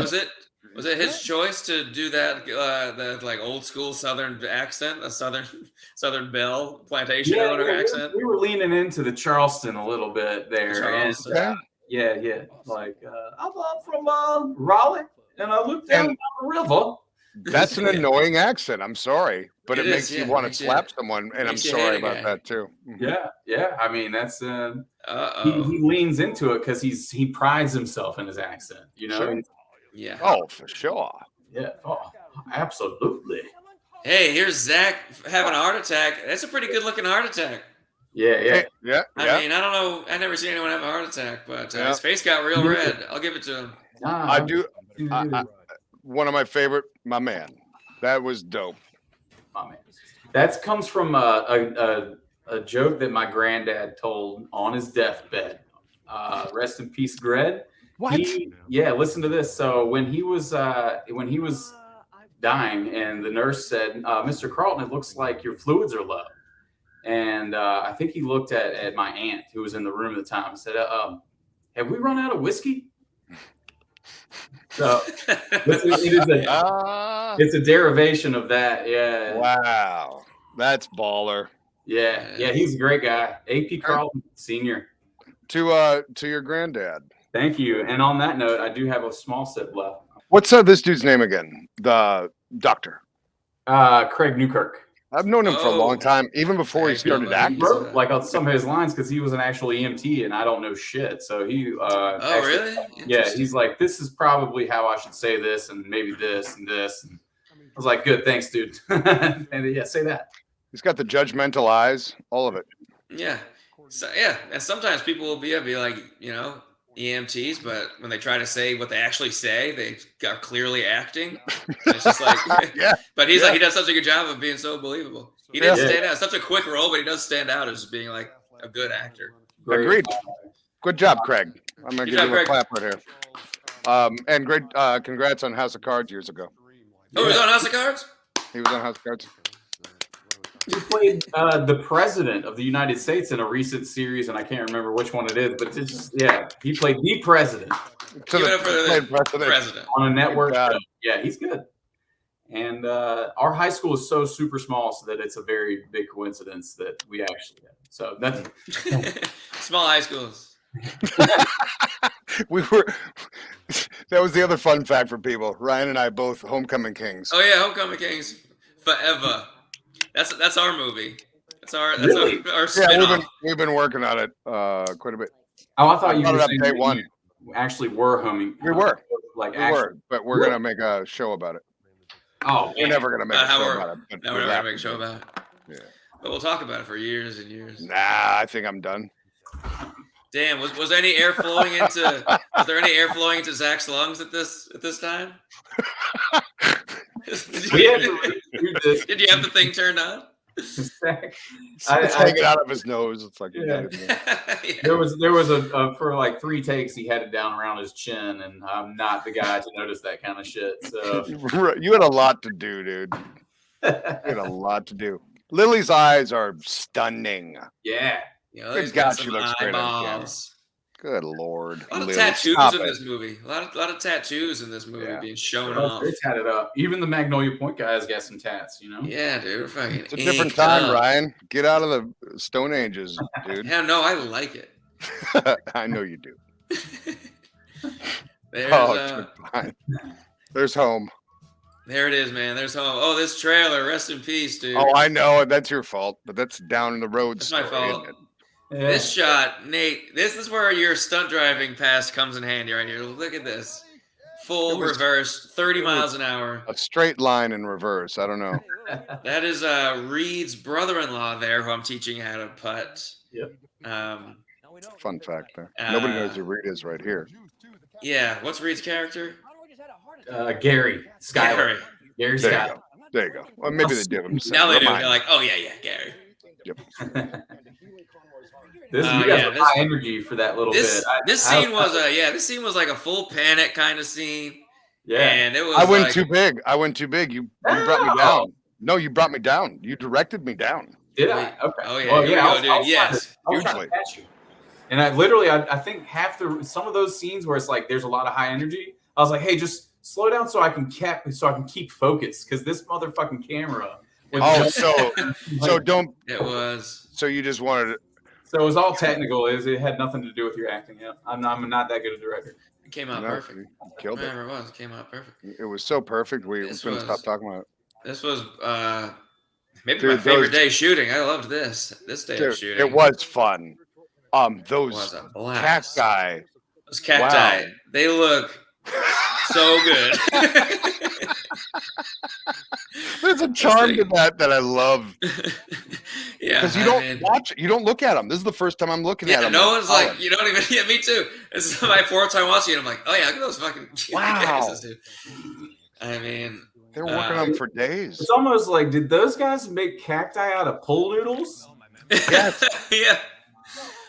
Speaker 3: his choice to do that the like old school Southern accent, a Southern Belle plantation owner accent?
Speaker 1: We were leaning into the Charleston a little bit there.
Speaker 3: Charleston.
Speaker 1: And, yeah. Like I'm from Raleigh, and I looked down the river.
Speaker 2: That's an annoying accent. I'm sorry, but it
Speaker 3: It
Speaker 2: makes
Speaker 3: is,
Speaker 2: you
Speaker 3: yeah,
Speaker 2: want to
Speaker 3: makes you-
Speaker 2: slap someone, and I'm
Speaker 3: makes you
Speaker 2: sorry
Speaker 3: hate a
Speaker 2: about
Speaker 3: guy.
Speaker 2: that too.
Speaker 1: Yeah. I mean, that's
Speaker 3: Uh-oh.
Speaker 1: he leans into it because he prides himself in his accent. You know.
Speaker 2: Sure.
Speaker 3: Yeah.
Speaker 2: Oh, for sure.
Speaker 1: Yeah. Oh, absolutely.
Speaker 3: Hey, here's Zach having a heart attack. That's a pretty good looking heart attack.
Speaker 1: Yeah.
Speaker 2: Yeah.
Speaker 3: I mean, I don't know. I never seen anyone have a heart attack, but
Speaker 2: Yeah.
Speaker 3: his face got real red. I'll give it to him.
Speaker 2: I do. One of my favorite, my man. That was dope.
Speaker 1: Oh, man. That comes from a joke that my granddad told on his deathbed. Rest in peace, Gred.
Speaker 2: What?
Speaker 1: Listen to this. So when he was dying, and the nurse said, "Mr. Carlton, it looks like your fluids are low." And I think he looked at my aunt who was in the room at the time and said, "Have we run out of whiskey?" So it's a derivation of that. Yeah.
Speaker 2: Wow. That's baller.
Speaker 1: Yeah. He's a great guy. AP Carlton Sr.
Speaker 2: To your granddad.
Speaker 1: Thank you. And on that note, I do have a small sip left.
Speaker 2: What's this dude's name again? The doctor.
Speaker 1: Craig Newkirk.
Speaker 2: I've known him for a long
Speaker 3: Oh.
Speaker 2: time, even before he started
Speaker 3: He
Speaker 2: acting.
Speaker 1: Wrote like on some of his lines because he was an actual EMT and I don't know shit. So he
Speaker 3: Really?
Speaker 1: Yeah, he's like, this is probably how I should say this and maybe this and this. And I was like, good, thanks, dude. And yeah, say that.
Speaker 2: He's got the judgmental eyes, all of it.
Speaker 3: Yeah. So and sometimes people will be like, EMTs, but when they try to say what they actually say, they are clearly acting. It's just like,
Speaker 2: Yeah.
Speaker 3: But he's like, he does such a good job of being so believable. He didn't
Speaker 1: Yeah.
Speaker 3: stand out. Such a quick role, but he does stand out as being like a good actor.
Speaker 2: Agreed. Good job, Craig. I'm gonna
Speaker 3: Good
Speaker 2: give
Speaker 3: job,
Speaker 2: you a
Speaker 3: Craig.
Speaker 2: clap right here. And great congrats on House of Cards years ago.
Speaker 3: Oh, he's on House of Cards?
Speaker 2: He was on House of Cards.
Speaker 1: He played the president of the United States in a recent series, and I can't remember which one it is, but it's just, he played the president
Speaker 2: To
Speaker 3: Give it up for the
Speaker 2: president.
Speaker 3: president.
Speaker 1: on a network
Speaker 2: God.
Speaker 1: show. Yeah, he's good. And our high school is so super small, so that it's a very big coincidence that we actually had. So that's
Speaker 3: small high schools.
Speaker 2: We were. That was the other fun fact for people. Ryan and I both homecoming kings.
Speaker 3: Oh yeah, homecoming kings forever. That's our movie. That's our
Speaker 2: yeah. We've been working on it quite a bit.
Speaker 1: Oh, I thought you were saying
Speaker 2: day one.
Speaker 1: Actually, were homing.
Speaker 2: We were. But we're gonna make a show about it.
Speaker 1: Oh,
Speaker 2: we're never gonna make a show about it.
Speaker 3: No, we're never gonna make a show about it.
Speaker 2: Yeah.
Speaker 3: But we'll talk about it for years and years.
Speaker 2: Nah, I think I'm done.
Speaker 3: Damn, was there any air flowing into Zach's lungs at this time? Did you have the thing turned on?
Speaker 2: It's hanging out of his nose. It's like
Speaker 1: yeah. There was for like 3 takes he had it down around his chin, and I'm not the guy to notice that kind of shit. So
Speaker 2: you had a lot to do, dude. You had a lot to do. Lily's eyes are stunning.
Speaker 1: Yeah.
Speaker 2: Good God, she looks great on camera. Good Lord.
Speaker 3: A lot of tattoos in this movie. A lot of tattoos in this movie being shown off.
Speaker 1: They're tatted up. Even the Magnolia Point guys got some tats, you know?
Speaker 3: Yeah, dude. Fucking
Speaker 2: it's a different time, Ryan. Get out of the Stone Ages, dude.
Speaker 3: Yeah, no, I like it.
Speaker 2: I know you do. There's home.
Speaker 3: There it is, man. There's home. Oh, this trailer. Rest in peace, dude.
Speaker 2: Oh, I know. That's your fault. But that's down the road.
Speaker 3: That's my fault. Yeah. This shot, Nate, this is where your stunt driving past comes in handy right here. Look at this. Full reverse, 30 miles an hour.
Speaker 2: A straight line in reverse. I don't know.
Speaker 3: That is Reed's brother-in-law there, who I'm teaching how to putt.
Speaker 1: Yep.
Speaker 2: Fun fact there. Nobody knows who Reed is right here.
Speaker 3: Yeah. What's Reed's character?
Speaker 1: Gary Skyler. Gary Skyler.
Speaker 2: There you go. Well, maybe they did him.
Speaker 3: Now they do. They're like, oh, yeah, Gary.
Speaker 2: Yep.
Speaker 1: You guys have high energy for that little bit.
Speaker 3: This scene was like a full panic kind of scene.
Speaker 1: Yeah.
Speaker 3: And it was
Speaker 2: I went too big. You brought me down. No, you brought me down. You directed me down.
Speaker 1: Did I? Okay.
Speaker 3: Oh, yeah. Well, yeah, dude. Yes.
Speaker 2: Hugely.
Speaker 1: And I think some of those scenes where it's like there's a lot of high energy, I was like, hey, just slow down so I can keep focus, because this motherfucking camera.
Speaker 2: So don't.
Speaker 3: It was.
Speaker 2: So you just wanted it.
Speaker 1: So it was all technical. It had nothing to do with your acting. Yeah, I'm not that good a director.
Speaker 3: It came out perfect.
Speaker 2: Killed it.
Speaker 3: Whatever it was, it came out perfect.
Speaker 2: It was so perfect. We couldn't stop talking about it.
Speaker 3: This was maybe my favorite day shooting. I loved this day of shooting.
Speaker 2: It was fun. Those cacti.
Speaker 3: Those cacti. Wow. They look so good.
Speaker 2: There's a charm to that I love.
Speaker 3: Yeah,
Speaker 2: because you don't look at them. This is the first time I'm looking at them.
Speaker 3: No one's like, you don't even. Yeah, me too. This is my 4th time watching it. I'm like, oh yeah, look at those fucking.
Speaker 2: Wow.
Speaker 3: Dude. I mean,
Speaker 2: they're working on them for days.
Speaker 1: It's almost like, did those guys make cacti out of pool noodles?
Speaker 2: Yes.
Speaker 3: Yeah.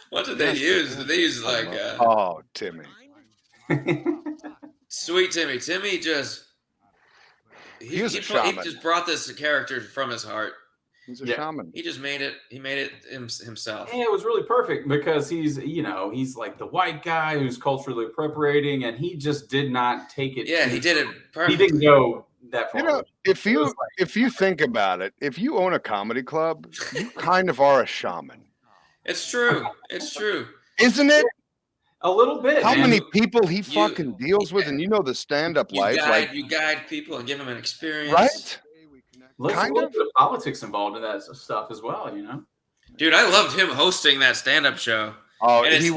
Speaker 3: What did they use? Did they use like?
Speaker 2: Oh, Timmy.
Speaker 3: Sweet Timmy. Timmy just. He just brought this character from his heart.
Speaker 2: He's a shaman.
Speaker 3: He just made it. He made it himself.
Speaker 1: And it was really perfect because he's like the white guy who's culturally appropriating, and he just did not take it.
Speaker 3: Yeah, he did it perfect.
Speaker 1: He didn't go that far.
Speaker 2: You know, if you think about it, if you own a comedy club, you kind of are a shaman.
Speaker 3: It's true. It's true.
Speaker 2: Isn't it?
Speaker 1: A little bit.
Speaker 2: How many people he fucking deals with, and the stand-up life.
Speaker 3: You guide people and give them an experience,
Speaker 2: right?
Speaker 1: There's a little bit of politics involved in that stuff as well,
Speaker 3: Dude, I loved him hosting that stand-up show.
Speaker 2: Oh,
Speaker 3: and it's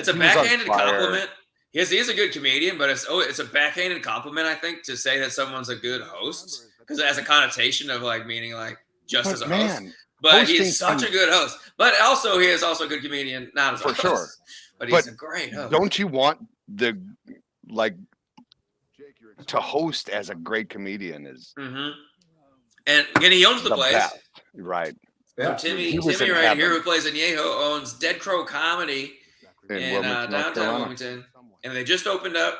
Speaker 3: a backhanded compliment. He's a good comedian, but it's a backhanded compliment, I think, to say that someone's a good host, because it has a connotation of meaning just as a host. But he's such a good host. But also, he is also a good comedian, not as a host. For sure. But he's a great host.
Speaker 2: Don't you want to host as a great comedian is?
Speaker 3: Mm-hmm. And he owns the place.
Speaker 2: Best. Right.
Speaker 3: Yeah. So Timmy right here, who plays Añejo, owns Dead Crow Comedy in downtown Wilmington. And they just opened up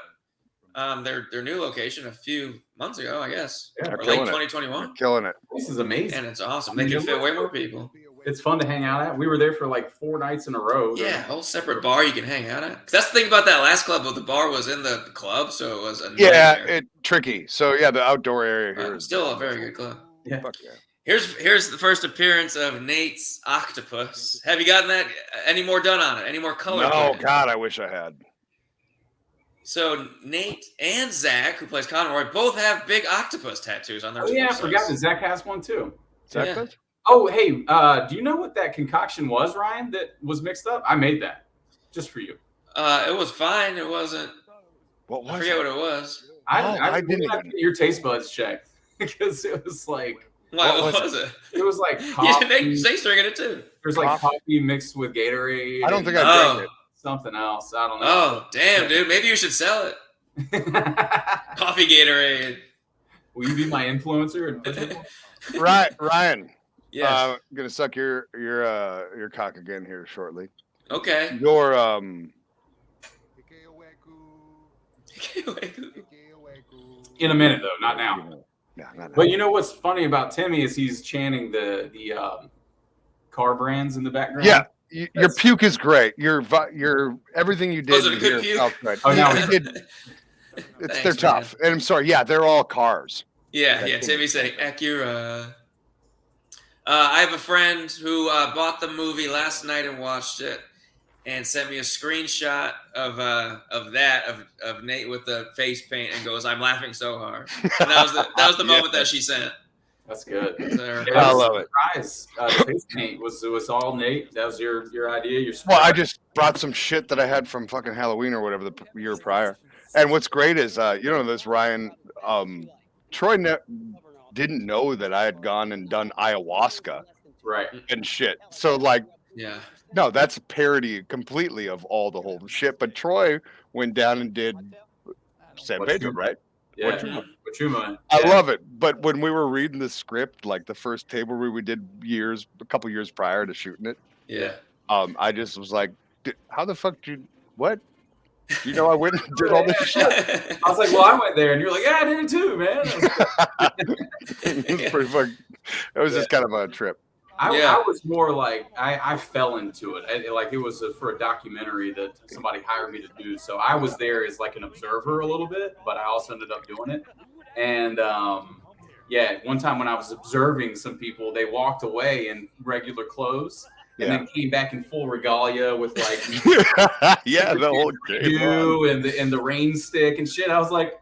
Speaker 3: their new location a few months ago, I guess.
Speaker 2: Yeah,
Speaker 3: or late 2021.
Speaker 2: Killing it.
Speaker 1: This is amazing.
Speaker 3: And it's awesome. They can fit way more people.
Speaker 1: It's fun to hang out at. We were there for like 4 nights in a row.
Speaker 3: Yeah, a whole separate bar you can hang out at. 'Cause that's the thing about that last club. The bar was in the club, so it was a nightmare.
Speaker 2: Tricky. So yeah, the outdoor area here is
Speaker 3: still a very good club.
Speaker 1: Yeah.
Speaker 2: Fuck yeah.
Speaker 3: Here's the first appearance of Nate's octopus. Have you gotten that? Any more done on it? Any more color?
Speaker 2: No, God, I wish I had.
Speaker 3: So Nate and Zach, who plays Conroy, both have big octopus tattoos on their.
Speaker 1: Oh yeah, I forgot that Zach has one too.
Speaker 2: Zach does?
Speaker 1: Oh hey, do you know what that concoction was, Ryan? That was mixed up. I made that just for you.
Speaker 3: It was fine. It wasn't.
Speaker 2: What was?
Speaker 3: I forget what it was.
Speaker 1: I didn't have to get your taste buds checked because it was like.
Speaker 3: What was it?
Speaker 1: It was like coffee.
Speaker 3: Nate's drinking it too.
Speaker 1: There's like coffee mixed with Gatorade.
Speaker 2: I don't think I drank it.
Speaker 1: Something else. I don't know.
Speaker 3: Oh, damn, dude. Maybe you should sell it. Coffee Gatorade.
Speaker 1: Will you be my influencer?
Speaker 2: Right, Ryan.
Speaker 3: Yes.
Speaker 2: I'm gonna suck your cock again here shortly.
Speaker 3: Okay.
Speaker 2: Your
Speaker 1: In a minute though, not now.
Speaker 2: Yeah, not now.
Speaker 1: But you know what's funny about Timmy is he's chanting the car brands in the background.
Speaker 2: Yeah. Your puke is great. Your everything you did.
Speaker 3: Was it a good puke?
Speaker 2: Oh no, we did. They're tough. And I'm sorry. Yeah, they're all cars.
Speaker 3: Yeah. Timmy's saying Acura. I have a friend who bought the movie last night and watched it, and sent me a screenshot of Nate with the face paint and goes, "I'm laughing so hard." And that was the moment that she sent.
Speaker 1: That's good.
Speaker 2: I love it.
Speaker 1: Face paint was all Nate. That was your idea.
Speaker 2: Well, I just brought some shit that I had from fucking Halloween or whatever the year prior. And what's great is you know this, Ryan. Troy didn't know that I had gone and done ayahuasca,
Speaker 1: right,
Speaker 2: and shit. So like,
Speaker 3: yeah.
Speaker 2: No, that's a parody completely of all the whole shit. But Troy went down and did San Pedro, right?
Speaker 1: Yeah, Wachuma.
Speaker 2: I love it. But when we were reading the script, like the first table read we did a couple years prior to shooting it.
Speaker 3: Yeah.
Speaker 2: I just was like, how the fuck did you, what? You know, I went and did all this shit.
Speaker 1: I was like, well, I went there. And you're like, yeah, I did it too, man.
Speaker 2: It was pretty fun. It was just kind of a trip.
Speaker 1: I was more like I fell into it. It was for a documentary that somebody hired me to do. So I was there as like an observer a little bit, but I also ended up doing it. And one time when I was observing some people, they walked away in regular clothes and then came back in full regalia with like
Speaker 2: the whole
Speaker 1: and the rain stick and shit. I was like,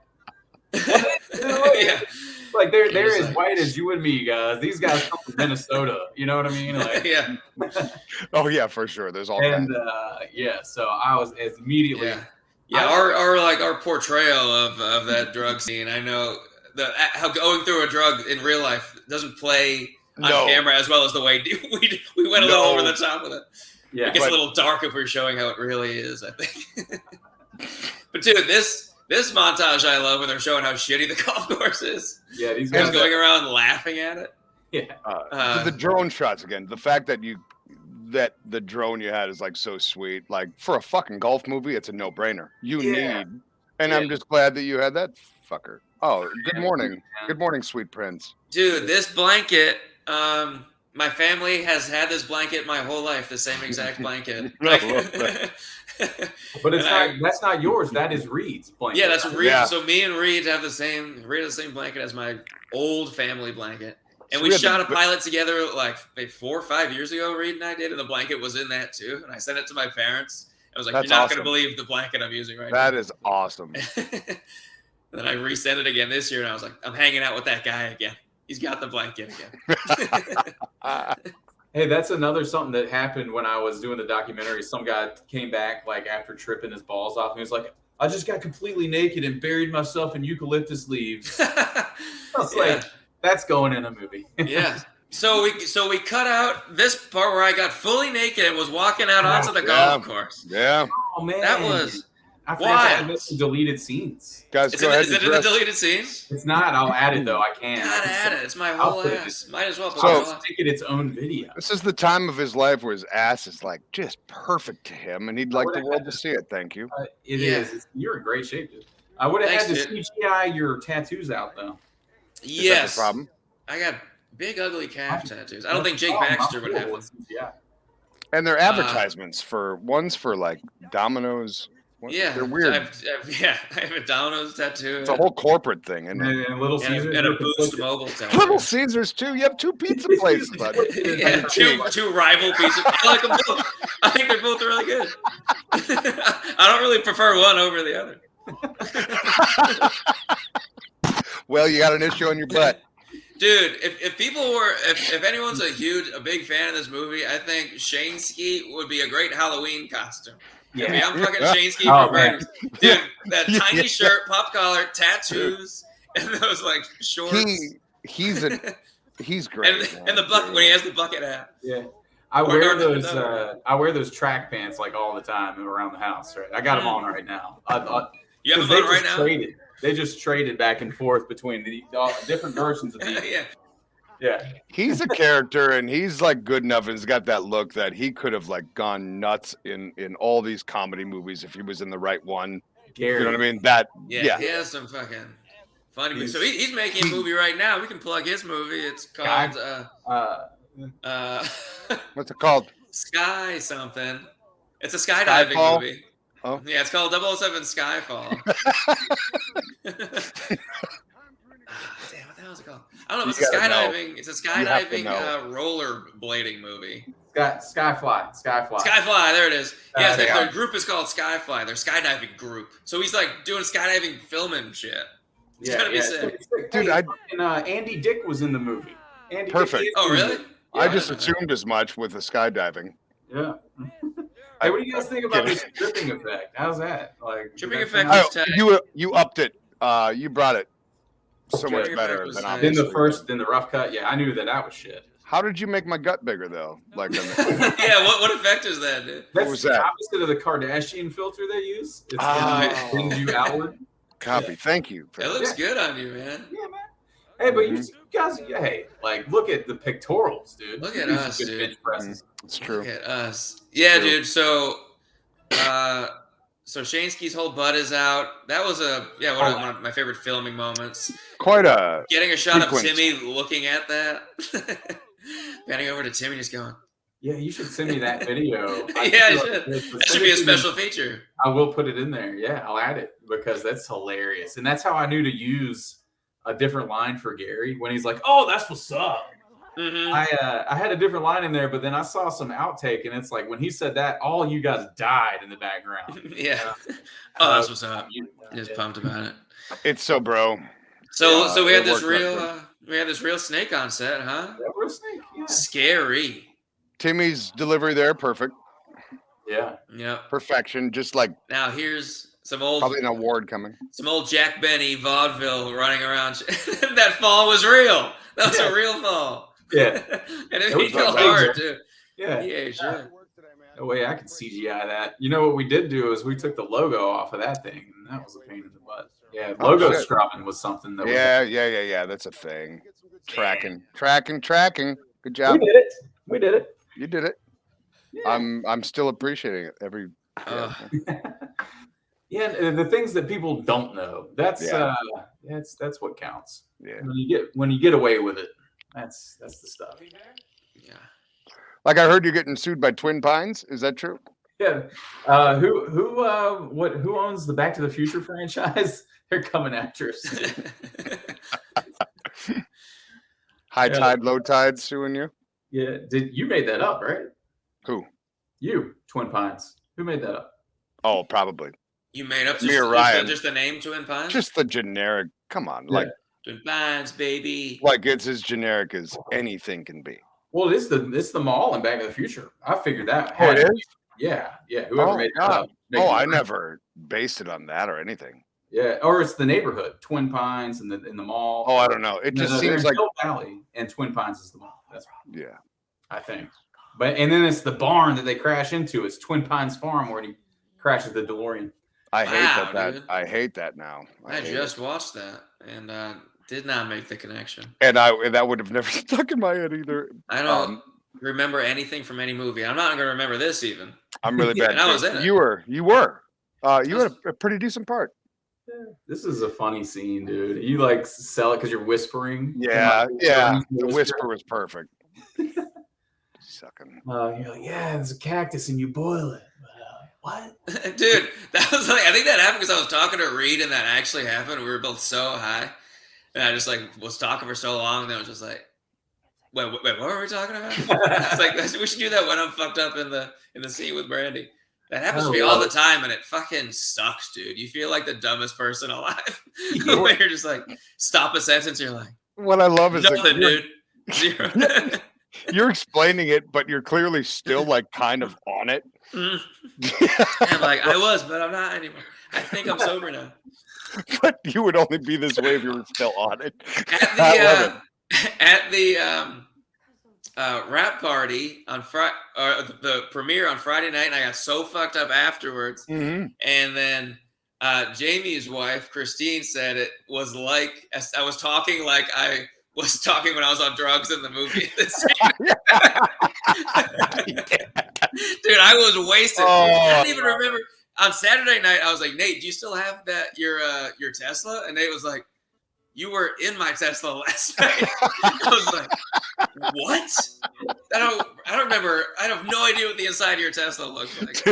Speaker 1: like they're as white as you and me, guys. These guys come from Minnesota. You know what I mean? Like,
Speaker 3: yeah.
Speaker 2: Oh yeah, for sure. There's all
Speaker 1: and so I was immediately.
Speaker 3: Our portrayal of that drug scene. I know how going through a drug in real life doesn't play on camera as well as the way we went a little over the top with it.
Speaker 1: Yeah,
Speaker 3: it gets a little dark if we're showing how it really is, I think. But dude, this montage I love when they're showing how shitty the golf course is.
Speaker 1: Yeah, these guys
Speaker 3: going around laughing at it.
Speaker 1: Yeah.
Speaker 2: The drone shots again. The fact that the drone you had is like so sweet. Like for a fucking golf movie, it's a no-brainer. You need, and I'm just glad that you had that fucker. Oh, good morning. Good morning, sweet prince.
Speaker 3: Dude, this blanket, my family has had this blanket my whole life, the same exact blanket.
Speaker 1: But that's not yours. That is Reed's blanket.
Speaker 3: Yeah, that's Reed. Yeah. So me and Reed have the same blanket as my old family blanket. And we shot a pilot together like 4 or 5 years ago, Reed and I did, and the blanket was in that too. And I sent it to my parents. I was like, "You're not going to believe the blanket I'm using right now."
Speaker 2: That is awesome.
Speaker 3: And then I resent it again this year, and I was like, "I'm hanging out with that guy again. He's got the blanket again."
Speaker 1: Hey, that's something that happened when I was doing the documentary. Some guy came back like after tripping his balls off, and he was like, "I just got completely naked and buried myself in eucalyptus leaves." I was like, "That's going in a movie."
Speaker 3: Yeah. So we cut out this part where I got fully naked and was walking out onto the golf course.
Speaker 2: Yeah.
Speaker 1: Oh man,
Speaker 3: that was
Speaker 1: why I missed the deleted scenes.
Speaker 2: Guys,
Speaker 3: is it in the deleted scenes?
Speaker 1: It's not. I'll add it though. I can.
Speaker 3: Gotta add it. It's my whole ass. Might as well.
Speaker 1: Make it its own video.
Speaker 2: This is the time of his life where his ass is like just perfect to him, and he'd like the world to see it. Thank you.
Speaker 1: It is. You're in great shape, dude. I would have had to CGI your tattoos out though.
Speaker 3: Yes.
Speaker 2: Is that the problem?
Speaker 3: I got Big ugly calf tattoos. I don't think Jake Baxter would have them.
Speaker 1: Yeah.
Speaker 2: And they're advertisements one's for like Domino's.
Speaker 3: Yeah,
Speaker 2: they're weird.
Speaker 3: I have a Domino's tattoo.
Speaker 2: It's a whole corporate thing, isn't it?
Speaker 1: And Little Caesars.
Speaker 3: And a Boost Mobile tattoo.
Speaker 2: Little Caesars too. You have 2 pizza places, buddy.
Speaker 3: Yeah, two rival pieces. I like them both. I think they're both really good. I don't really prefer one over the other.
Speaker 2: Well, you got an issue on your butt.
Speaker 3: Dude, if anyone's a big fan of this movie, I think Shaneski would be a great Halloween costume. Yeah, I mean, I'm fucking Shaneski from Birdies. Dude, that tiny shirt, pop collar, tattoos, and those like shorts.
Speaker 2: He's great.
Speaker 3: and the bucket when he has the bucket hat.
Speaker 1: Yeah. I wear those track pants like all the time around the house. Right, I got them on right now.
Speaker 3: You have them on right now.
Speaker 1: They just traded back and forth between the different versions of these. Yeah.
Speaker 2: He's a character, and he's like good enough, and he's got that look that he could have like gone nuts in all these comedy movies if he was in the right one.
Speaker 1: Gary.
Speaker 2: You know what I mean?
Speaker 3: Yeah. He has some fucking funny movies. So he's making a movie right now. We can plug his movie. It's called
Speaker 2: what's it called?
Speaker 3: Sky something. It's a skydiving
Speaker 2: Skyfall?
Speaker 3: movie.
Speaker 2: Oh.
Speaker 3: Yeah, it's called 007 Skyfall. Damn, what the hell is it called? I don't know. It's a skydiving. It's a skydiving roller blading movie.
Speaker 1: Skyfly.
Speaker 3: Skyfly. There it is. Yeah, their group is called Skyfly. Their skydiving group. So he's like doing skydiving filming shit. It's gonna be sick.
Speaker 1: Dude, Andy Dick was in the movie.
Speaker 2: Perfect.
Speaker 3: Oh, really?
Speaker 2: Yeah, I just assumed as much with the skydiving.
Speaker 1: Yeah. Hey, what do you guys think about this dripping effect? How's that? Like
Speaker 3: dripping effect?
Speaker 2: You upped it. You brought it so much better than
Speaker 1: in the rough cut. Yeah, I knew that was shit.
Speaker 2: How did you make my gut bigger though? Like,
Speaker 3: yeah, what effect is that, dude?
Speaker 1: That's what was the opposite of the Kardashian filter they use. It's Benju outward.
Speaker 2: Copy. Yeah. Thank you.
Speaker 3: It looks good on you, man.
Speaker 1: Yeah, man. Hey, but you guys, like, look at the pectorals, dude.
Speaker 3: Look at us, dude.
Speaker 1: Bench presses.
Speaker 2: It's true.
Speaker 3: Look at us. Yeah, dude. So Shaneski's whole butt is out. That was one of my favorite filming moments.
Speaker 2: Getting
Speaker 3: a shot of Timmy looking at that. Panning over to Timmy, just going.
Speaker 1: Yeah, you should send me that video.
Speaker 3: Yeah, you should. That should be a special feature.
Speaker 1: I will put it in there. Yeah, I'll add it because that's hilarious. And that's how I knew to use a different line for Gary when he's like, "Oh, that's what's up."
Speaker 3: Mm-hmm.
Speaker 1: I had a different line in there, but then I saw some outtake, and it's like when he said that, all you guys died in the background.
Speaker 3: Yeah. That's what's up. Just pumped about it.
Speaker 2: It's so bro.
Speaker 3: So we had this real snake on set, huh?
Speaker 1: Yeah, real snake. Yeah.
Speaker 3: Scary.
Speaker 2: Timmy's delivery there, perfect.
Speaker 1: Yeah.
Speaker 2: Perfection. Just like
Speaker 3: now, here's some old
Speaker 2: probably an award coming.
Speaker 3: Some old Jack Benny vaudeville running around. That fall was real. That was a real fall.
Speaker 1: Yeah.
Speaker 3: And it felt hard too.
Speaker 1: Yeah.
Speaker 3: Sure.
Speaker 1: No way I could CGI that. You know what we did do is we took the logo off of that thing, and that was a pain in the butt. Yeah, logo scrubbing was something that.
Speaker 2: Yeah. That's a thing. Tracking. Good job.
Speaker 1: We did it.
Speaker 2: You did it. Yeah. I'm still appreciating it every.
Speaker 1: Yeah, the things that people don't know. That's what counts.
Speaker 2: Yeah.
Speaker 1: When you get away with it, that's the stuff.
Speaker 3: Yeah.
Speaker 2: Like I heard you're getting sued by Twin Pines. Is that true?
Speaker 1: Yeah. Who owns the Back to the Future franchise? They're coming after us.
Speaker 2: High tide, low tide suing you?
Speaker 1: Yeah. You made that up, right?
Speaker 2: Who?
Speaker 1: You, Twin Pines. Who made that up?
Speaker 2: Oh, probably.
Speaker 3: You made up just the name Twin Pines?
Speaker 2: Just the generic. Come on.
Speaker 1: Yeah.
Speaker 2: Like
Speaker 3: Twin Pines, baby.
Speaker 2: Like it's as generic as anything can be.
Speaker 1: Well, it's the mall in Back to the Future. I figured that.
Speaker 2: Oh, it is?
Speaker 1: Yeah. Whoever made that up.
Speaker 2: I never based it on that or anything.
Speaker 1: Yeah, or it's the neighborhood, Twin Pines in the mall.
Speaker 2: Oh, I don't know. It just seems like
Speaker 1: Hill Valley and Twin Pines is the mall. That's right.
Speaker 2: Yeah,
Speaker 1: I think. And then it's the barn that they crash into. It's Twin Pines Farm where he crashes the DeLorean.
Speaker 2: I hate that. Dude. I hate that now.
Speaker 3: I just watched that and did not make the connection.
Speaker 2: And that would have never stuck in my head either.
Speaker 3: I don't remember anything from any movie. I'm not going to remember this even.
Speaker 2: I'm really bad.
Speaker 3: And I was in it.
Speaker 2: You were. You had a pretty decent part.
Speaker 1: This is a funny scene, dude. You like sell it because you're whispering.
Speaker 2: Yeah. The whisper was perfect. Sucking.
Speaker 1: You're like, yeah, there's a cactus and you boil it. What?
Speaker 3: Dude, that was like, I think that happened because I was talking to Reed and that actually happened. We were both so high. And I just like was talking for so long. And then I was just like, wait, what were we talking about? I was like, we should do that when I'm fucked up in the scene with Brandy. That happens to me all the time, and it fucking sucks, dude. You feel like the dumbest person alive. When you're just like, stop a sentence, you're like,
Speaker 2: what I love is
Speaker 3: nothing, dude. Zero.
Speaker 2: You're explaining it, but you're clearly still like kind of on it.
Speaker 3: I'm like, I was, but I'm not anymore. I think I'm sober now.
Speaker 2: But you would only be this way if you were still on it.
Speaker 3: At the rap party on the premiere on Friday night, and I got so fucked up afterwards.
Speaker 2: Mm-hmm.
Speaker 3: And then Jamie's wife, Christine, said it was like I was talking like I was talking when I was on drugs in the movie. Dude, I was wasted. I don't even remember. On Saturday night, I was like, Nate, do you still have your Tesla? And Nate was like, you were in my Tesla last night. I was like, what? I don't remember. I have no idea what the inside of your Tesla looks like.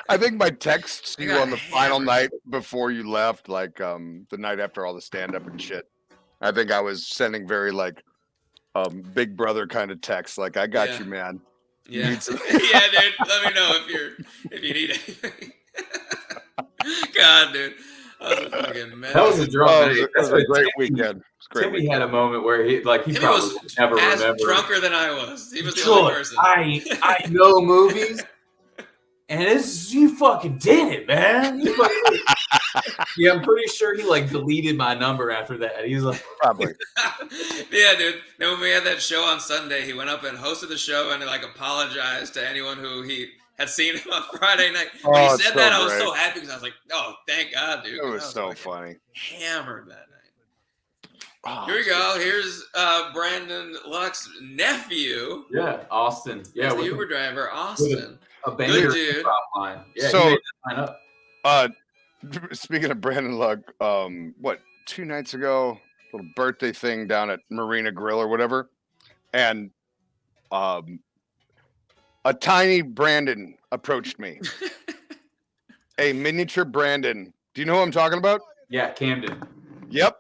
Speaker 2: I think my texts to you on the final night before you left, like the night after all the stand-up and shit, I think I was sending very like big brother kind of text, like, I got you, man.
Speaker 3: Yeah. Yeah, dude. Let me know if you need anything. God, dude. That
Speaker 1: was a drunk night.
Speaker 2: That was a great weekend.
Speaker 1: Timmy had a moment where he probably
Speaker 3: was
Speaker 1: never
Speaker 3: as
Speaker 1: remember.
Speaker 3: Drunker than I was. He was the only person.
Speaker 1: I know movies, and you fucking did it, man. Yeah, I'm pretty sure he like deleted my number after that. He's like,
Speaker 2: probably.
Speaker 3: Yeah, dude. Then when we had that show on Sunday, he went up and hosted the show and like apologized to anyone who he had seen him on Friday night. When he said that, I was so happy because I was like, oh, thank God, dude.
Speaker 2: It was so funny.
Speaker 3: Hammered that night. Here we go. Here's Brandon Luck's nephew.
Speaker 1: Yeah, Austin. Yeah,
Speaker 3: the Uber driver, Austin.
Speaker 1: A banger
Speaker 3: dude.
Speaker 1: Line. Yeah,
Speaker 2: so,
Speaker 1: sign up.
Speaker 2: Speaking of Brandon Luck, 2 nights ago, little birthday thing down at Marina Grill or whatever, and a tiny Brandon approached me. A miniature Brandon. Do you know who I'm talking about?
Speaker 1: Yeah, Camden.
Speaker 2: Yep.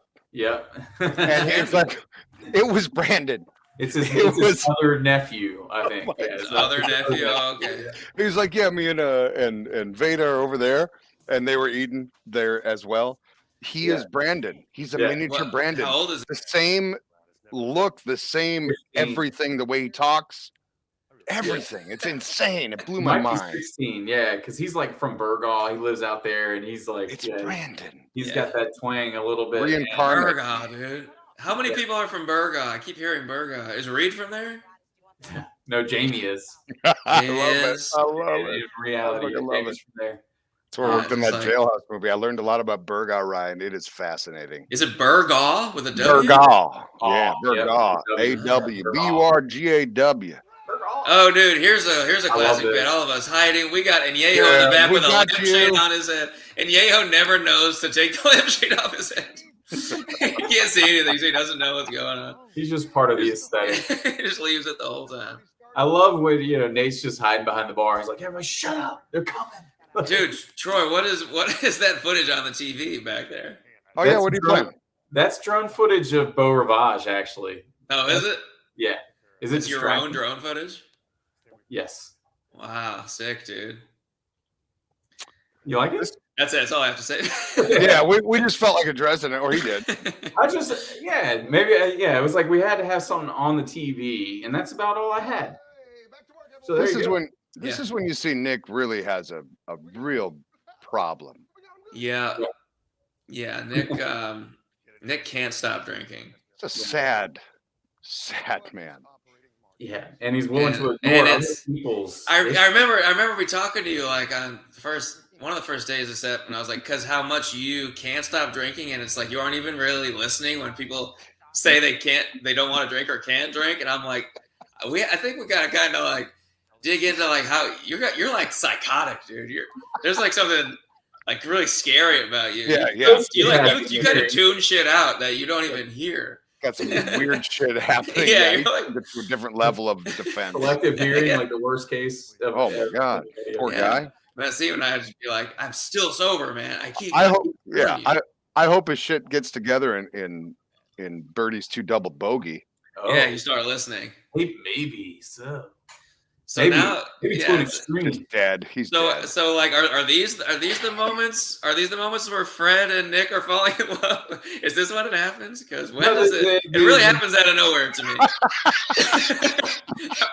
Speaker 2: And it's like, it was Brandon.
Speaker 1: It's his other nephew, I think.
Speaker 3: His other nephew. Okay.
Speaker 2: He was like, yeah, me and Veda are over there, and they were eating there as well. He is Brandon. He's a miniature Brandon.
Speaker 3: How old is he?
Speaker 2: The same look, the same everything, the way he talks. Everything. It's insane. It blew my mind.
Speaker 1: 16, yeah, because he's like from Burgaw. He lives out there, and he's like,
Speaker 2: it's Brandon.
Speaker 1: He's got that twang a little bit.
Speaker 2: Reincarnate.
Speaker 3: Burgaw, dude. How many people are from Burgaw? I keep hearing Burgaw. Is Reed from there?
Speaker 1: No, Jamie is.
Speaker 2: I love it.
Speaker 1: In reality,
Speaker 2: I love it.
Speaker 1: From there.
Speaker 2: That's where I worked in that Jailhouse movie. I learned a lot about Burgaw, Ryan. It is fascinating.
Speaker 3: Is it Burgaw with a W?
Speaker 2: Burgaw. Yeah, Burgaw. A-W. B-U-R-G-A-W.
Speaker 3: Oh, dude, here's a classic bit. All of us hiding. We got Añejo in the back with a lampshade on his head. Añejo never knows to take the lampshade off his head. He can't see anything, so he doesn't know what's going on.
Speaker 1: He's just part of the aesthetic.
Speaker 3: He just leaves it the whole time.
Speaker 1: I love when Nate's just hiding behind the bar. He's like, "Everybody, shut up! They're coming."
Speaker 3: Dude, Troy, what is that footage on the TV back there?
Speaker 2: Oh yeah, what are you playing?
Speaker 1: That's drone footage of Beau Rivage, actually.
Speaker 3: Oh, is it?
Speaker 1: Yeah. Is it
Speaker 3: your own drone footage?
Speaker 1: Yes.
Speaker 3: Wow, sick, dude.
Speaker 1: You like it?
Speaker 3: That's it. That's all I have to say.
Speaker 2: Yeah, we just felt like addressing it, or he did.
Speaker 1: It was like we had to have something on the TV, and that's about all I had. So
Speaker 2: this is when you see Nick really has a real problem.
Speaker 3: Yeah. Nick can't stop drinking.
Speaker 2: It's a sad man.
Speaker 1: Yeah, and he's willing to ignore other people's.
Speaker 3: I remember we talking to you like on one of the first days of set, and I was like, because how much you can't stop drinking, and it's like you aren't even really listening when people say they don't want to drink or can't drink, and I'm like, I think we gotta kind of like dig into like how you're like psychotic, dude. There's like something like really scary about you.
Speaker 2: Yeah,
Speaker 3: You kind of tune shit out that you don't even hear.
Speaker 2: Got some weird shit happening.
Speaker 3: Yeah,
Speaker 2: you like, get to a different level of defense.
Speaker 1: Selective hearing, like the worst case.
Speaker 2: Oh my god, poor guy.
Speaker 3: Man, see, when I just be like, I'm still sober, man.
Speaker 2: I hope his shit gets together in Birdies 2 double bogey.
Speaker 3: Oh. Yeah, you start listening.
Speaker 1: Maybe so.
Speaker 3: So maybe, now,
Speaker 2: he's dead. He's dead.
Speaker 3: So like, are these the moments? Are these the moments where Fred and Nick are falling in love? Is this when it happens? Because when does it? It really happens out of nowhere to me.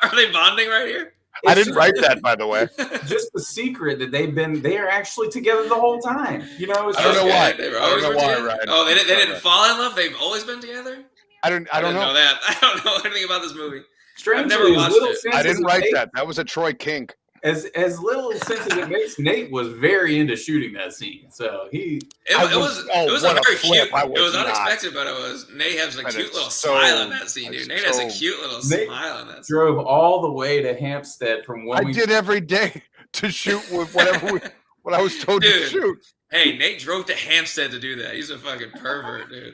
Speaker 3: Are they bonding right here?
Speaker 2: I didn't write that, by the way.
Speaker 1: Just the secret that they are actually together the whole time. You know,
Speaker 2: I don't know why. I don't know why, Ryan.
Speaker 3: Oh, they didn't fall in love. They've always been together.
Speaker 2: I don't know
Speaker 3: that. I don't know anything about this movie.
Speaker 1: Strangely,
Speaker 3: I've never watched it.
Speaker 2: I didn't write that. That was a Troy kink.
Speaker 1: As little sense as it makes, Nate was very into shooting that scene. So it
Speaker 3: was a very cute. It was unexpected, but it was. Nate has a cute little smile in that scene, dude. Nate has a cute little smile in that scene.
Speaker 1: Drove all the way to Hampstead from when
Speaker 2: I did every day to shoot with whatever what I was told to shoot.
Speaker 3: Hey, Nate drove to Hampstead to do that. He's a fucking pervert, dude.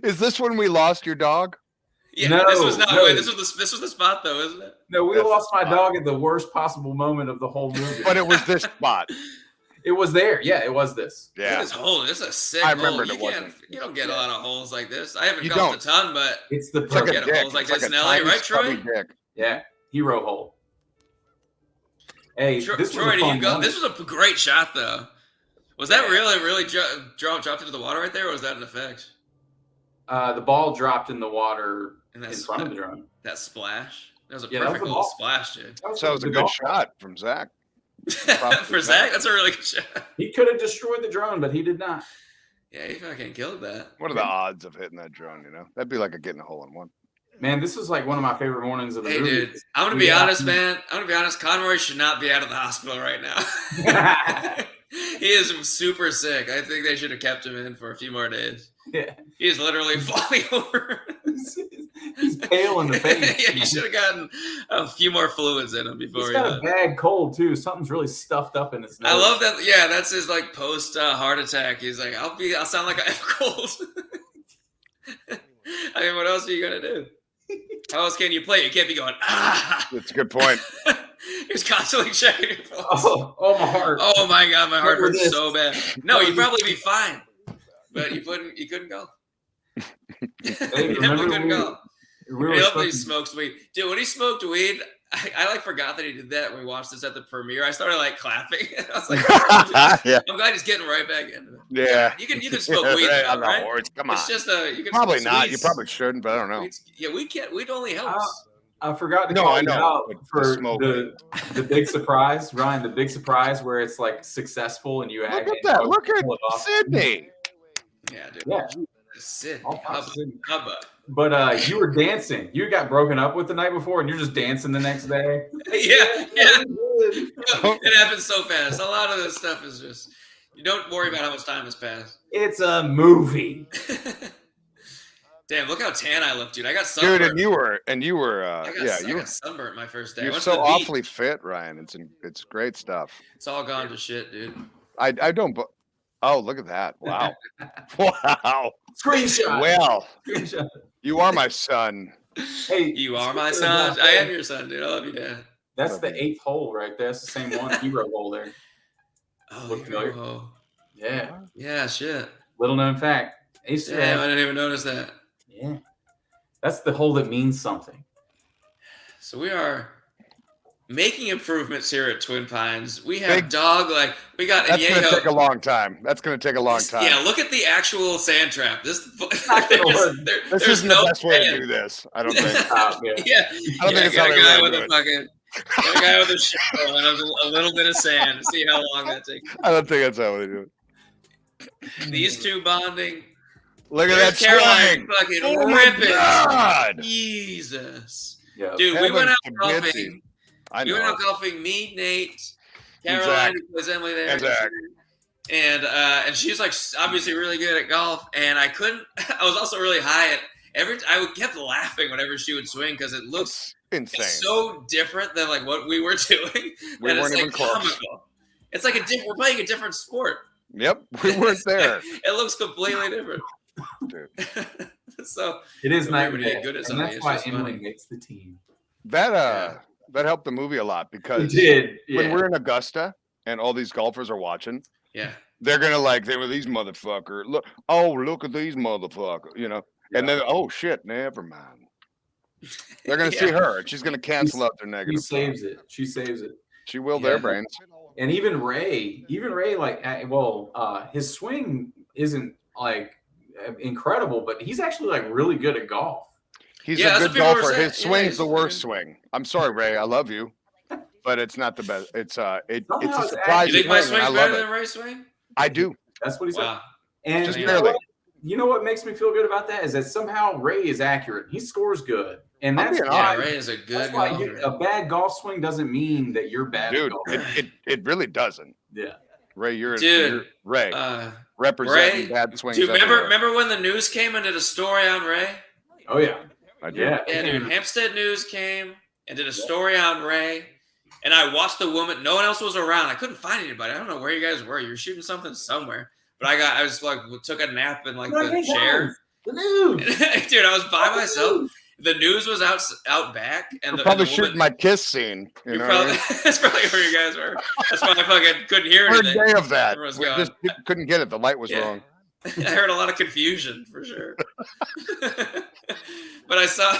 Speaker 2: Is this when we lost your dog?
Speaker 3: Yeah, no, this was not. No. Wait, this was the spot, though, isn't it?
Speaker 1: No, we lost my dog at the worst possible moment of the whole movie.
Speaker 2: But it was this spot.
Speaker 1: It was there. Yeah, it was this.
Speaker 2: Yeah,
Speaker 3: this hole. This is a sick.
Speaker 2: I remember
Speaker 3: hole. You don't get a lot of holes like this. I haven't golfed a ton, but
Speaker 1: it's the
Speaker 3: perfect holes like this in LA, right, Troy?
Speaker 1: Yeah, hero hole. Hey,
Speaker 3: Troy, do you go? This was a great shot, though. Was that really dropped into the water right there, or was that an effect?
Speaker 1: The ball dropped in the water in front of the drone.
Speaker 3: That splash. That was a perfect little splash, dude.
Speaker 2: That was a good shot from Zach.
Speaker 3: For Zach, that's a really good shot.
Speaker 1: He could have destroyed the drone, but he did not.
Speaker 3: Yeah, he fucking killed that.
Speaker 2: What are the odds of hitting that drone, That'd be like getting a hole in one.
Speaker 1: Man, this is like one of my favorite mornings of the movie.
Speaker 3: Dude, I'm going to be honest, man. I'm going to be honest. Conroy should not be out of the hospital right now. He is super sick. I think they should have kept him in for a few more days.
Speaker 1: Yeah.
Speaker 3: He is literally falling over.
Speaker 1: He's pale in the face.
Speaker 3: Yeah, he should have gotten a few more fluids in him before
Speaker 1: He's got a bad cold, too. Something's really stuffed up in his nose.
Speaker 3: I love that. Yeah, that's his like post heart attack. He's like, I'll sound like I have a cold. I mean, what else are you going to do? How else can you play? You can't be going, ah.
Speaker 2: That's a good point.
Speaker 3: He's constantly checking your pulse.
Speaker 1: Oh, my heart.
Speaker 3: Oh, my God. My heart hurts so bad. No, you'd probably be fine. But you couldn't go.
Speaker 1: Hey,
Speaker 3: you definitely couldn't go. He hopefully smokes weed. Dude, when he smoked weed, I forgot that he did that when we watched this at the premiere. I started clapping. I was like,
Speaker 2: yeah.
Speaker 3: I'm glad he's getting right back into it.
Speaker 2: Yeah.
Speaker 3: You can smoke weed now, right?
Speaker 2: Come on.
Speaker 3: It's just you can
Speaker 2: probably not. You probably shouldn't, but I don't know.
Speaker 3: Weed can't. Weed only helps.
Speaker 1: I forgot to call you out for the big surprise, Ryan. The big surprise where it's successful and you
Speaker 2: look at that. Look at Sydney.
Speaker 3: Yeah, dude.
Speaker 1: Yeah.
Speaker 3: Sydney.
Speaker 1: But you were dancing. You got broken up with the night before, and you're just dancing the next day.
Speaker 3: Yeah. It happens so fast. A lot of this stuff is just you don't worry about how much time has passed.
Speaker 1: It's a movie.
Speaker 3: Damn, look how tan I look, dude. I got sunburnt.
Speaker 2: Dude, and you were
Speaker 3: I got sunburnt my first day.
Speaker 2: You're so awfully fit, Ryan. It's great stuff.
Speaker 3: It's all gone to shit, dude.
Speaker 2: I don't. Oh, look at that! Wow, wow.
Speaker 1: Screenshot.
Speaker 2: Well, you are my son.
Speaker 1: Hey,
Speaker 3: you are my son. I am your son, dude. I love you, Dad.
Speaker 1: That's the 8th hole right there. That's the same one. Hero hole there.
Speaker 3: Oh, hero.
Speaker 1: Yeah.
Speaker 3: Yeah, shit.
Speaker 1: Little known fact.
Speaker 3: Damn, I didn't even notice that.
Speaker 1: Yeah. That's the hole that means something.
Speaker 3: So we are making improvements here at Twin Pines. We have we got
Speaker 2: That's going to take a long time.
Speaker 3: Yeah, look at the actual sand trap. This isn't
Speaker 2: the best way to do this. I don't think.
Speaker 3: Yeah. I don't think it's how they really do it. Got a guy with a shovel and a little bit of sand to see how long that takes.
Speaker 2: I don't think that's how they do it.
Speaker 3: These two bonding.
Speaker 2: Look at that
Speaker 3: Caroline fucking ripping.
Speaker 2: God.
Speaker 3: Jesus.
Speaker 1: Yeah.
Speaker 3: Dude, we went out golfing. We went out golfing. Me, Nate, Caroline, was Emily there. And she's obviously really good at golf. And I was also really high I kept laughing whenever she would swing because it looks
Speaker 2: insane.
Speaker 3: It's so different than like what we were doing.
Speaker 2: We weren't even close.
Speaker 3: Comical. It's like we're playing a different sport.
Speaker 2: Yep, we weren't there.
Speaker 3: It looks completely different.
Speaker 2: Dude.
Speaker 3: So
Speaker 1: it is night and
Speaker 3: day. Good at
Speaker 1: and that's why Emily makes the team.
Speaker 2: That helped the movie a lot because when we're in Augusta and all these golfers are watching, they're gonna they were these motherfuckers. Look at these motherfuckers, and then shit, never mind. They're gonna see her, and she's gonna cancel out their negative.
Speaker 1: She saves it.
Speaker 2: She will their brains.
Speaker 1: And even Ray, his swing isn't incredible, but he's actually really good at golf.
Speaker 2: He's a good golfer. His swing's the worst swing. I'm sorry, Ray. I love you, but it's not the best. It's a surprise.
Speaker 3: You think my swing's better than Ray's swing?
Speaker 2: I do.
Speaker 1: That's what he said.
Speaker 3: Wow.
Speaker 1: And
Speaker 2: just barely.
Speaker 1: You know what makes me feel good about that is that somehow Ray is accurate. He scores good, and that's why
Speaker 3: Ray is a good golfer.
Speaker 1: A bad golf swing doesn't mean that you're bad.
Speaker 2: Dude, it really doesn't.
Speaker 1: Yeah.
Speaker 2: Ray, you're Ray. Representing bad swings.
Speaker 3: Dude, remember when the news came and did a story on Ray?
Speaker 1: Oh yeah.
Speaker 2: I did.
Speaker 3: Yeah, dude. Hampstead News came and did a story on Ray. And I watched the woman. No one else was around. I couldn't find anybody. I don't know where you guys were. You were shooting something somewhere. But I just took a nap in the chair.
Speaker 1: The news.
Speaker 3: Dude, I was by myself. The news was out back. And
Speaker 2: probably shooting my kiss scene.
Speaker 3: That's probably where you guys were. That's why I fucking couldn't hear anything.
Speaker 2: Third day of that. We just couldn't get it. The light was wrong.
Speaker 3: I heard a lot of confusion for sure. But I saw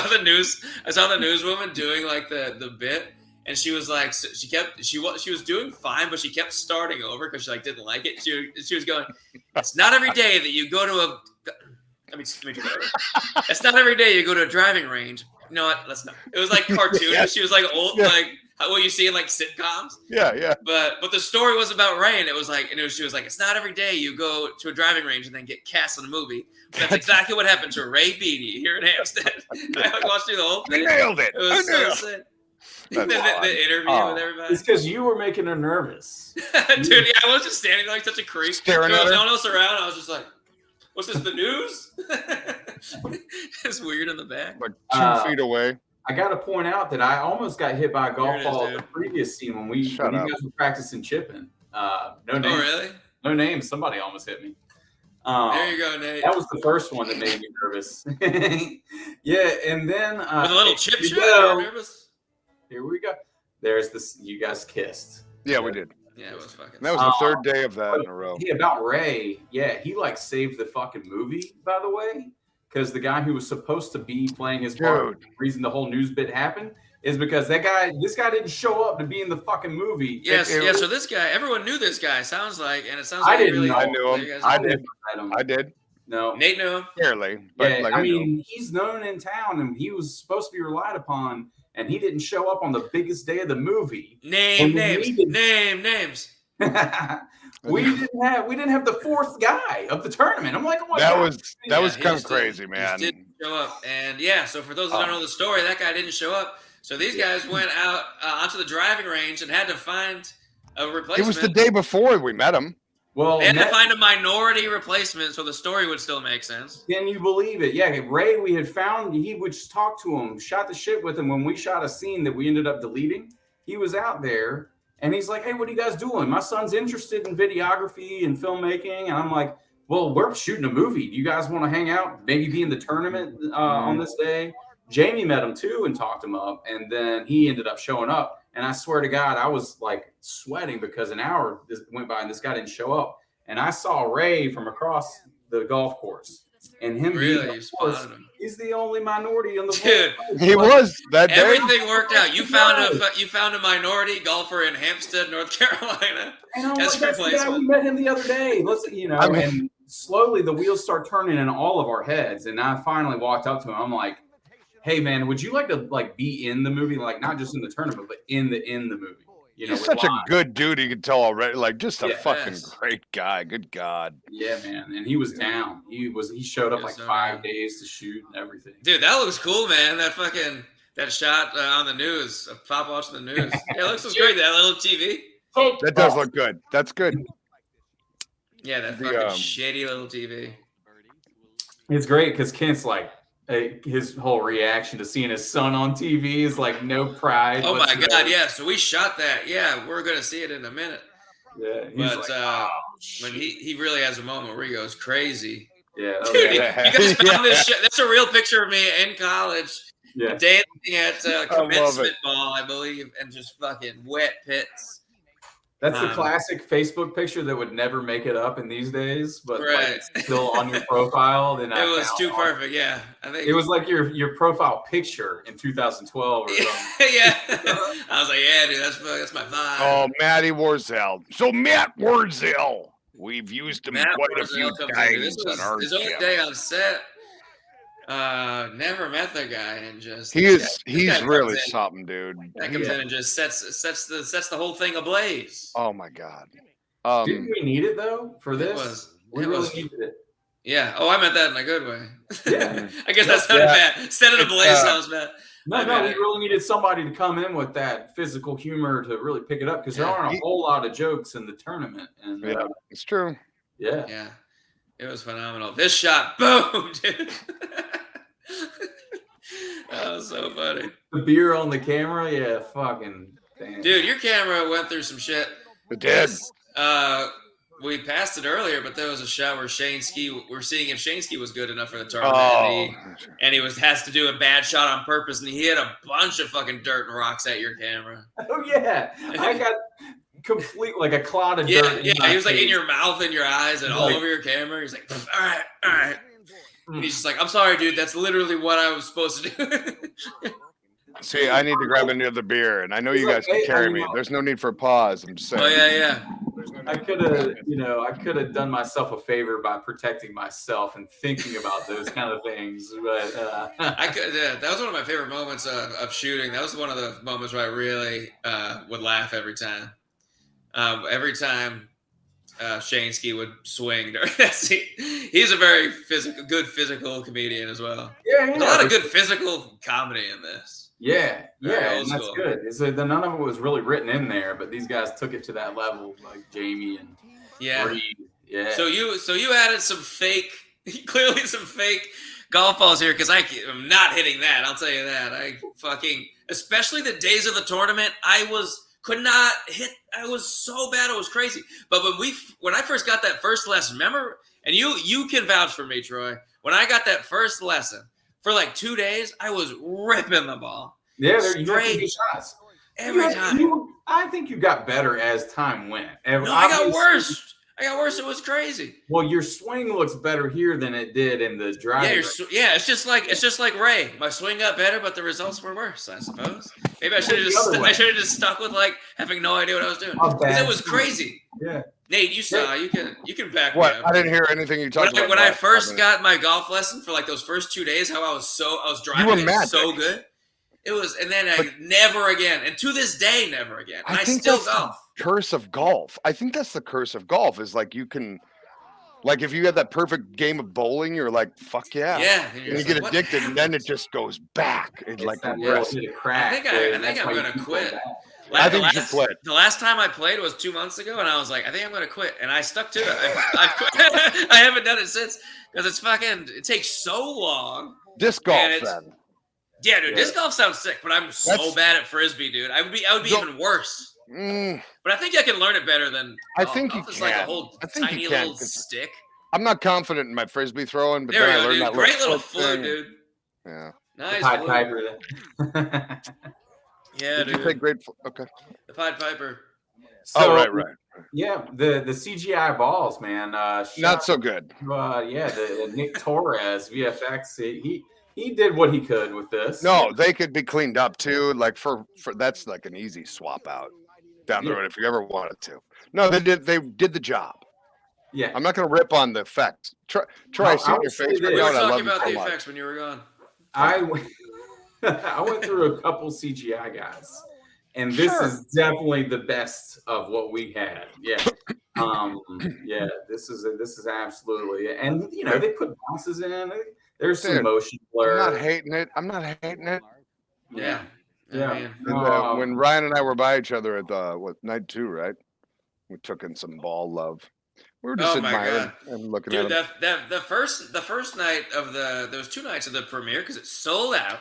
Speaker 3: the news. I saw the newswoman doing the bit, and she was like, she was doing fine, but she kept starting over because she didn't like it. She was going, it's not every day that you go to a. Let me do that. It's not every day you go to a driving range. You know what? Let's not. It was cartoon. Yeah. She was old, what you see in sitcoms.
Speaker 2: Yeah.
Speaker 3: But the story was about Ray, and she was like, it's not every day you go to a driving range and then get cast in a movie. But that's exactly what happened to Ray Beatty here in Hampstead. I watched through the whole thing.
Speaker 2: I nailed it.
Speaker 3: It was so sick. The interview with everybody.
Speaker 1: It's because you were making her nervous.
Speaker 3: Dude, I was just standing there like such a creep.
Speaker 2: Staring at her.
Speaker 3: No one else around. I was just like, what's this, the news? It's weird in the back.
Speaker 2: 2 feet away.
Speaker 1: I got to point out that I almost got hit by a golf ball at the previous scene when you guys were practicing chipping. No names.
Speaker 3: Oh, really?
Speaker 1: No names. Somebody almost hit me.
Speaker 3: There you go, Nate.
Speaker 1: That was the first one that made me nervous. Yeah, and then
Speaker 3: with a little chip shot. Nervous.
Speaker 1: Here we go. There's this. You guys kissed.
Speaker 2: Yeah, we did.
Speaker 3: Yeah, it was fucking.
Speaker 2: That was the third day of that in a row.
Speaker 1: Yeah, about Ray. Yeah, he saved the fucking movie. By the way. Because the guy who was supposed to be playing his part, the reason the whole news bit happened is because this guy didn't show up to be in the fucking movie.
Speaker 3: Yes, so this guy, everyone knew this guy. Sounds like, and it sounds like
Speaker 1: I didn't know.
Speaker 2: I knew him. I did.
Speaker 1: No,
Speaker 3: Nate knew him.
Speaker 2: Barely, but
Speaker 1: I mean, he's known in town, and he was supposed to be relied upon, and he didn't show up on the biggest day of the movie.
Speaker 3: Name names.
Speaker 1: We didn't have the fourth guy of the tournament. I'm like, oh my
Speaker 2: God. That was kind of crazy, man.
Speaker 3: He didn't show up, and so for those that don't know the story, that guy didn't show up. So these guys went out onto the driving range and had to find a replacement.
Speaker 2: It was the day before we met him.
Speaker 1: Well,
Speaker 3: they had to find a minority replacement so the story would still make sense.
Speaker 1: Can you believe it? Yeah, Ray, we had found. He would just talk to him, shot the shit with him when we shot a scene that we ended up deleting. He was out there. And he's like, hey, what are you guys doing? My son's interested in videography and filmmaking. And I'm like, well, we're shooting a movie. Do you guys want to hang out? Maybe be in the tournament on this day? Jamie met him too and talked him up. And then he ended up showing up. And I swear to God, I was sweating because an hour went by and this guy didn't show up. And I saw Ray from across the golf course. And him he's the only minority on the
Speaker 3: Dude,
Speaker 2: he was that day.
Speaker 3: Everything worked out. You found a minority golfer in Hampstead, North Carolina.
Speaker 1: That's the guy we met him the other day. And slowly the wheels start turning in all of our heads. And I finally walked up to him. I'm like, hey man, would you like to be in the movie? Not just in the tournament, but in the movie.
Speaker 2: He's such a good dude. You can tell already. Just a fucking great guy. Good God.
Speaker 1: Yeah, man. And he was down. He showed up 5 days to shoot and everything.
Speaker 3: Dude, that looks cool, man. That shot on the news of Pop watching the news. Yeah, it looks great. That little TV.
Speaker 2: That does look good. That's good.
Speaker 3: Yeah, that fucking shady little TV.
Speaker 1: It's great because Kent's like, his whole reaction to seeing his son on TV is like no pride.
Speaker 3: Oh my God, yeah. So we shot that. Yeah, we're gonna see it in a minute.
Speaker 1: Yeah,
Speaker 3: but when he really has a moment where he goes crazy.
Speaker 1: Yeah,
Speaker 3: dude, you guys found this shit. That's a real picture of me in college.
Speaker 1: Yeah,
Speaker 3: dancing at commencement ball, I believe, and just fucking wet pits.
Speaker 1: That's the classic Facebook picture that would never make it up in these days, but like it's still on your profile. Then
Speaker 3: it was too perfect. Yeah, I think
Speaker 1: it was like your profile picture in 2012 or something.
Speaker 3: Yeah, I was like, yeah, dude, that's my vibe.
Speaker 2: Oh, Matty Warzel. So Matt Warzel, we've used him quite a few times on our
Speaker 3: his only day on set. Never met the guy, and just
Speaker 2: he's really something, dude.
Speaker 3: That comes in and just sets the whole thing ablaze.
Speaker 2: Oh my God!
Speaker 1: Didn't we need it though for this? We really needed it.
Speaker 3: Yeah. Oh, I meant that in a good way.
Speaker 1: Yeah.
Speaker 3: I guess that sounded bad. Set it ablaze sounds bad.
Speaker 1: No, we really needed somebody to come in with that physical humor to really pick it up because there aren't a whole lot of jokes in the tournament. And
Speaker 2: it's true.
Speaker 1: Yeah.
Speaker 3: Yeah. It was phenomenal. This shot, boom, dude. That was so funny.
Speaker 1: The beer on the camera, yeah, fucking damn.
Speaker 3: Dude, your camera went through some shit.
Speaker 2: It did.
Speaker 3: We passed it earlier, but there was a shot where we're seeing if Shaneski was good enough for the tournament. And he has to do a bad shot on purpose, and he hit a bunch of fucking dirt and rocks at your camera.
Speaker 1: Oh, yeah. I got complete, like a cloud of dirt.
Speaker 3: Yeah, he was like in your mouth and your eyes and all over your camera. He's like, all right. And he's just like, I'm sorry, dude. That's literally what I was supposed to do.
Speaker 2: See, I need to grab another beer, and I know you guys can carry me. There's no need for a pause. I'm just saying.
Speaker 3: Oh, yeah.
Speaker 1: I could have done myself a favor by protecting myself and thinking about those kind of things. But
Speaker 3: that was one of my favorite moments of shooting. That was one of the moments where I really would laugh every time. Every time Shaneski would swing during that scene. He's a very good physical comedian as well.
Speaker 1: Yeah,
Speaker 3: There's a lot of good physical comedy in this.
Speaker 1: Yeah, and that's good. None of it was really written in there, but these guys took it to that level, like Jamie and Reed. Yeah.
Speaker 3: So you added some fake golf balls here because I'm not hitting that. I'll tell you that. Especially the days of the tournament, could not hit. I was so bad, it was crazy. But when I first got that first lesson, remember, and you can vouch for me, Troy. When I got that first lesson, for like 2 days, I was ripping the ball.
Speaker 1: Yeah, you got some good shots
Speaker 3: every time.
Speaker 1: I think you got better as time went.
Speaker 3: No, I got worse. It was crazy.
Speaker 1: Well, your swing looks better here than it did in the driving.
Speaker 3: Yeah, it's just like Ray. My swing got better, but the results were worse, I suppose. Maybe I should have just stuck with like having no idea what I was doing because it was crazy.
Speaker 1: Yeah.
Speaker 3: Nate, you saw. You can back
Speaker 2: what?
Speaker 3: me up.
Speaker 2: I didn't hear anything you talked about.
Speaker 3: When I first got my golf lesson for like those first 2 days, how I was driving so good. It was, and then never again, and to this day, never again. And I still golf.
Speaker 2: Curse of golf. I think that's the curse of golf. Is like you can, like if you have that perfect game of bowling, you're like, fuck yeah.
Speaker 3: Yeah.
Speaker 2: And you get addicted, and then it just goes back. It's like
Speaker 1: I think
Speaker 3: I'm gonna quit.
Speaker 2: I think you should quit.
Speaker 3: The last time I played was 2 months ago, and I was like, I think I'm going to quit. And I stuck to it. I haven't done it since because it takes so long.
Speaker 2: Disc golf, then.
Speaker 3: Yeah, dude, disc golf sounds sick, but I'm so bad at Frisbee, dude. I would be even worse. But I think I can learn it better than
Speaker 2: I think you can.
Speaker 3: Like a whole tiny little stick.
Speaker 2: I'm not confident in my Frisbee throwing, but
Speaker 3: there
Speaker 2: then
Speaker 3: we
Speaker 2: I learned that
Speaker 3: great little fluke, dude.
Speaker 2: Yeah.
Speaker 3: Nice.
Speaker 1: Pied Piper.
Speaker 3: Yeah, dude.
Speaker 2: Okay.
Speaker 3: The Pied Piper.
Speaker 1: So,
Speaker 2: right.
Speaker 1: Yeah, the CGI balls, man.
Speaker 2: Not so good.
Speaker 1: The Nick Torres VFX. He did what he could with this.
Speaker 2: No, they could be cleaned up too. Like for that's like an easy swap out down the road if you ever wanted to. No, they did the job.
Speaker 1: Yeah,
Speaker 2: I'm not going to rip on the effects. Troy, I see your face.
Speaker 3: We were talking about the effects when you were gone.
Speaker 1: I went through a couple CGI guys, and this is definitely the best of what we had. Yeah, this is absolutely, and they put bounces in. There's some motion blur.
Speaker 2: I'm not hating it.
Speaker 3: Yeah.
Speaker 2: When Ryan and I were by each other at night 2, right? We took in some ball love. We were just admiring and looking at them.
Speaker 3: The first night of there was 2 nights of the premiere because it sold out.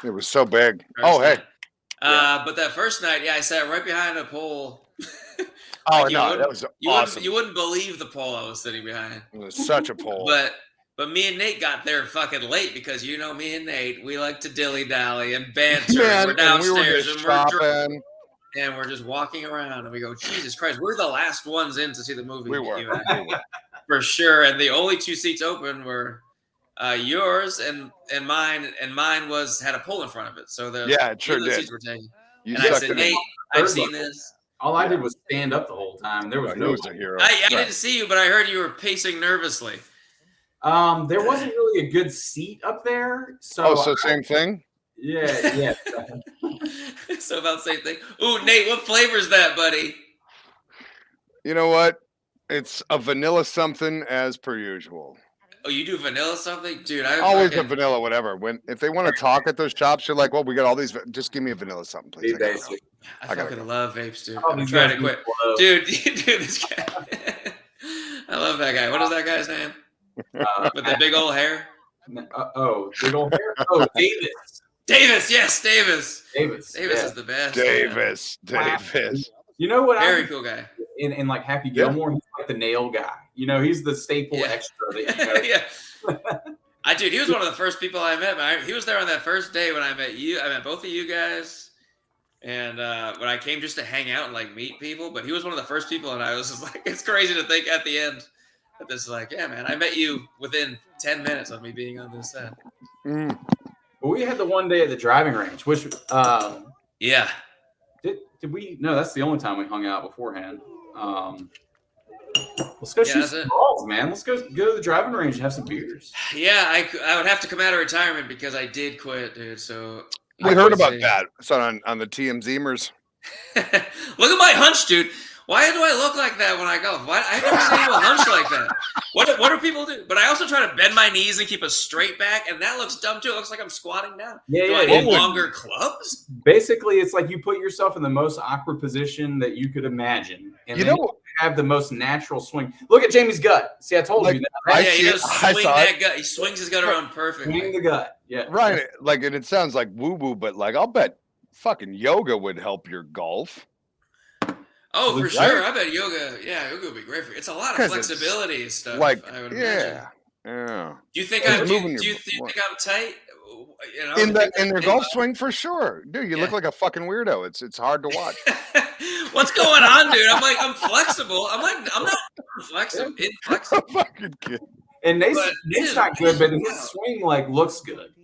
Speaker 2: It was so big. Hey.
Speaker 3: But that first night, I sat right behind a pole.
Speaker 2: That was awesome.
Speaker 3: You wouldn't believe the pole I was sitting behind.
Speaker 2: It was such a pole.
Speaker 3: But me and Nate got there fucking late because me and Nate, we like to dilly-dally and banter. We're downstairs and we're just walking around and we go, Jesus Christ, we're the last ones in to see the movie.
Speaker 2: We were.
Speaker 3: For sure. And the only 2 seats open were yours and mine, and mine had a pole in front of it. So
Speaker 2: it sure did.
Speaker 3: Seats were taken. And I said, Nate, I've seen this.
Speaker 1: All I did was stand up the whole time. There was no
Speaker 2: hero.
Speaker 3: I didn't see you, but I heard you were pacing nervously.
Speaker 1: There wasn't really a good seat up there. So
Speaker 2: same thing?
Speaker 1: Yeah.
Speaker 3: So about the same thing. Ooh, Nate, what flavor is that, buddy?
Speaker 2: You know what? It's a vanilla something as per usual.
Speaker 3: Oh, you do vanilla something? Dude,
Speaker 2: always a vanilla whatever. If they want to talk at those shops, you're like, well, we got all these. Just give me a vanilla something, please.
Speaker 3: I fucking love vapes, dude. I'm trying to quit. Dude, this guy. I love that guy. What is that guy's name? With the big old hair?
Speaker 1: Big old hair? Oh, Davis.
Speaker 3: Davis, yes, Davis.
Speaker 1: Davis
Speaker 3: is the best.
Speaker 2: Davis.
Speaker 1: You know what?
Speaker 3: Very cool guy.
Speaker 1: In like Happy Gilmore, he's like the nail guy. He's the staple extra.
Speaker 3: Dude, he was one of the first people I met. He was there on that first day when I met you. I met both of you guys. And when I came just to hang out and like meet people, but he was one of the first people, and I was just like, it's crazy to think at the end that this is like, yeah, man, I met you within 10 minutes of me being on this set.
Speaker 1: Well, we had the one day at the driving range, which did we? No, that's the only time we hung out beforehand. Let's go shoot some balls, man. Let's go to the driving range and have some beers.
Speaker 3: Yeah, I would have to come out of retirement because I did quit, dude. So
Speaker 2: we heard about that. It's on the TMZmers.
Speaker 3: Look at my hunch, dude. Why do I look like that when I golf? Why I never see anyone hunch like that. What do people do? But I also try to bend my knees and keep a straight back, and that looks dumb too. It looks like I'm squatting down. Do I need longer clubs?
Speaker 1: Basically, it's like you put yourself in the most awkward position that you could imagine, and you have the most natural swing. Look at Jamie's gut. See, I told you that.
Speaker 3: Right? He does swing that gut. He swings his gut around perfectly.
Speaker 1: Swing the gut. Yeah.
Speaker 2: Right. Like, and it sounds like woo-woo, but like, I'll bet fucking yoga would help your golf.
Speaker 3: Oh, for sure. I bet yoga would be great for you. It's a lot of flexibility and stuff.
Speaker 2: Like,
Speaker 3: I would imagine.
Speaker 2: Yeah.
Speaker 3: Do you think I'm tight?
Speaker 2: In their golf swing for sure, dude. You look like a fucking weirdo. It's hard to watch.
Speaker 3: What's going on, dude? I'm flexible. I'm not flexible. Inflexible.
Speaker 2: I'm fucking kidding.
Speaker 1: And Nate's not good, but his swing looks good.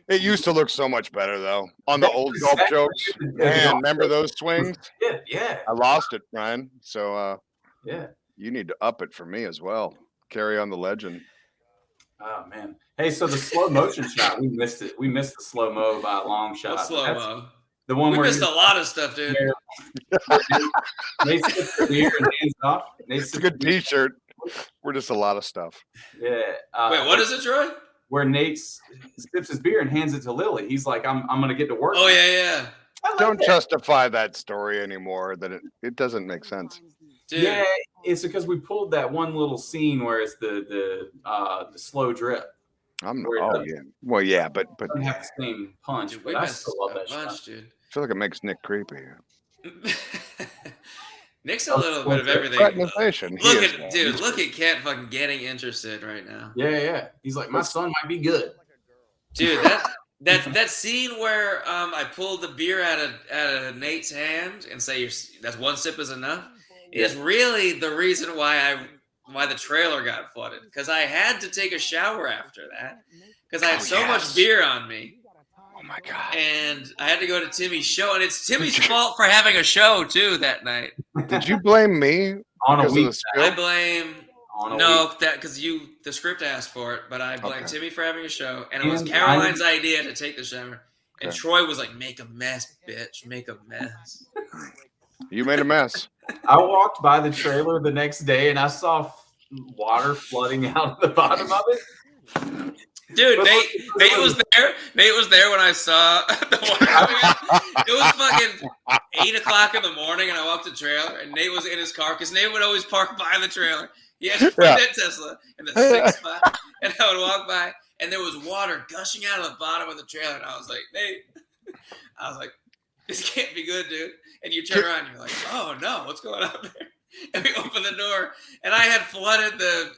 Speaker 2: It used to look so much better though on the old golf jokes. Man, remember those swings?
Speaker 1: Yeah.
Speaker 2: I lost it, Ryan. So you need to up it for me as well. Carry on the legend.
Speaker 1: Oh man. Hey, so the slow motion shot, we missed it. We missed the slow mo by a long shot.
Speaker 3: What slow mo?
Speaker 1: The one
Speaker 3: we
Speaker 1: where
Speaker 3: missed a lot of stuff, dude.
Speaker 1: Nate sips the beer and hands off.
Speaker 2: It's a good T-shirt. We're just a lot of stuff.
Speaker 1: Yeah.
Speaker 3: Wait, what is it, Troy?
Speaker 1: Where Nate sips his beer and hands it to Lily. He's like, I'm going to get to work.
Speaker 3: Oh, yeah.
Speaker 2: Don't justify that story anymore. That it doesn't make sense.
Speaker 3: Dude.
Speaker 1: Yeah, it's because we pulled that one little scene where it's the slow drip.
Speaker 2: Well, yeah, but
Speaker 1: doesn't have the same punch.
Speaker 3: Dude,
Speaker 1: but I still love that shot.
Speaker 3: Dude.
Speaker 2: I feel like it makes Nick creepy.
Speaker 3: Nick's a little bit of everything. Look at Kent fucking getting interested right now.
Speaker 1: Yeah. He's like, my son might be good.
Speaker 3: Dude, that scene where I pulled the beer out of Nate's hand and say that's one sip is enough is really the reason why the trailer got flooded. Because I had to take a shower after that because I had so much beer on me.
Speaker 2: Oh my God.
Speaker 3: And I had to go to Timmy's show, and it's Timmy's fault for having a show too that night.
Speaker 2: Did you blame me
Speaker 1: on a week?
Speaker 3: I blame because the script asked for it, but I blame Timmy for having a show, and it was Caroline's idea to take the shower. And Troy was like, "Make a mess, bitch, make a mess."
Speaker 2: You made a mess.
Speaker 1: I walked by the trailer the next day, and I saw water flooding out of the bottom of it.
Speaker 3: Dude, Nate was there. Nate was there when I saw the water coming out. It was fucking 8:00 in the morning, and I walked the trailer, and Nate was in his car because Nate would always park by the trailer. You had to put that Tesla in the 6th spot, and I would walk by, and there was water gushing out of the bottom of the trailer, and I was like, Nate, this can't be good, dude. And you turn around, and you're like, oh no, what's going on there? And we open the door, and I had flooded the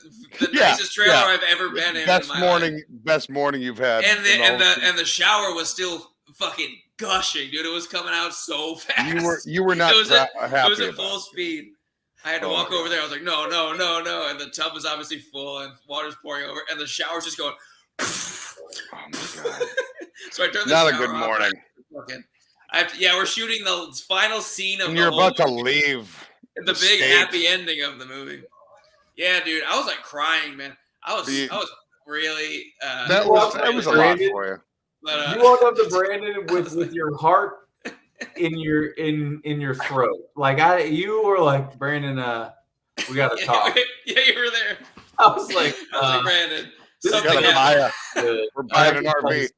Speaker 3: nicest trailer I've ever been in.
Speaker 2: Best morning you've had.
Speaker 3: And the shower was still fucking gushing, dude. It was coming out so fast.
Speaker 2: You were not happy.
Speaker 3: It was at full speed. I had to walk over there. I was like, no. And the tub was obviously full, and water's pouring over, and the shower's just going.
Speaker 2: Oh my god!
Speaker 3: So I turned the shower off.
Speaker 2: Not a good morning.
Speaker 3: We're shooting the final scene of.
Speaker 2: And you're about to leave.
Speaker 3: The big happy ending of the movie. Yeah, dude, I was like crying, man. I was really.
Speaker 2: That was a lot for you.
Speaker 3: But,
Speaker 1: you walked up to Brandon with your heart in your throat, like you were like, Brandon, we gotta talk.
Speaker 3: Yeah, you were there.
Speaker 1: I was like,
Speaker 3: Brandon,
Speaker 2: we're buying an RV.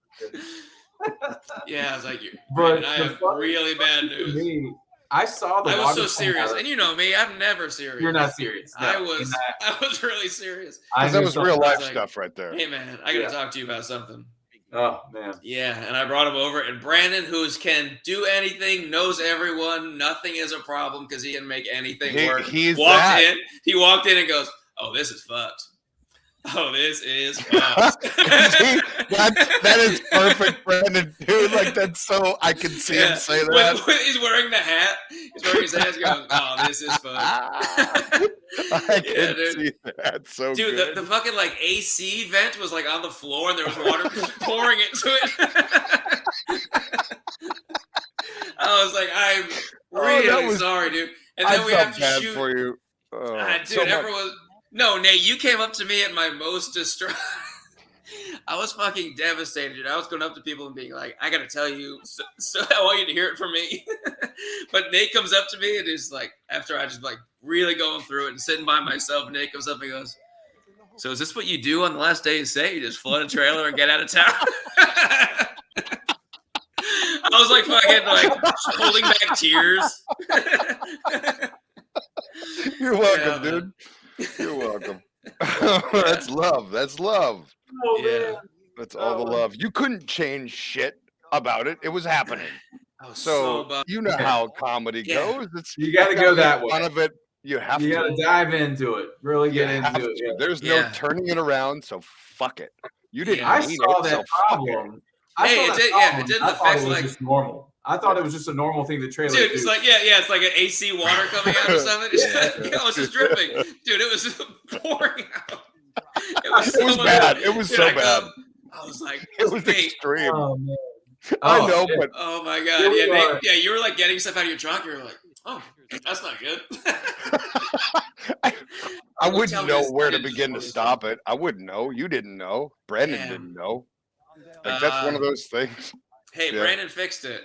Speaker 3: Yeah, I was like, Brandon, I have really bad news.
Speaker 1: I saw the.
Speaker 3: I was so serious, and you know me, I'm never serious.
Speaker 1: You're not serious. No,
Speaker 3: I was really serious.
Speaker 2: That was real life stuff right there.
Speaker 3: Hey man, I gotta talk to you about something.
Speaker 1: Oh man.
Speaker 3: Yeah, and I brought him over, and Brandon, can do anything, knows everyone, nothing is a problem because he can make anything work. He walked in and goes, "Oh, this is fucked. Oh, this is fucked."
Speaker 2: that is perfect, Brandon, dude. Like that's so I can see him say that.
Speaker 3: He's wearing the hat. He's wearing his hat. He's going, "Oh, this is fucked."
Speaker 2: I can see that. So
Speaker 3: dude,
Speaker 2: good.
Speaker 3: the fucking like AC vent was like on the floor, and there was water pouring into it. I was like, I'm really sorry, dude. And then we have to shoot.
Speaker 2: For you.
Speaker 3: Dude, so everyone. No, Nate, you came up to me at my most distraught. I was fucking devastated, dude. I was going up to people and being like, I gotta tell you, so I want you to hear it from me. But Nate comes up to me and is like, after I just like really going through it and sitting by myself, Nate comes up and goes, "So is this what you do on the last day you say? You just flood a trailer and get out of town?" I was like fucking like holding back tears.
Speaker 2: You're welcome, dude. You're welcome. That's love. That's love.
Speaker 1: Oh, man.
Speaker 2: That's all the love. You couldn't change shit about it. It was happening. So you know how comedy goes.
Speaker 1: You got to go that way.
Speaker 2: None of it. You got
Speaker 1: to dive into it. Really get into it. Yeah.
Speaker 2: There's no turning it around. So fuck it. You didn't.
Speaker 1: I saw that problem.
Speaker 3: It didn't affect like
Speaker 1: just normal. I thought it was just a normal thing. The trailer,
Speaker 3: dude, it's like it's like an AC water coming out or something. It's just dripping, dude. It was pouring out. It was
Speaker 2: bad. It was so bad.
Speaker 3: I was like,
Speaker 2: it was extreme.
Speaker 1: Oh, man.
Speaker 2: I know, but
Speaker 3: oh my god, you were like getting stuff out of your trunk. You were like, oh, that's not good.
Speaker 2: I wouldn't know where to begin to stop it. I wouldn't know. You didn't know. Brandon didn't know. Like that's one of those things.
Speaker 3: Hey, Brandon fixed it.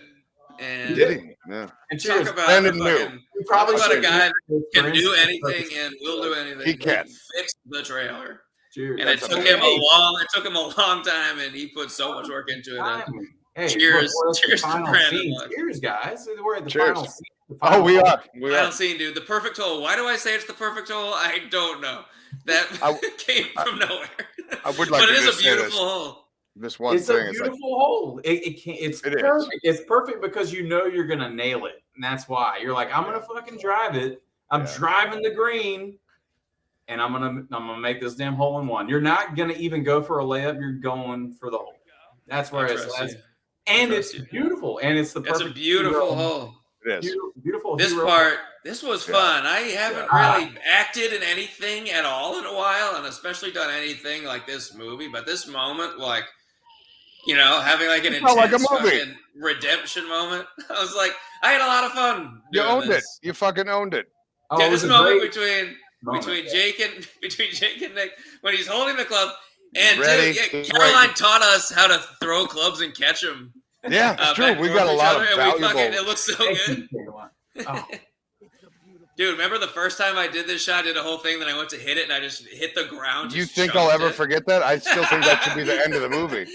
Speaker 3: And
Speaker 2: did he? Yeah.
Speaker 3: And talk about
Speaker 2: Brandon knew.
Speaker 3: Probably about a guy that can do anything and will do anything.
Speaker 2: He can
Speaker 3: fix the trailer.
Speaker 1: Cheers.
Speaker 3: And it took him a long time, and he put so much work into it.
Speaker 1: Hey,
Speaker 3: cheers to Brandon.
Speaker 1: Cheers, guys. We're at the
Speaker 2: cheers.
Speaker 1: Final scene.
Speaker 2: Oh, we are.
Speaker 3: Final scene, dude. The perfect hole. Why do I say it's the perfect hole? I don't know. That came from nowhere.
Speaker 2: I would like
Speaker 3: but
Speaker 2: to
Speaker 3: it is a beautiful hole.
Speaker 2: This one
Speaker 1: it's
Speaker 2: thing
Speaker 1: a beautiful hole. It's perfect. It's perfect because you know you're gonna nail it, and that's why you're like, I'm gonna fucking drive it. I'm driving the green, and I'm gonna make this damn hole in one. You're not gonna even go for a layup. You're going for the hole. That's where it's beautiful, and it's the perfect.
Speaker 3: It's a beautiful hole.
Speaker 2: It is
Speaker 1: beautiful.
Speaker 3: This was fun. I haven't really acted in anything at all in a while, and especially done anything like this movie. But this moment, like. You know, having like an intense fucking redemption moment. I was like, I had a lot of fun.
Speaker 2: You owned it. You fucking owned it.
Speaker 3: Yeah, this moment between Jake and Nick when he's holding the club, and Caroline taught us how to throw clubs and catch them.
Speaker 2: Yeah, it's true. We got a lot of valuable.
Speaker 3: It looks so good. Dude, remember the first time I did this shot? I did a whole thing, then I went to hit it, and I just hit the ground.
Speaker 2: You think I'll ever forget that? I still think that should be the end of the movie.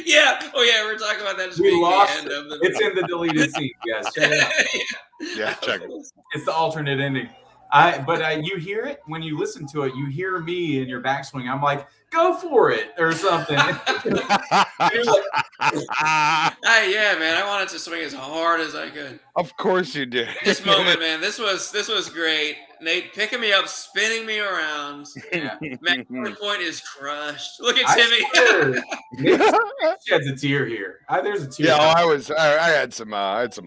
Speaker 3: Yeah. Oh, yeah, we're talking about that.
Speaker 1: We lost the end of the movie. It's in the deleted scene, guys. Check it out.
Speaker 2: Yeah, check it.
Speaker 1: It's the alternate ending. You hear it when you listen to it. You hear me in your backswing. I'm like, go for it or something.
Speaker 3: Yeah, man. I wanted to swing as hard as I could.
Speaker 2: Of course you did.
Speaker 3: This moment, man. This was great. Nate picking me up, spinning me around.
Speaker 1: Yeah.
Speaker 3: Matt point is crushed. Look at Timmy.
Speaker 1: Sheds a tear here. There's a tear.
Speaker 2: Yeah, I had some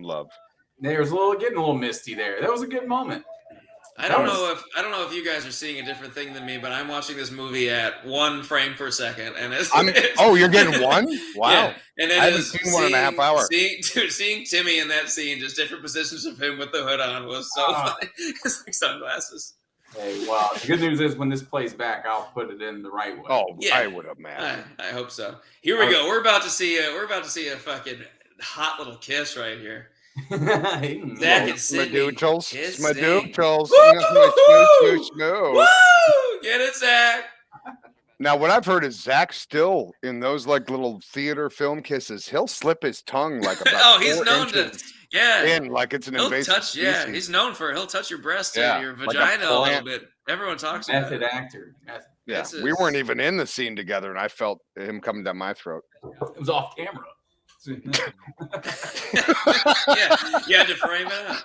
Speaker 2: love.
Speaker 1: There was getting a little misty there. That was a good moment.
Speaker 3: I don't know if you guys are seeing a different thing than me, but I'm watching this movie at 1 frame per second, and
Speaker 2: you're getting one? Wow!
Speaker 3: Yeah. And
Speaker 2: I haven't seen 1.5 hours.
Speaker 3: Seeing Timmy in that scene, just different positions of him with the hood on, was so funny. It's like sunglasses.
Speaker 1: Hey, well, the good news is when this plays back, I'll put it in the right way.
Speaker 2: Oh, yeah. I would have, man.
Speaker 3: I hope so. Here we go. We're about to see a fucking hot little kiss right here. Zach and Sydney.
Speaker 2: Smadoochles.
Speaker 3: Woo! Get it, Zach.
Speaker 2: Now, what I've heard is Zach still in those like little theater film kisses. He'll slip his tongue like about
Speaker 3: he's known to
Speaker 2: in like it's an invasive species.
Speaker 3: Yeah, he's known for he'll touch your breast and your vagina a little bit. Everyone talks about it.
Speaker 1: Method actor.
Speaker 2: Yeah, we weren't even in the scene together, and I felt him coming down my throat.
Speaker 1: It was off camera.
Speaker 3: You had to frame it up.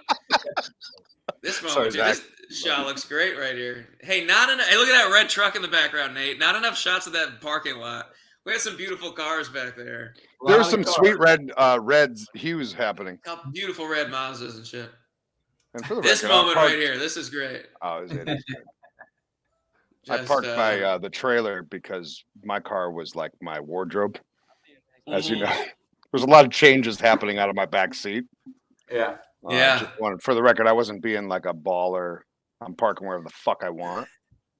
Speaker 3: This moment, this shot looks great right here. Hey, look at that red truck in the background, Nate. Not enough shots of that parking lot. We had some beautiful cars back there.
Speaker 2: There's some sweet red hues happening.
Speaker 3: Beautiful red Mazdas and shit.
Speaker 2: And for the
Speaker 3: this moment right here, this is great.
Speaker 2: Oh, it is good. I parked by the trailer because my car was like my wardrobe, as you know. There's a lot of changes happening out of my back seat.
Speaker 1: Yeah.
Speaker 2: For the record, I wasn't being like a baller. I'm parking wherever the fuck I want.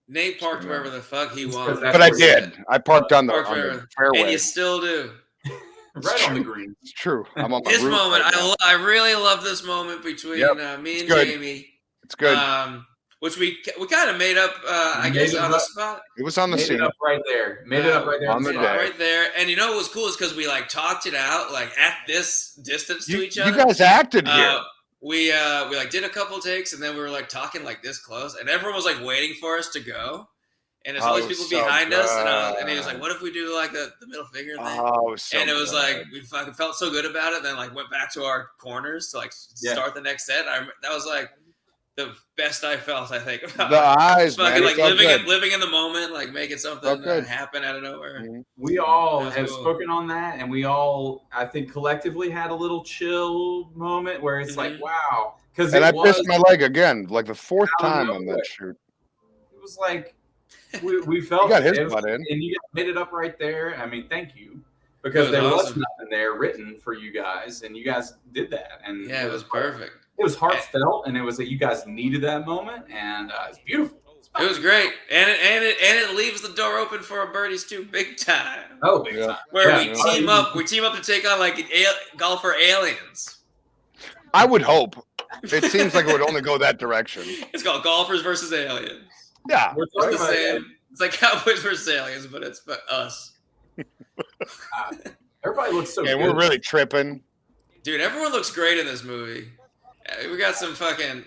Speaker 3: Nate parked wherever the fuck he wanted.
Speaker 2: But I did. I parked on the fairway.
Speaker 3: And you still do.
Speaker 1: Right on the green.
Speaker 2: It's true. I'm on my
Speaker 3: this
Speaker 2: roof
Speaker 3: moment,
Speaker 2: right
Speaker 3: I really love this moment between me and Jamie.
Speaker 2: It's good.
Speaker 3: Which we kind of made up, I guess, on the spot.
Speaker 2: It was on the scene.
Speaker 1: Made it up right there. Made it up right there
Speaker 2: on the day.
Speaker 3: Right there. And you know what was cool is because we like talked it out like at this distance to each other.
Speaker 2: You guys acted here.
Speaker 3: We like did a couple takes and then we were like talking like this close and everyone was like waiting for us to go. And there's all these people behind us, and he was like, "What if we do like the middle finger thing?" And it was like we fucking felt so good about it. Then like went back to our corners to like start the next set. That was like the best I felt. I think about
Speaker 2: the eyes,
Speaker 3: fucking
Speaker 2: man.
Speaker 3: like living in the moment, like making something happen out of nowhere.
Speaker 2: Mm-hmm.
Speaker 1: We all have spoken on that, and we all, I think, collectively had a little chill moment where it's like, wow, because
Speaker 2: I pissed my leg again, like the fourth time on that shoot.
Speaker 1: It was like. We felt
Speaker 2: you got his butt in,
Speaker 1: and you made it up right there. I mean, thank you, because there was nothing there written for you guys, and you guys did that. And
Speaker 3: it was perfect.
Speaker 1: It was heartfelt, and it was that you guys needed that moment, and it's beautiful.
Speaker 3: It was great, and it leaves the door open for a Birdies too, big time.
Speaker 1: Oh, big time!
Speaker 3: Where we team up to take on like golfer aliens.
Speaker 2: I would hope. It seems like it would only go that direction.
Speaker 3: It's called Golfers versus Aliens.
Speaker 2: Yeah,
Speaker 3: it's the same. It's like Cowboys versus Aliens, but it's for us.
Speaker 1: Everybody looks so good.
Speaker 2: And we're really tripping.
Speaker 3: Dude, everyone looks great in this movie. We got some fucking...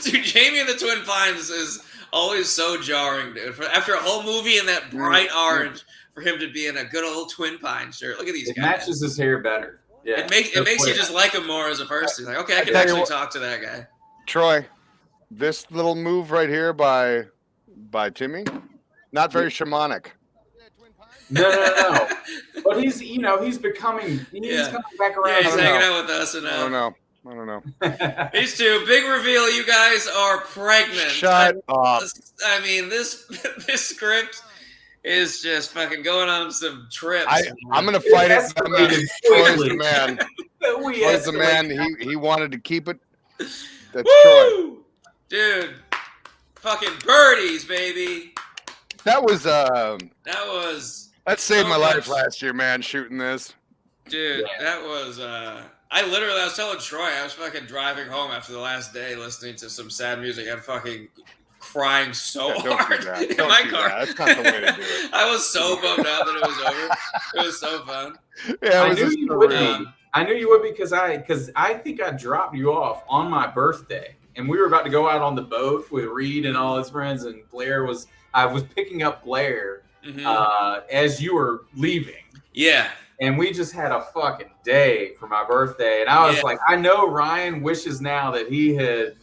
Speaker 3: Dude, Jamie and the Twin Pines is always so jarring, dude. After a whole movie in that bright orange, for him to be in a good old Twin Pine shirt. Look at these guys. It
Speaker 1: matches his hair better. Yeah,
Speaker 3: it makes you just like him more as a person. Like, okay, I can actually talk to that guy.
Speaker 2: Troy, this little move right here by Timmy, not very shamanic.
Speaker 1: No. But he's becoming, he's coming back around.
Speaker 3: Yeah, he's hanging out with us.
Speaker 2: I don't know.
Speaker 3: These two, big reveal, you guys are pregnant.
Speaker 2: Shut up.
Speaker 3: I mean, this script is just fucking going on some trips.
Speaker 2: I'm going to fight it. Troy's the man. Troy's the man. He wanted to keep it. That's Troy.
Speaker 3: Dude. Fucking Birdies, baby.
Speaker 2: That saved my life last year, man, shooting this.
Speaker 3: Dude, that was I was telling Troy, I was fucking driving home after the last day listening to some sad music and fucking crying so hard in my car.
Speaker 2: That's not the way to do it.
Speaker 3: I was so bummed out that it was over. It was so fun.
Speaker 2: Yeah,
Speaker 1: I knew you would be because I think I dropped you off on my birthday. and we were about to go out on the boat with Reed and all his friends, and I was picking up Blair as you were leaving.
Speaker 3: Yeah.
Speaker 1: And we just had a fucking day for my birthday. And I was like, I know Ryan wishes now that he had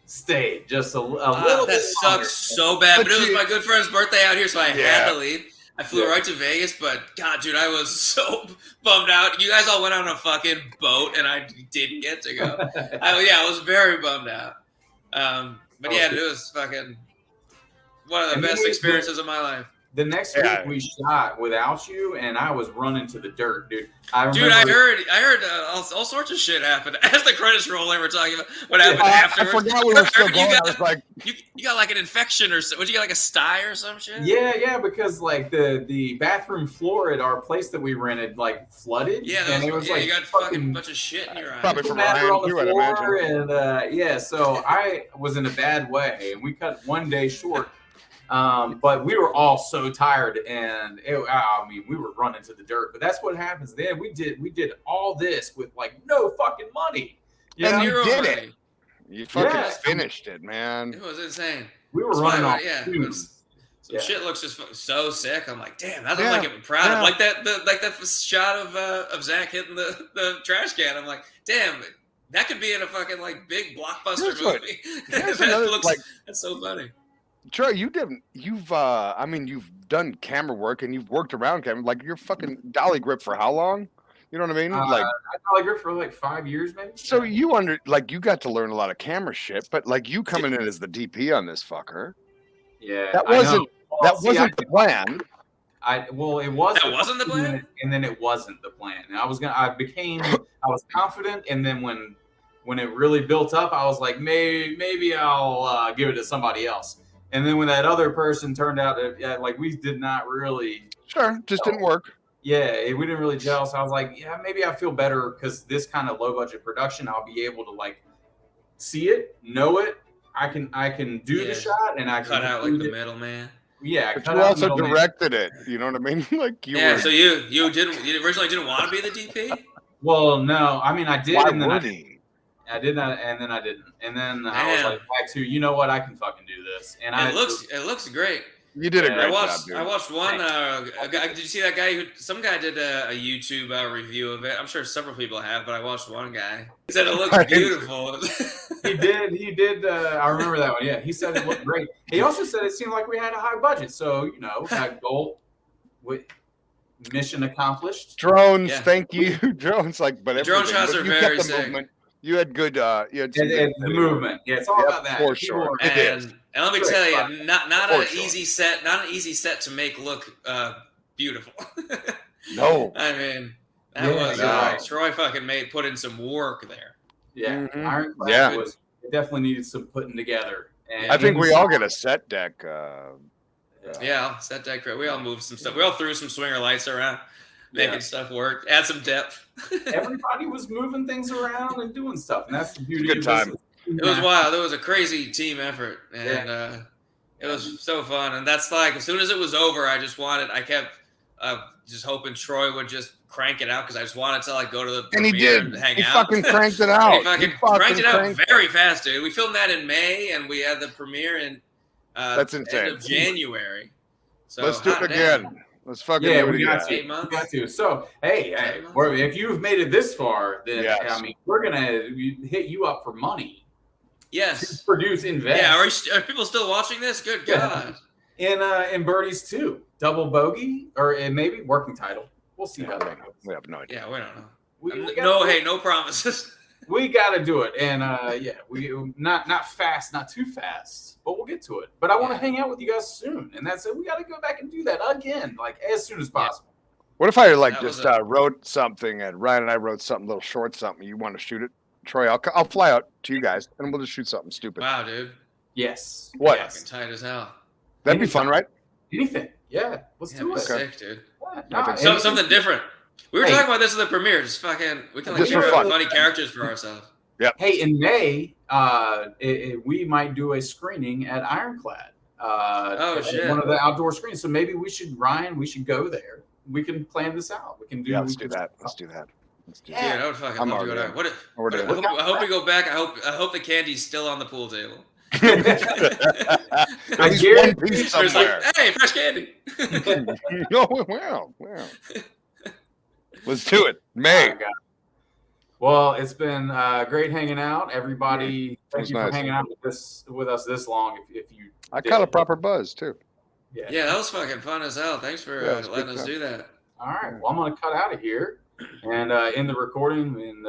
Speaker 1: stayed just a little bit.
Speaker 3: That sucks so bad. But it was my good friend's birthday out here, so I had to leave. I flew right to Vegas, but God, dude, I was so bummed out. You guys all went on a fucking boat, and I didn't get to go. I was very bummed out. But yeah, it was fucking one of the best experiences of my life.
Speaker 1: The next week we shot without you, and I was running to the dirt, dude. I
Speaker 3: heard all sorts of shit happened as the credits roll. They were talking about what happened afterwards.
Speaker 2: I forgot we were still going. I was like,
Speaker 3: you got like an infection or something. Would you get like a sty or some shit?
Speaker 1: Yeah, because like the bathroom floor at our place that we rented like flooded.
Speaker 3: Yeah,
Speaker 1: and it was like
Speaker 3: you got fucking bunch of shit in your eyes.
Speaker 2: Probably from Ryan,
Speaker 1: on the floor, and so I was in a bad way, and we cut one day short. But we were all so tired, and we were running to the dirt. But that's what happens then. We did all this with like no fucking money.
Speaker 2: You did it. You fucking finished it, man.
Speaker 3: It was insane.
Speaker 1: We were running off.
Speaker 3: Shit looks just so sick. I'm like, damn, that looks like I'm proud of. Like that shot of Zach hitting the trash can. I'm like, damn, that could be in a fucking like big blockbuster movie. That's so funny.
Speaker 2: Troy, you've done camera work and you've worked around camera. Like you're fucking dolly grip for how long? You know what I mean?
Speaker 1: I dolly grip for like 5 years, maybe.
Speaker 2: So you got to learn a lot of camera shit, but like you coming in as the DP on this fucker.
Speaker 1: Yeah,
Speaker 2: that wasn't the plan.
Speaker 1: It was.
Speaker 3: That wasn't the plan,
Speaker 1: and then it wasn't the plan. And I was confident, and then when it really built up, I was like, maybe I'll give it to somebody else. And then when that other person turned out, like we did not really.
Speaker 2: Didn't work.
Speaker 1: Yeah, we didn't really gel. So I was like, yeah, maybe I feel better because this kind of low budget production, I'll be able to like see it, know it. I can do the shot, and I can
Speaker 3: cut out like the middleman.
Speaker 1: Yeah,
Speaker 2: but you also directed it. You know what I mean? Like you.
Speaker 3: Yeah. So you originally didn't want to be the DP.
Speaker 1: Well, no. I mean, I did,
Speaker 2: Why
Speaker 1: and then
Speaker 2: would he?
Speaker 1: I did not, and then I didn't, and then I was like, back to you know what, I can fucking do this, and
Speaker 3: it looks great.
Speaker 2: You did a great job, dude.
Speaker 3: I watched one. Did you see that guy some guy did a YouTube review of it? I'm sure several people have, but I watched one guy. He said it looked beautiful.
Speaker 1: He did. I remember that one. Yeah, he said it looked great. He also said it seemed like we had a high budget, so that goal with mission accomplished.
Speaker 2: Drones, thank you. Drones, but
Speaker 3: drone shots are very sick.
Speaker 2: Movement. You had good. You had
Speaker 1: the movement. Yeah, it's all about that
Speaker 2: for sure.
Speaker 3: And let me tell you, not an easy set. Not an easy set to make look beautiful.
Speaker 2: No,
Speaker 3: I mean that was Troy fucking put in some work there.
Speaker 1: Yeah, Ironclad it definitely needed some putting together. And
Speaker 2: I think we all get a set deck.
Speaker 3: Set deck. We all moved some stuff. We all threw some swinger lights around. Making stuff work, add some depth.
Speaker 1: Everybody was moving things around and doing stuff, and that's the beauty.
Speaker 2: Good time.
Speaker 3: It was wild. It was a crazy team effort, and it was so fun. And that's like as soon as it was over, I kept just hoping Troy would just crank it out because I just wanted to go to the premiere
Speaker 2: and he did.
Speaker 3: And hang
Speaker 2: he
Speaker 3: out.
Speaker 2: Fucking cranked it out.
Speaker 3: He cranked it out very fast, dude. We filmed that in May, and we had the premiere in
Speaker 2: that's insane.
Speaker 3: End of January. So
Speaker 2: let's do it again. Let's fucking do it again.
Speaker 3: 8 months.
Speaker 1: We got to. So hey, if you've made it this far, then I mean, we're gonna hit you up for money.
Speaker 3: Yes.
Speaker 1: To produce, invest.
Speaker 3: Yeah. Are people still watching this? Good God.
Speaker 1: In Birdies 2, double bogey, or maybe working title. We'll see how that goes.
Speaker 2: We have no idea.
Speaker 3: Yeah, we don't know. No promises.
Speaker 1: We got to do it, and we not fast, not too fast, but we'll get to it. But I want to hang out with you guys soon, and that's it. We got to go back and do that again, as soon as possible.
Speaker 2: What if I wrote something, and Ryan and I wrote something, a little short something? You want to shoot it, Troy? I'll fly out to you guys, and we'll just shoot something stupid.
Speaker 3: Wow, dude.
Speaker 1: Yes.
Speaker 2: What?
Speaker 3: Fucking tight as hell.
Speaker 2: That'd be fun, right?
Speaker 1: Anything. Yeah. Let's do it.
Speaker 3: Sick, dude.
Speaker 1: Yeah,
Speaker 3: something different. We were talking about this at the premiere. Just fucking, we can figure out funny characters for ourselves.
Speaker 2: Yeah.
Speaker 1: Hey, in May, we might do a screening at Ironclad.
Speaker 3: Shit!
Speaker 1: One of the outdoor screens. So maybe we should go there. We can plan this out. We can do.
Speaker 2: Yeah, let's do that. Let's do that.
Speaker 3: Dude, I would fucking love to go down. I hope we go back. I hope the candy's still on the pool table.
Speaker 2: I hear one piece somewhere.
Speaker 3: Like, hey, fresh candy.
Speaker 2: Well. Let's do it. May.
Speaker 1: Well, it's been great hanging out. Everybody, thank you for hanging out with us this long. If you,
Speaker 2: I caught a proper buzz too.
Speaker 3: Yeah, that was fucking fun as hell. Thanks for letting us do that.
Speaker 1: All right. Well, I'm gonna cut out of here and end the recording. And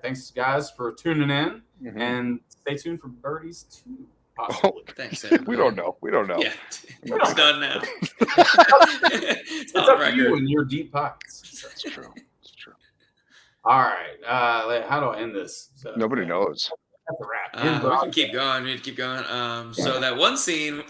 Speaker 1: thanks guys for tuning in. And stay tuned for Birdies 2. Possibly.
Speaker 3: Thanks, Sam.
Speaker 2: We don't know.
Speaker 3: Yeah, it's done now.
Speaker 1: It's up to you and your deep pockets.
Speaker 2: That's true. It's true.
Speaker 1: All right. How do I end this? So,
Speaker 2: nobody knows.
Speaker 1: That's a wrap.
Speaker 3: We can keep going. We need to keep going. So that one scene.